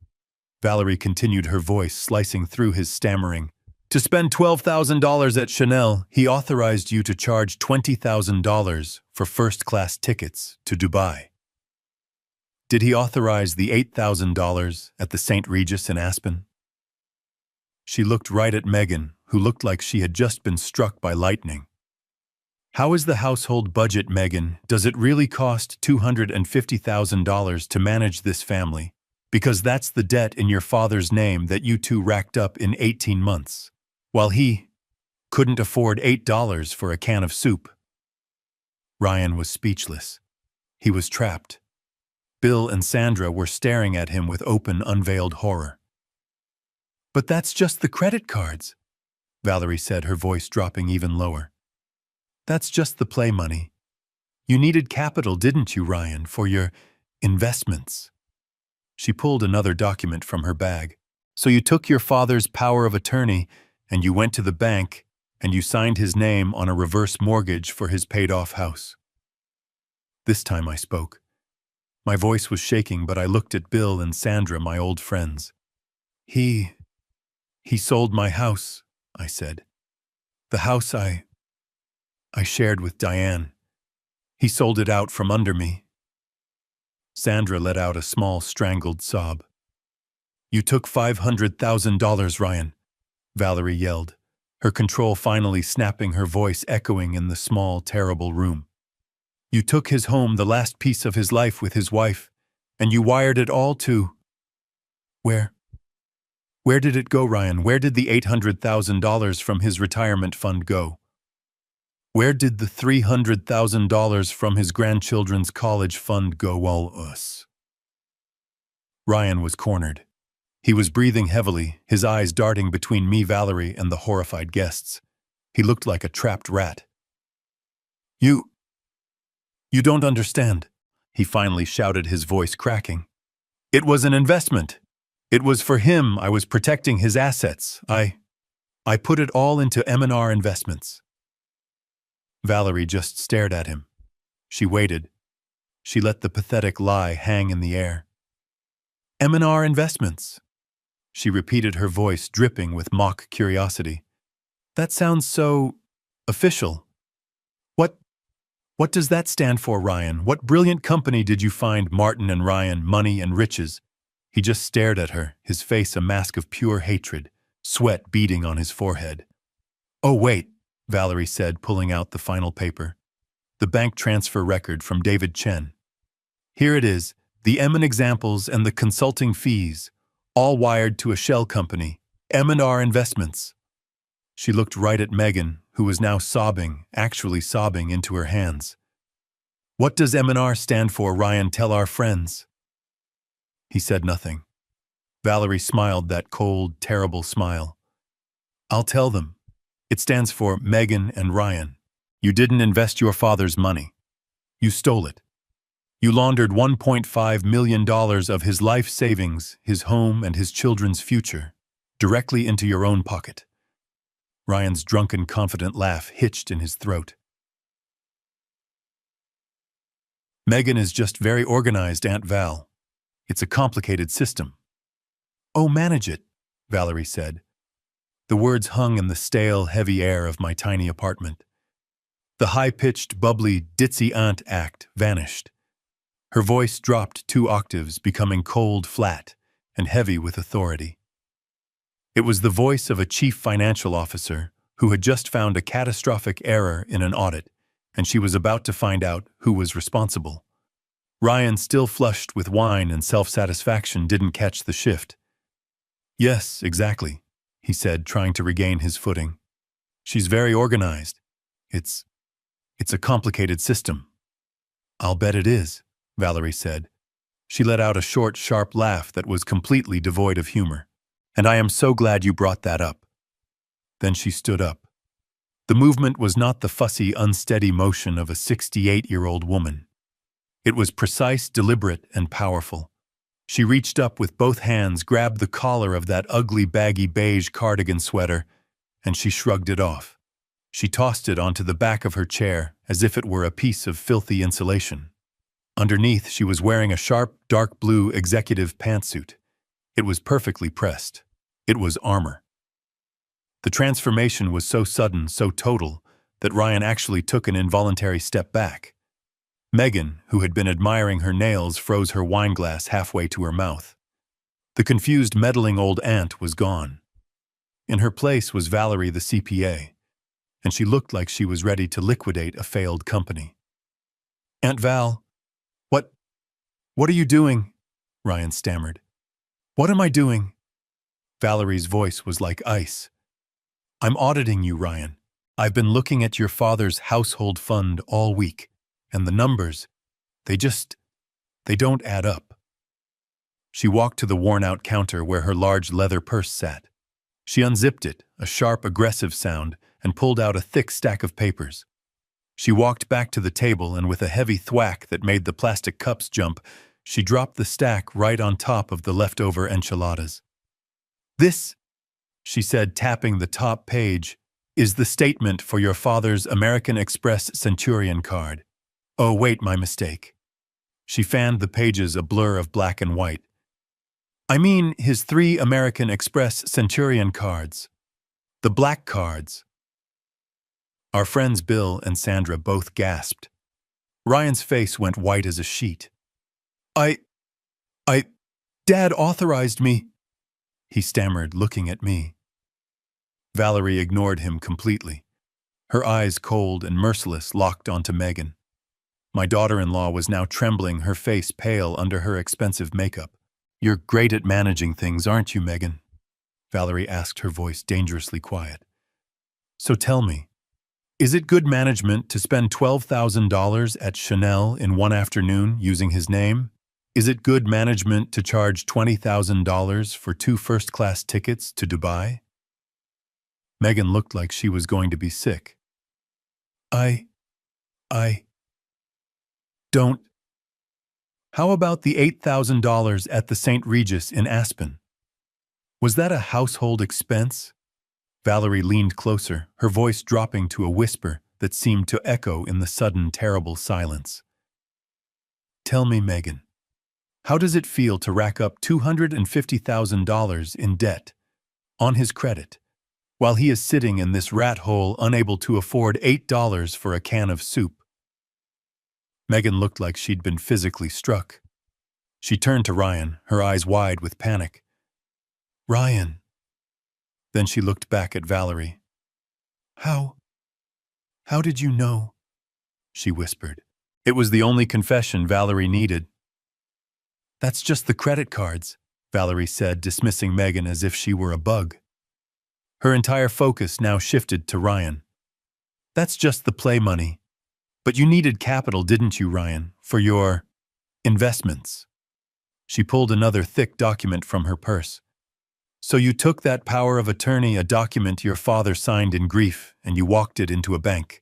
Valerie continued, her voice slicing through his stammering, "to spend $12,000 at Chanel. He authorized you to charge $20,000 for first-class tickets to Dubai. Did he authorize the $8,000 at the St. Regis in Aspen?" She looked right at Megan, who looked like she had just been struck by lightning. "How is the household budget, Megan? Does it really cost $250,000 to manage this family? Because that's the debt in your father's name that you two racked up in 18 months, while he couldn't afford $8 for a can of soup." Ryan was speechless. He was trapped. Bill and Sandra were staring at him with open, unveiled horror. "But that's just the credit cards," Valerie said, her voice dropping even lower. "That's just the play money. You needed capital, didn't you, Ryan, for your investments?" She pulled another document from her bag. "So you took your father's power of attorney and you went to the bank and you signed his name on a reverse mortgage for his paid-off house." This time I spoke. My voice was shaking, but I looked at Bill and Sandra, my old friends. He sold my house," I said. "The house I shared with Diane. He sold it out from under me." Sandra let out a small, strangled sob. "You took $500,000, Ryan," Valerie yelled, her control finally snapping, her voice echoing in the small, terrible room. "You took his home, the last piece of his life with his wife, and you wired it all to—" Where did it go, Ryan? Where did the $800,000 from his retirement fund go? Where did the $300,000 from his grandchildren's college fund go? All us. Ryan was cornered. He was breathing heavily, his eyes darting between me, Valerie, and the horrified guests. He looked like a trapped rat. You don't understand," he finally shouted, his voice cracking. "It was an investment. It was for him. I was protecting his assets. I put it all into M&R Investments." Valerie just stared at him. She waited. She let the pathetic lie hang in the air. "M&R Investments," she repeated, her voice dripping with mock curiosity. "That sounds so official. What does that stand for, Ryan? What brilliant company did you find, Martin and Ryan, money and riches? He just stared at her, his face a mask of pure hatred, sweat beading on his forehead. Oh, wait, Valerie said, pulling out the final paper. The bank transfer record from David Chen. Here it is, the M&R examples and the consulting fees, all wired to a shell company, M&R Investments. She looked right at Megan, who was now sobbing, actually sobbing into her hands. What does M&R stand for, Ryan? Tell our friends. He said nothing. Valerie smiled that cold, terrible smile. I'll tell them. It stands for Megan and Ryan. You didn't invest your father's money. You stole it. You laundered $1.5 million of his life savings, his home, and his children's future, directly into your own pocket. Ryan's drunken, confident laugh hitched in his throat. Megan is just very organized, Aunt Val. It's a complicated system. Oh, manage it, Valerie said. The words hung in the stale, heavy air of my tiny apartment. The high-pitched, bubbly, ditzy aunt act vanished. Her voice dropped 2 octaves, becoming cold, flat, and heavy with authority. It was the voice of a chief financial officer who had just found a catastrophic error in an audit, and she was about to find out who was responsible. Ryan, still flushed with wine and self-satisfaction, didn't catch the shift. Yes, exactly, he said, trying to regain his footing. She's very organized. It's a complicated system. I'll bet it is, Valerie said. She let out a short, sharp laugh that was completely devoid of humor. And I am so glad you brought that up. Then she stood up. The movement was not the fussy, unsteady motion of a 68-year-old woman. It was precise, deliberate, and powerful. She reached up with both hands, grabbed the collar of that ugly, baggy beige cardigan sweater, and she shrugged it off. She tossed it onto the back of her chair as if it were a piece of filthy insulation. Underneath, she was wearing a sharp, dark blue executive pantsuit. It was perfectly pressed. It was armor. The transformation was so sudden, so total, that Ryan actually took an involuntary step back. Megan, who had been admiring her nails, froze her wineglass halfway to her mouth. The confused, meddling old aunt was gone. In her place was Valerie, the CPA, and she looked like she was ready to liquidate a failed company. Aunt Val, what are you doing? Ryan stammered. What am I doing? Valerie's voice was like ice. I'm auditing you, Ryan. I've been looking at your father's household fund all week, and the numbers, they don't add up. She walked to the worn-out counter where her large leather purse sat. She unzipped it, a sharp, aggressive sound, and pulled out a thick stack of papers. She walked back to the table, and with a heavy thwack that made the plastic cups jump, she dropped the stack right on top of the leftover enchiladas. This, she said, tapping the top page, is the statement for your father's American Express Centurion card. Oh, wait, my mistake. She fanned the pages, a blur of black and white. I mean his 3 American Express Centurion cards. The black cards. Our friends Bill and Sandra both gasped. Ryan's face went white as a sheet. Dad authorized me, he stammered, looking at me. Valerie ignored him completely. Her eyes, cold and merciless, locked onto Megan. My daughter-in-law was now trembling, her face pale under her expensive makeup. You're great at managing things, aren't you, Megan? Valerie asked, her voice dangerously quiet. So tell me, is it good management to spend $12,000 at Chanel in one afternoon using his name? Is it good management to charge $20,000 for 2 first-class tickets to Dubai? Megan looked like she was going to be sick. I don't. How about the $8,000 at the St. Regis in Aspen? Was that a household expense? Valerie leaned closer, her voice dropping to a whisper that seemed to echo in the sudden, terrible silence. Tell me, Megan, how does it feel to rack up $250,000 in debt on his credit, while he is sitting in this rat hole unable to afford $8 for a can of soup? Megan looked like she'd been physically struck. She turned to Ryan, her eyes wide with panic. Ryan. Then she looked back at Valerie. How did you know? She whispered. It was the only confession Valerie needed. That's just the credit cards, Valerie said, dismissing Megan as if she were a bug. Her entire focus now shifted to Ryan. That's just the play money. But you needed capital, didn't you, Ryan, for your investments? She pulled another thick document from her purse. So you took that power of attorney, a document your father signed in grief, and you walked it into a bank.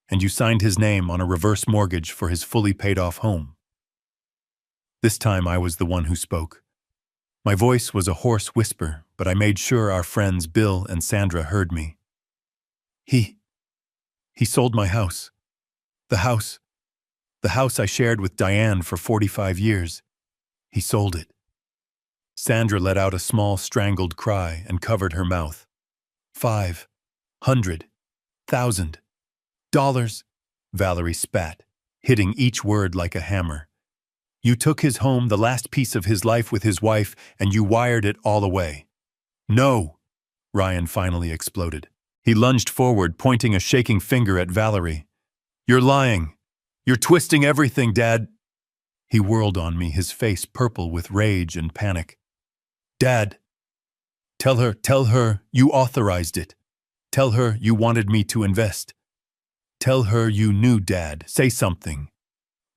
And you signed his name on a reverse mortgage for his fully paid-off home. This time I was the one who spoke. My voice was a hoarse whisper, but I made sure our friends Bill and Sandra heard me. He sold my house. The house I shared with Diane for 45 years. He sold it. Sandra let out a small strangled cry and covered her mouth. $500,000, Valerie spat, hitting each word like a hammer. You took his home, the last piece of his life with his wife, and you wired it all away. No, Ryan finally exploded. He lunged forward, pointing a shaking finger at Valerie. You're lying. You're twisting everything, Dad. He whirled on me, his face purple with rage and panic. Dad, tell her you authorized it. Tell her you wanted me to invest. Tell her you knew, Dad. Say something.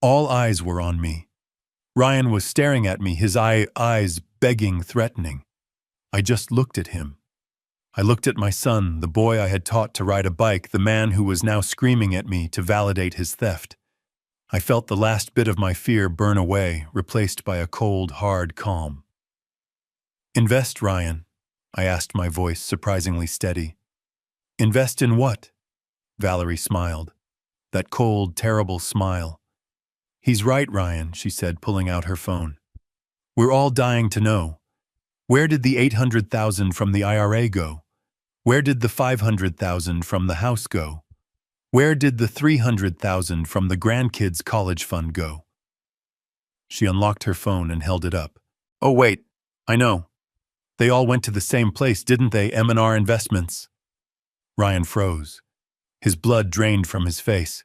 All eyes were on me. Ryan was staring at me, his eyes begging, threatening. I just looked at him. I looked at my son, the boy I had taught to ride a bike, the man who was now screaming at me to validate his theft. I felt the last bit of my fear burn away, replaced by a cold, hard calm. Invest, Ryan, I asked, my voice surprisingly steady. Invest in what? Valerie smiled. That cold, terrible smile. He's right, Ryan, she said, pulling out her phone. We're all dying to know. Where did the $800,000 from the IRA go? Where did the $500,000 from the house go? Where did the $300,000 from the grandkids' college fund go? She unlocked her phone and held it up. Oh, wait, I know. They all went to the same place, didn't they? M&R Investments. Ryan froze. His blood drained from his face.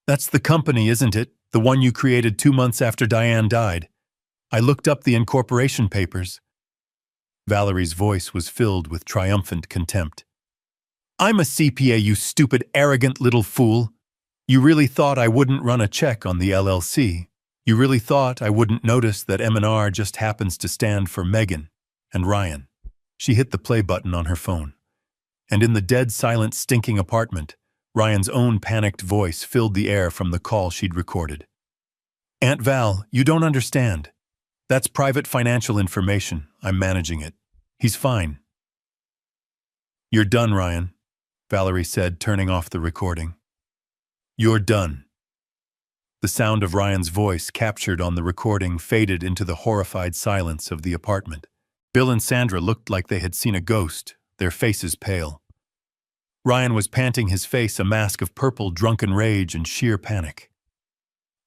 That's the company, isn't it? The one you created 2 months after Diane died. I looked up the incorporation papers. Valerie's voice was filled with triumphant contempt. I'm a CPA, you stupid, arrogant little fool. You really thought I wouldn't run a check on the LLC. You really thought I wouldn't notice that M&R just happens to stand for Megan and Ryan. She hit the play button on her phone. And in the dead silent, stinking apartment, Ryan's own panicked voice filled the air from the call she'd recorded. Aunt Val, you don't understand. That's private financial information. I'm managing it. He's fine. You're done, Ryan, Valerie said, turning off the recording. You're done. The sound of Ryan's voice, captured on the recording, faded into the horrified silence of the apartment. Bill and Sandra looked like they had seen a ghost, their faces pale. Ryan was panting, his face a mask of purple, drunken rage and sheer panic.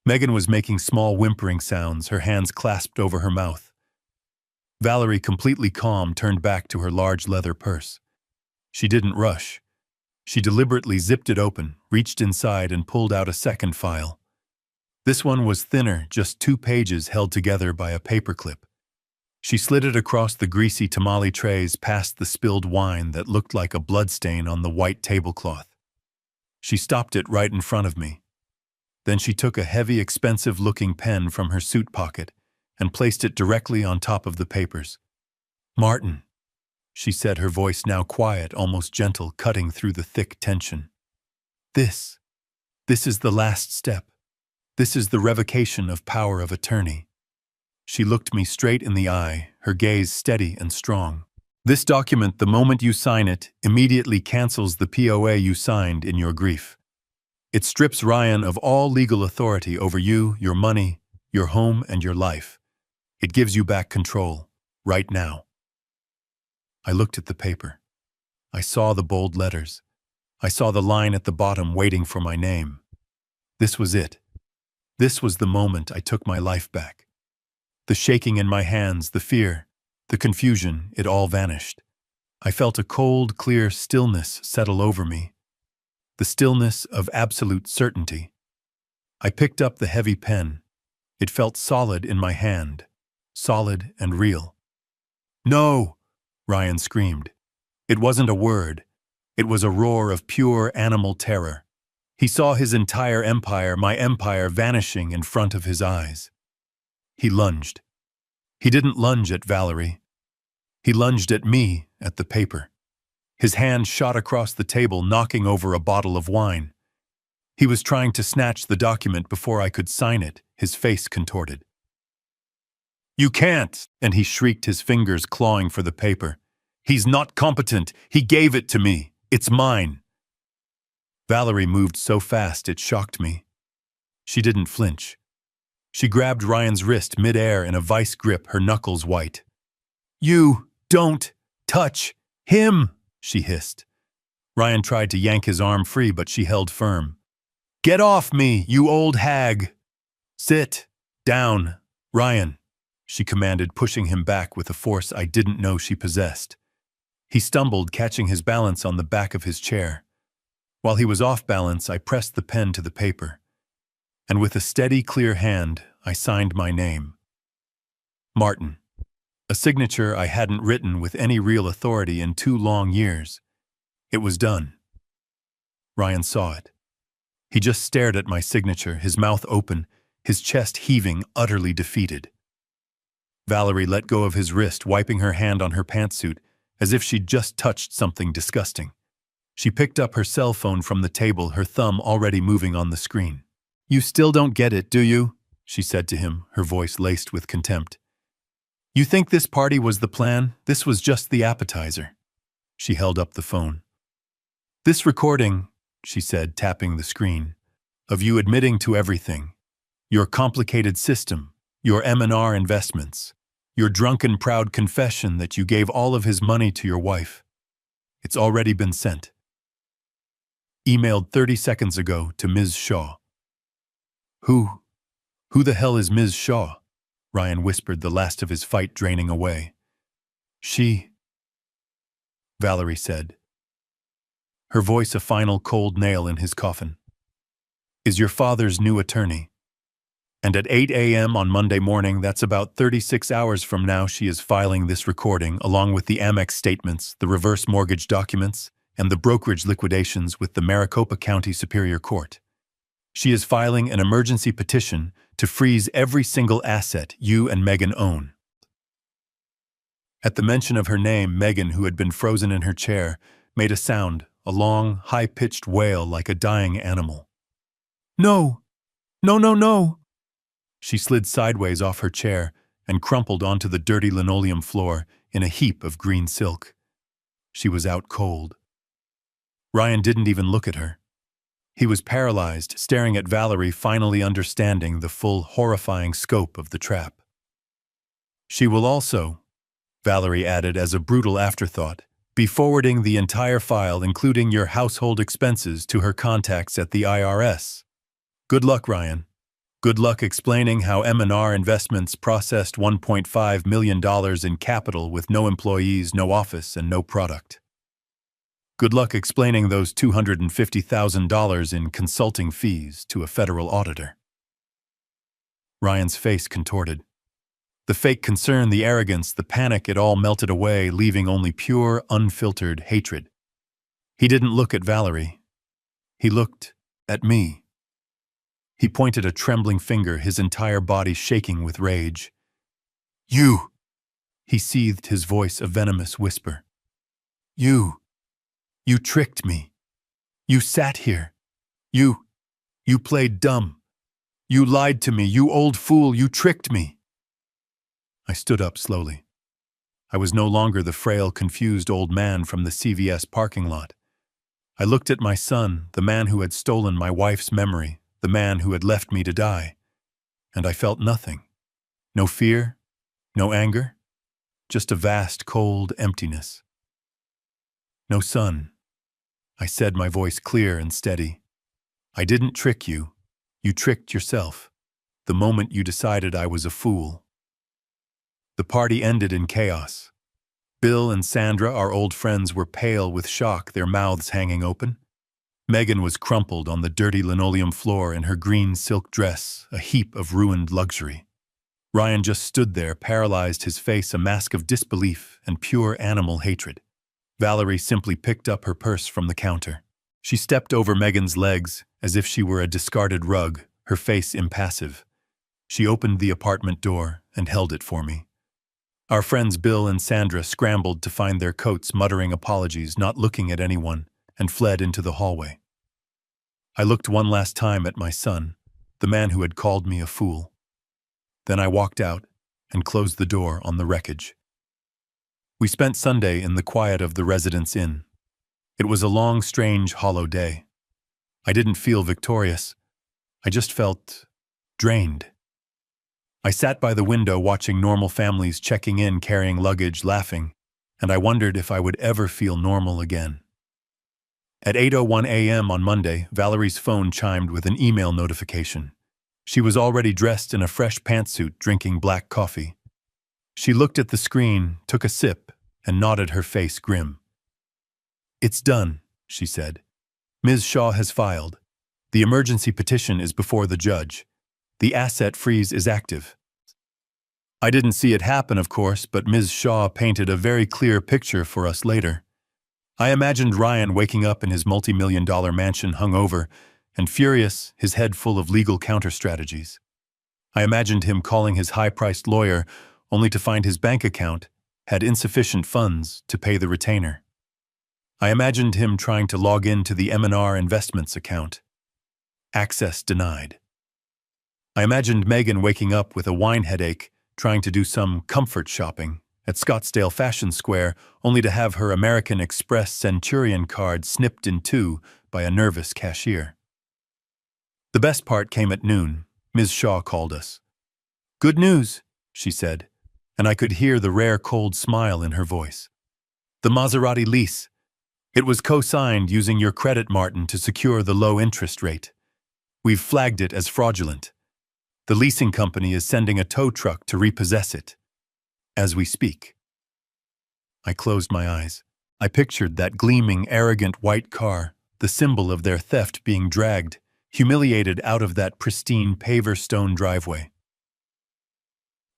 Megan was making small whimpering sounds, her hands clasped over her mouth. Valerie, completely calm, turned back to her large leather purse. She didn't rush. She deliberately zipped it open, reached inside, and pulled out a second file. This one was thinner, just 2 pages held together by a paperclip. She slid it across the greasy tamale trays, past the spilled wine that looked like a bloodstain on the white tablecloth. She stopped it right in front of me. Then she took a heavy, expensive-looking pen from her suit pocket and placed it directly on top of the papers. Martin, she said, her voice now quiet, almost gentle, cutting through the thick tension. This is the last step. This is the revocation of power of attorney. She looked me straight in the eye, her gaze steady and strong. This document, the moment you sign it, immediately cancels the POA you signed in your grief. It strips Ryan of all legal authority over you, your money, your home, and your life. It gives you back control, right now. I looked at the paper. I saw the bold letters. I saw the line at the bottom waiting for my name. This was it. This was the moment I took my life back. The shaking in my hands, the fear, the confusion, it all vanished. I felt a cold, clear stillness settle over me, the stillness of absolute certainty. I picked up the heavy pen. It felt solid in my hand, solid and real. "No!" Ryan screamed. It wasn't a word. It was a roar of pure animal terror. He saw his entire empire, my empire, vanishing in front of his eyes. He lunged. He didn't lunge at Valerie. He lunged at me, at the paper. His hand shot across the table, knocking over a bottle of wine. He was trying to snatch the document before I could sign it, his face contorted. "You can't!" and he shrieked, his fingers clawing for the paper. "He's not competent. He gave it to me. It's mine." Valerie moved so fast it shocked me. She didn't flinch. She grabbed Ryan's wrist mid-air in a vice grip, her knuckles white. "You don't touch him!" she hissed. Ryan tried to yank his arm free, but she held firm. "Get off me, you old hag!" "Sit down, Ryan," she commanded, pushing him back with a force I didn't know she possessed. He stumbled, catching his balance on the back of his chair. While he was off balance, I pressed the pen to the paper, and with a steady, clear hand, I signed my name. Martin. A signature I hadn't written with any real authority in 2 long years. It was done. Ryan saw it. He just stared at my signature, his mouth open, his chest heaving, utterly defeated. Valerie let go of his wrist, wiping her hand on her pantsuit, as if she'd just touched something disgusting. She picked up her cell phone from the table, her thumb already moving on the screen. "You still don't get it, do you?" she said to him, her voice laced with contempt. "You think this party was the plan? This was just the appetizer." She held up the phone. "This recording," she said, tapping the screen, "of you admitting to everything. Your complicated system, your M&R investments, your drunken proud confession that you gave all of his money to your wife. It's already been sent. Emailed 30 seconds ago to Ms. Shaw." Who the hell is Ms. Shaw?" Ryan whispered, the last of his fight draining away. "She," Valerie said, her voice a final cold nail in his coffin, "is your father's new attorney. And at 8 a.m. on Monday morning, that's about 36 hours from now, she is filing this recording along with the Amex statements, the reverse mortgage documents, and the brokerage liquidations with the Maricopa County Superior Court. She is filing an emergency petition to freeze every single asset you and Megan own." At the mention of her name, Megan, who had been frozen in her chair, made a sound, a long, high-pitched wail like a dying animal. "No! No, no, no!" She slid sideways off her chair and crumpled onto the dirty linoleum floor in a heap of green silk. She was out cold. Ryan didn't even look at her. He was paralyzed, staring at Valerie, finally understanding the full, horrifying scope of the trap. "She will also," Valerie added as a brutal afterthought, "be forwarding the entire file, including your household expenses, to her contacts at the IRS. Good luck, Ryan. Good luck explaining how M&R Investments processed $1.5 million in capital with no employees, no office, and no product. Good luck explaining those $250,000 in consulting fees to a federal auditor." Ryan's face contorted. The fake concern, the arrogance, the panic, it all melted away, leaving only pure, unfiltered hatred. He didn't look at Valerie. He looked at me. He pointed a trembling finger, his entire body shaking with rage. "You!" He seethed, his voice a venomous whisper. You tricked me. You sat here. You played dumb. You lied to me, you old fool, you tricked me." I stood up slowly. I was no longer the frail, confused old man from the CVS parking lot. I looked at my son, the man who had stolen my wife's memory, the man who had left me to die, and I felt nothing. No fear, no anger, just a vast, cold emptiness. "No, son," I said, my voice clear and steady. "I didn't trick you. You tricked yourself. The moment you decided I was a fool. The party ended in chaos. Bill and Sandra, our old friends, were pale with shock, their mouths hanging open. Megan was crumpled on the dirty linoleum floor in her green silk dress, a heap of ruined luxury. Ryan just stood there, paralyzed, his face a mask of disbelief and pure animal hatred. Valerie simply picked up her purse from the counter. She stepped over Megan's legs as if she were a discarded rug, her face impassive. She opened the apartment door and held it for me. Our friends Bill and Sandra scrambled to find their coats, muttering apologies, not looking at anyone, and fled into the hallway. I looked one last time at my son, the man who had called me a fool. Then I walked out and closed the door on the wreckage. We spent Sunday in the quiet of the Residence Inn. It was a long, strange, hollow day. I didn't feel victorious. I just felt drained. I sat by the window watching normal families checking in, carrying luggage, laughing, and I wondered if I would ever feel normal again. At 8:01 a.m. on Monday, Valerie's phone chimed with an email notification. She was already dressed in a fresh pantsuit, drinking black coffee. She looked at the screen, took a sip, and nodded, her face grim. "It's done," she said. "Ms. Shaw has filed. The emergency petition is before the judge. The asset freeze is active." I didn't see it happen, of course, but Ms. Shaw painted a very clear picture for us later. I imagined Ryan waking up in his multi-million-dollar mansion, hungover and furious, his head full of legal counter-strategies. I imagined him calling his high-priced lawyer only to find his bank account had insufficient funds to pay the retainer. I imagined him trying to log into the M&R Investments account. Access denied. I imagined Megan waking up with a wine headache, trying to do some comfort shopping at Scottsdale Fashion Square, only to have her American Express Centurion card snipped in two by a nervous cashier. The best part came at noon. Ms. Shaw called us. "Good news," she said, and I could hear the rare cold smile in her voice. "The Maserati lease. It was co-signed using your credit, Martin, to secure the low interest rate. We've flagged it as fraudulent. The leasing company is sending a tow truck to repossess it. As we speak." I closed my eyes. I pictured that gleaming, arrogant white car, the symbol of their theft, being dragged, humiliated, out of that pristine paver stone driveway.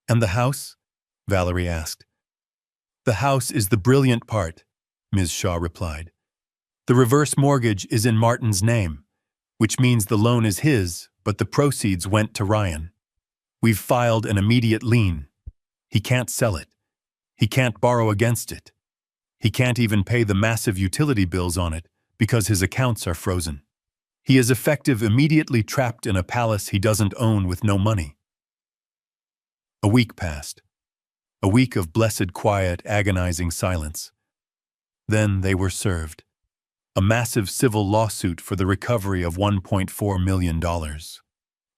"And the house?" Valerie asked. "The house is the brilliant part," Ms. Shaw replied. "The reverse mortgage is in Martin's name, which means the loan is his, but the proceeds went to Ryan. We've filed an immediate lien. He can't sell it. He can't borrow against it. He can't even pay the massive utility bills on it because his accounts are frozen. He is effectively immediately trapped in a palace he doesn't own with no money." A week passed. A week of blessed quiet, agonizing silence. Then they were served. A massive civil lawsuit for the recovery of $1.4 million.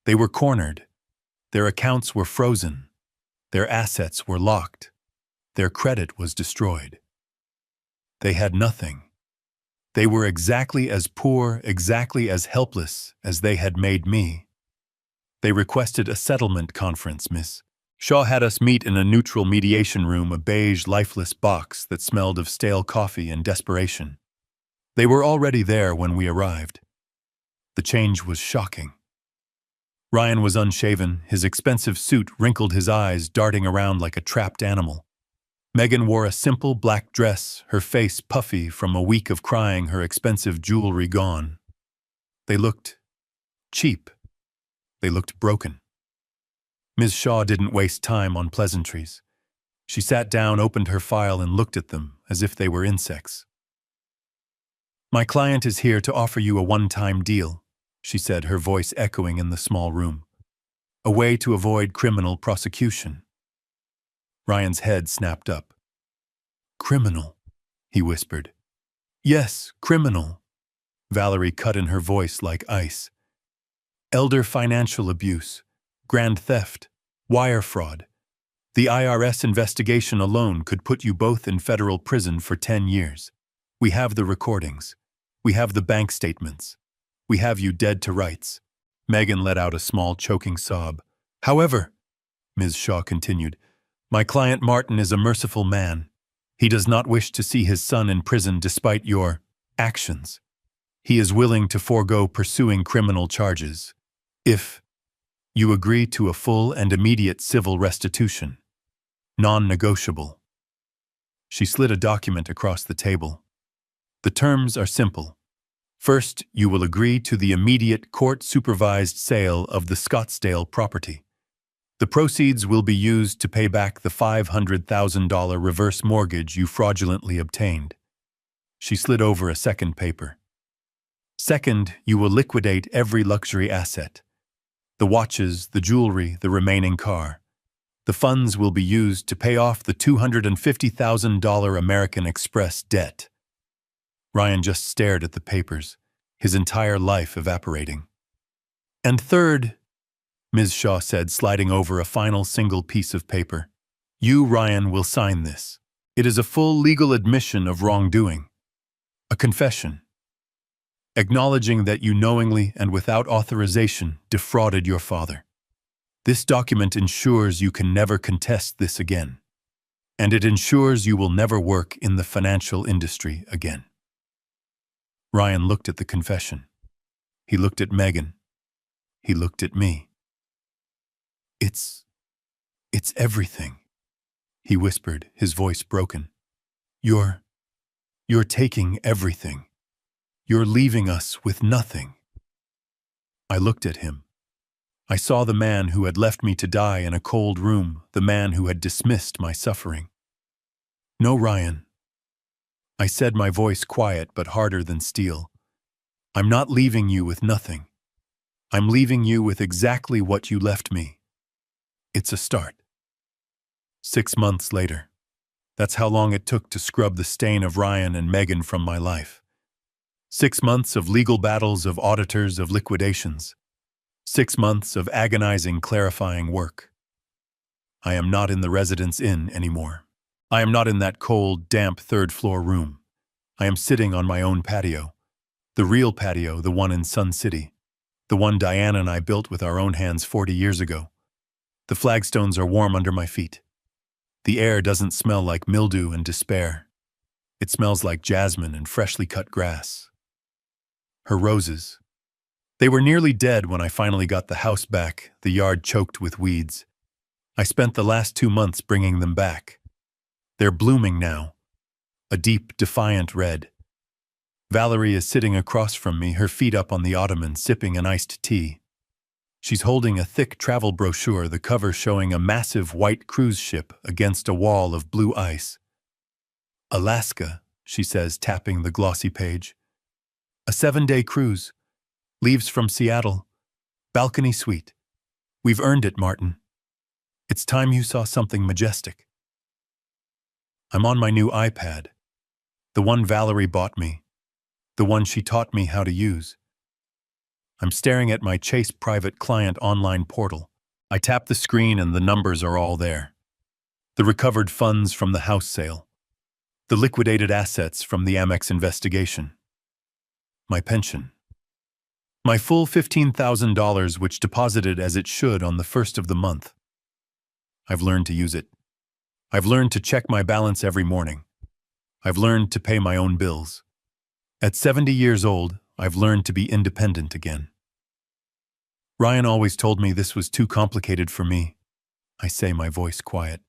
They were cornered. Their accounts were frozen. Their assets were locked. Their credit was destroyed. They had nothing. They were exactly as poor, exactly as helpless as they had made me. They requested a settlement conference, Miss Shaw had us meet in a neutral mediation room, a beige, lifeless box that smelled of stale coffee and desperation. They were already there when we arrived. The change was shocking. Ryan was unshaven, his expensive suit wrinkled, his eyes darting around like a trapped animal. Megan wore a simple black dress, her face puffy from a week of crying, her expensive jewelry gone. They looked cheap. They looked broken. Ms. Shaw didn't waste time on pleasantries. She sat down, opened her file, and looked at them as if they were insects. "My client is here to offer you a one-time deal," she said, her voice echoing in the small room. "A way to avoid criminal prosecution." Ryan's head snapped up. "Criminal," he whispered. "Yes, criminal." Valerie cut in, her voice like ice. "Elder financial abuse, grand theft, wire fraud. The IRS investigation alone could put you both in federal prison for 10 years. We have the recordings. We have the bank statements. We have you dead to rights." Megan let out a small, choking sob. However, Ms. Shaw continued, my client Martin is a merciful man. He does not wish to see his son in prison despite your actions. He is willing to forego pursuing criminal charges if you agree to a full and immediate civil restitution. Non-negotiable. She slid a document across the table. The terms are simple. First, you will agree to the immediate court-supervised sale of the Scottsdale property. The proceeds will be used to pay back the $500,000 reverse mortgage you fraudulently obtained. She slid over a second paper. Second, you will liquidate every luxury asset. The watches, the jewelry, the remaining car. The funds will be used to pay off the $250,000 American Express debt. Ryan just stared at the papers, his entire life evaporating. And third, Ms. Shaw said, sliding over a final single piece of paper, you, Ryan, will sign this. It is a full legal admission of wrongdoing. A confession. Acknowledging that you knowingly and without authorization defrauded your father. This document ensures you can never contest this again. And it ensures you will never work in the financial industry again. Ryan looked at the confession. He looked at Megan. He looked at me. It's everything, he whispered, his voice broken. You're taking everything. You're leaving us with nothing. I looked at him. I saw the man who had left me to die in a cold room, the man who had dismissed my suffering. No, Ryan. I said, my voice quiet but harder than steel. I'm not leaving you with nothing. I'm leaving you with exactly what you left me. It's a start. 6 months later. That's how long it took to scrub the stain of Ryan and Megan from my life. 6 months of legal battles, of auditors, of liquidations. 6 months of agonizing, clarifying work. I am not in the Residence Inn anymore. I am not in that cold, damp third-floor room. I am sitting on my own patio. The real patio, the one in Sun City. The one Diana and I built with our own hands 40 years ago. The flagstones are warm under my feet. The air doesn't smell like mildew and despair. It smells like jasmine and freshly cut grass. Her roses. They were nearly dead when I finally got the house back, the yard choked with weeds. I spent the last 2 months bringing them back. They're blooming now. A deep, defiant red. Valerie is sitting across from me, her feet up on the ottoman, sipping an iced tea. She's holding a thick travel brochure, the cover showing a massive white cruise ship against a wall of blue ice. Alaska, she says, tapping the glossy page. A 7-day cruise. Leaves from Seattle. Balcony suite. We've earned it, Martin. It's time you saw something majestic. I'm on my new iPad. The one Valerie bought me. The one she taught me how to use. I'm staring at my Chase private client online portal. I tap the screen and the numbers are all there. The recovered funds from the house sale. The liquidated assets from the Amex investigation. My pension. My full $15,000 which deposited as it should on the first of the month. I've learned to use it. I've learned to check my balance every morning. I've learned to pay my own bills. At 70 years old, I've learned to be independent again. Ryan always told me this was too complicated for me. I say, my voice quiet.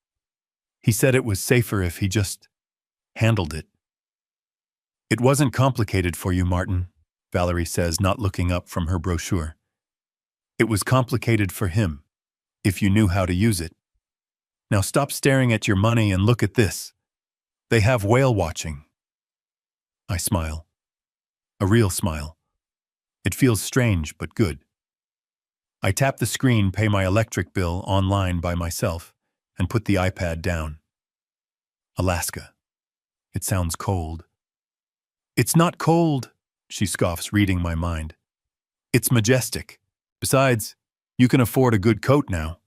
He said it was safer if he just handled it. It wasn't complicated for you, Martin, Valerie says, not looking up from her brochure. It was complicated for him, if you knew how to use it. Now stop staring at your money and look at this. They have whale watching. I smile. A real smile. It feels strange, but good. I tap the screen, pay my electric bill online by myself, and put the iPad down. Alaska. It sounds cold. It's not cold, she scoffs, reading my mind. It's majestic. Besides, you can afford a good coat now.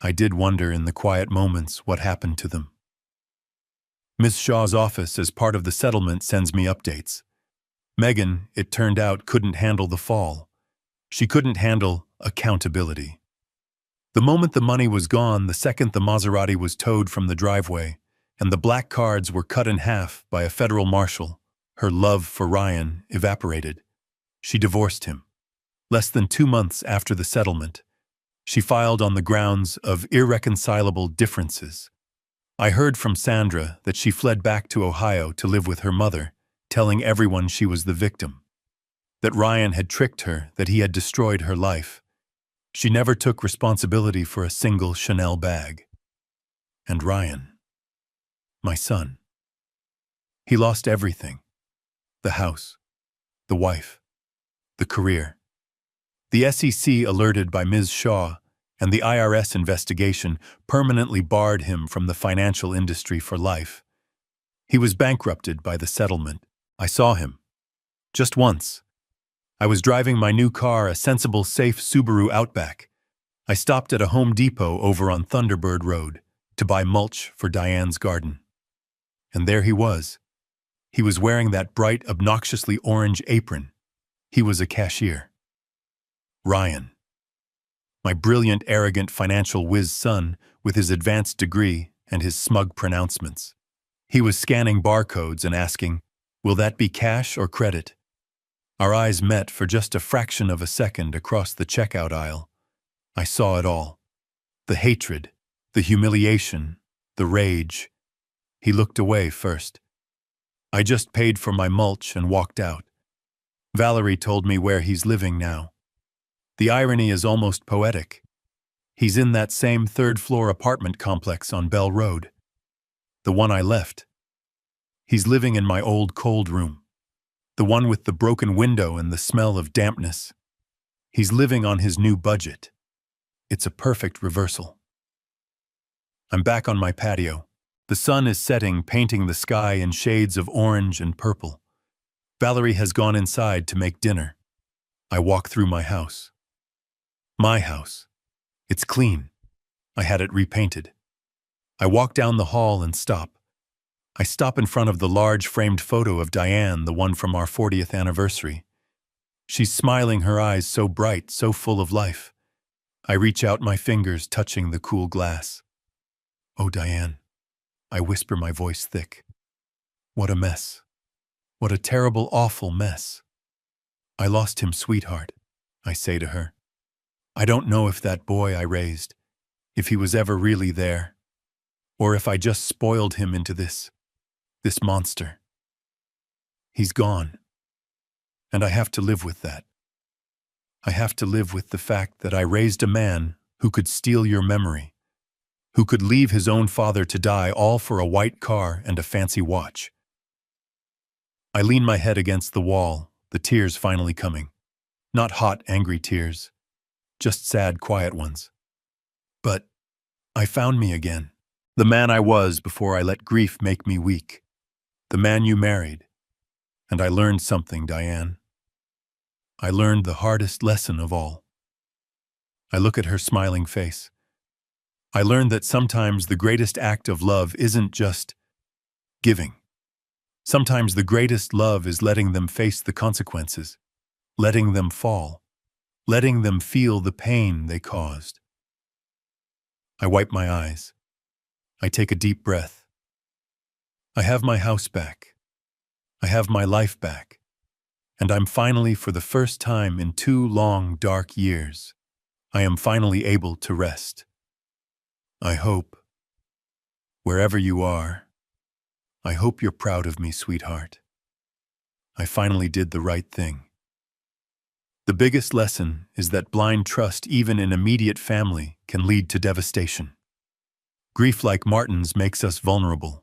I did wonder in the quiet moments what happened to them. Miss Shaw's office, as part of the settlement, sends me updates. Megan, it turned out, couldn't handle the fall. She couldn't handle accountability. The moment the money was gone, the second the Maserati was towed from the driveway, and the black cards were cut in half by a federal marshal, her love for Ryan evaporated. She divorced him. Less than 2 months after the settlement, she filed on the grounds of irreconcilable differences. I heard from Sandra that she fled back to Ohio to live with her mother, telling everyone she was the victim. That Ryan had tricked her, that he had destroyed her life. She never took responsibility for a single Chanel bag. And Ryan, my son, he lost everything. The house, the wife, the career. The SEC, alerted by Ms. Shaw, and the IRS investigation permanently barred him from the financial industry for life. He was bankrupted by the settlement. I saw him. Just once. I was driving my new car, a sensible, safe Subaru Outback. I stopped at a Home Depot over on Thunderbird Road to buy mulch for Diane's garden. And there he was. He was wearing that bright, obnoxiously orange apron. He was a cashier. Ryan. My brilliant, arrogant financial whiz son with his advanced degree and his smug pronouncements. He was scanning barcodes and asking, "Will that be cash or credit?" Our eyes met for just a fraction of a second across the checkout aisle. I saw it all. The hatred, the humiliation, the rage. He looked away first. I just paid for my mulch and walked out. Valerie told me where he's living now. The irony is almost poetic. He's in that same third-floor apartment complex on Bell Road. The one I left. He's living in my old cold room. The one with the broken window and the smell of dampness. He's living on his new budget. It's a perfect reversal. I'm back on my patio. The sun is setting, painting the sky in shades of orange and purple. Valerie has gone inside to make dinner. I walk through my house. My house. It's clean. I had it repainted. I walk down the hall and stop. I stop in front of the large framed photo of Diane, the one from our 40th anniversary. She's smiling, her eyes so bright, so full of life. I reach out, my fingers touching the cool glass. "Oh, Diane," I whisper, my voice thick. "What a mess. What a terrible, awful mess. I lost him, sweetheart," I say to her. "I don't know if that boy I raised, if he was ever really there, or if I just spoiled him into this monster. He's gone. And I have to live with that. I have to live with the fact that I raised a man who could steal your memory, who could leave his own father to die, all for a white car and a fancy watch." I lean my head against the wall, the tears finally coming. Not hot, angry tears, just sad, quiet ones. But I found me again. The man I was before I let grief make me weak. The man you married. And I learned something, Diane. I learned the hardest lesson of all. I look at her smiling face. I learned that sometimes the greatest act of love isn't just giving. Sometimes the greatest love is letting them face the consequences, letting them fall, letting them feel the pain they caused. I wipe my eyes. I take a deep breath. I have my house back. I have my life back. And I'm finally, for the first time in 2 long, dark years, I am finally able to rest. I hope, wherever you are, I hope you're proud of me, sweetheart. I finally did the right thing. The biggest lesson is that blind trust, even in immediate family, can lead to devastation. Grief like Martin's makes us vulnerable,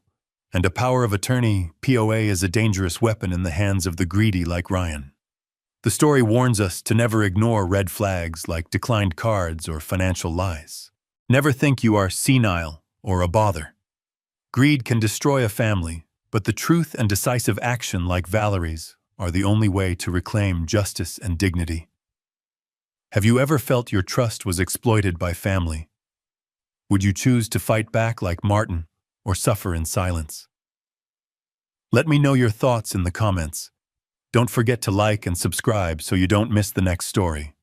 and a power of attorney, POA, is a dangerous weapon in the hands of the greedy like Ryan. The story warns us to never ignore red flags like declined cards or financial lies. Never think you are senile or a bother. Greed can destroy a family, but the truth and decisive action like Valerie's are the only way to reclaim justice and dignity. Have you ever felt your trust was exploited by family? Would you choose to fight back like Martin or suffer in silence? Let me know your thoughts in the comments. Don't forget to like and subscribe so you don't miss the next story.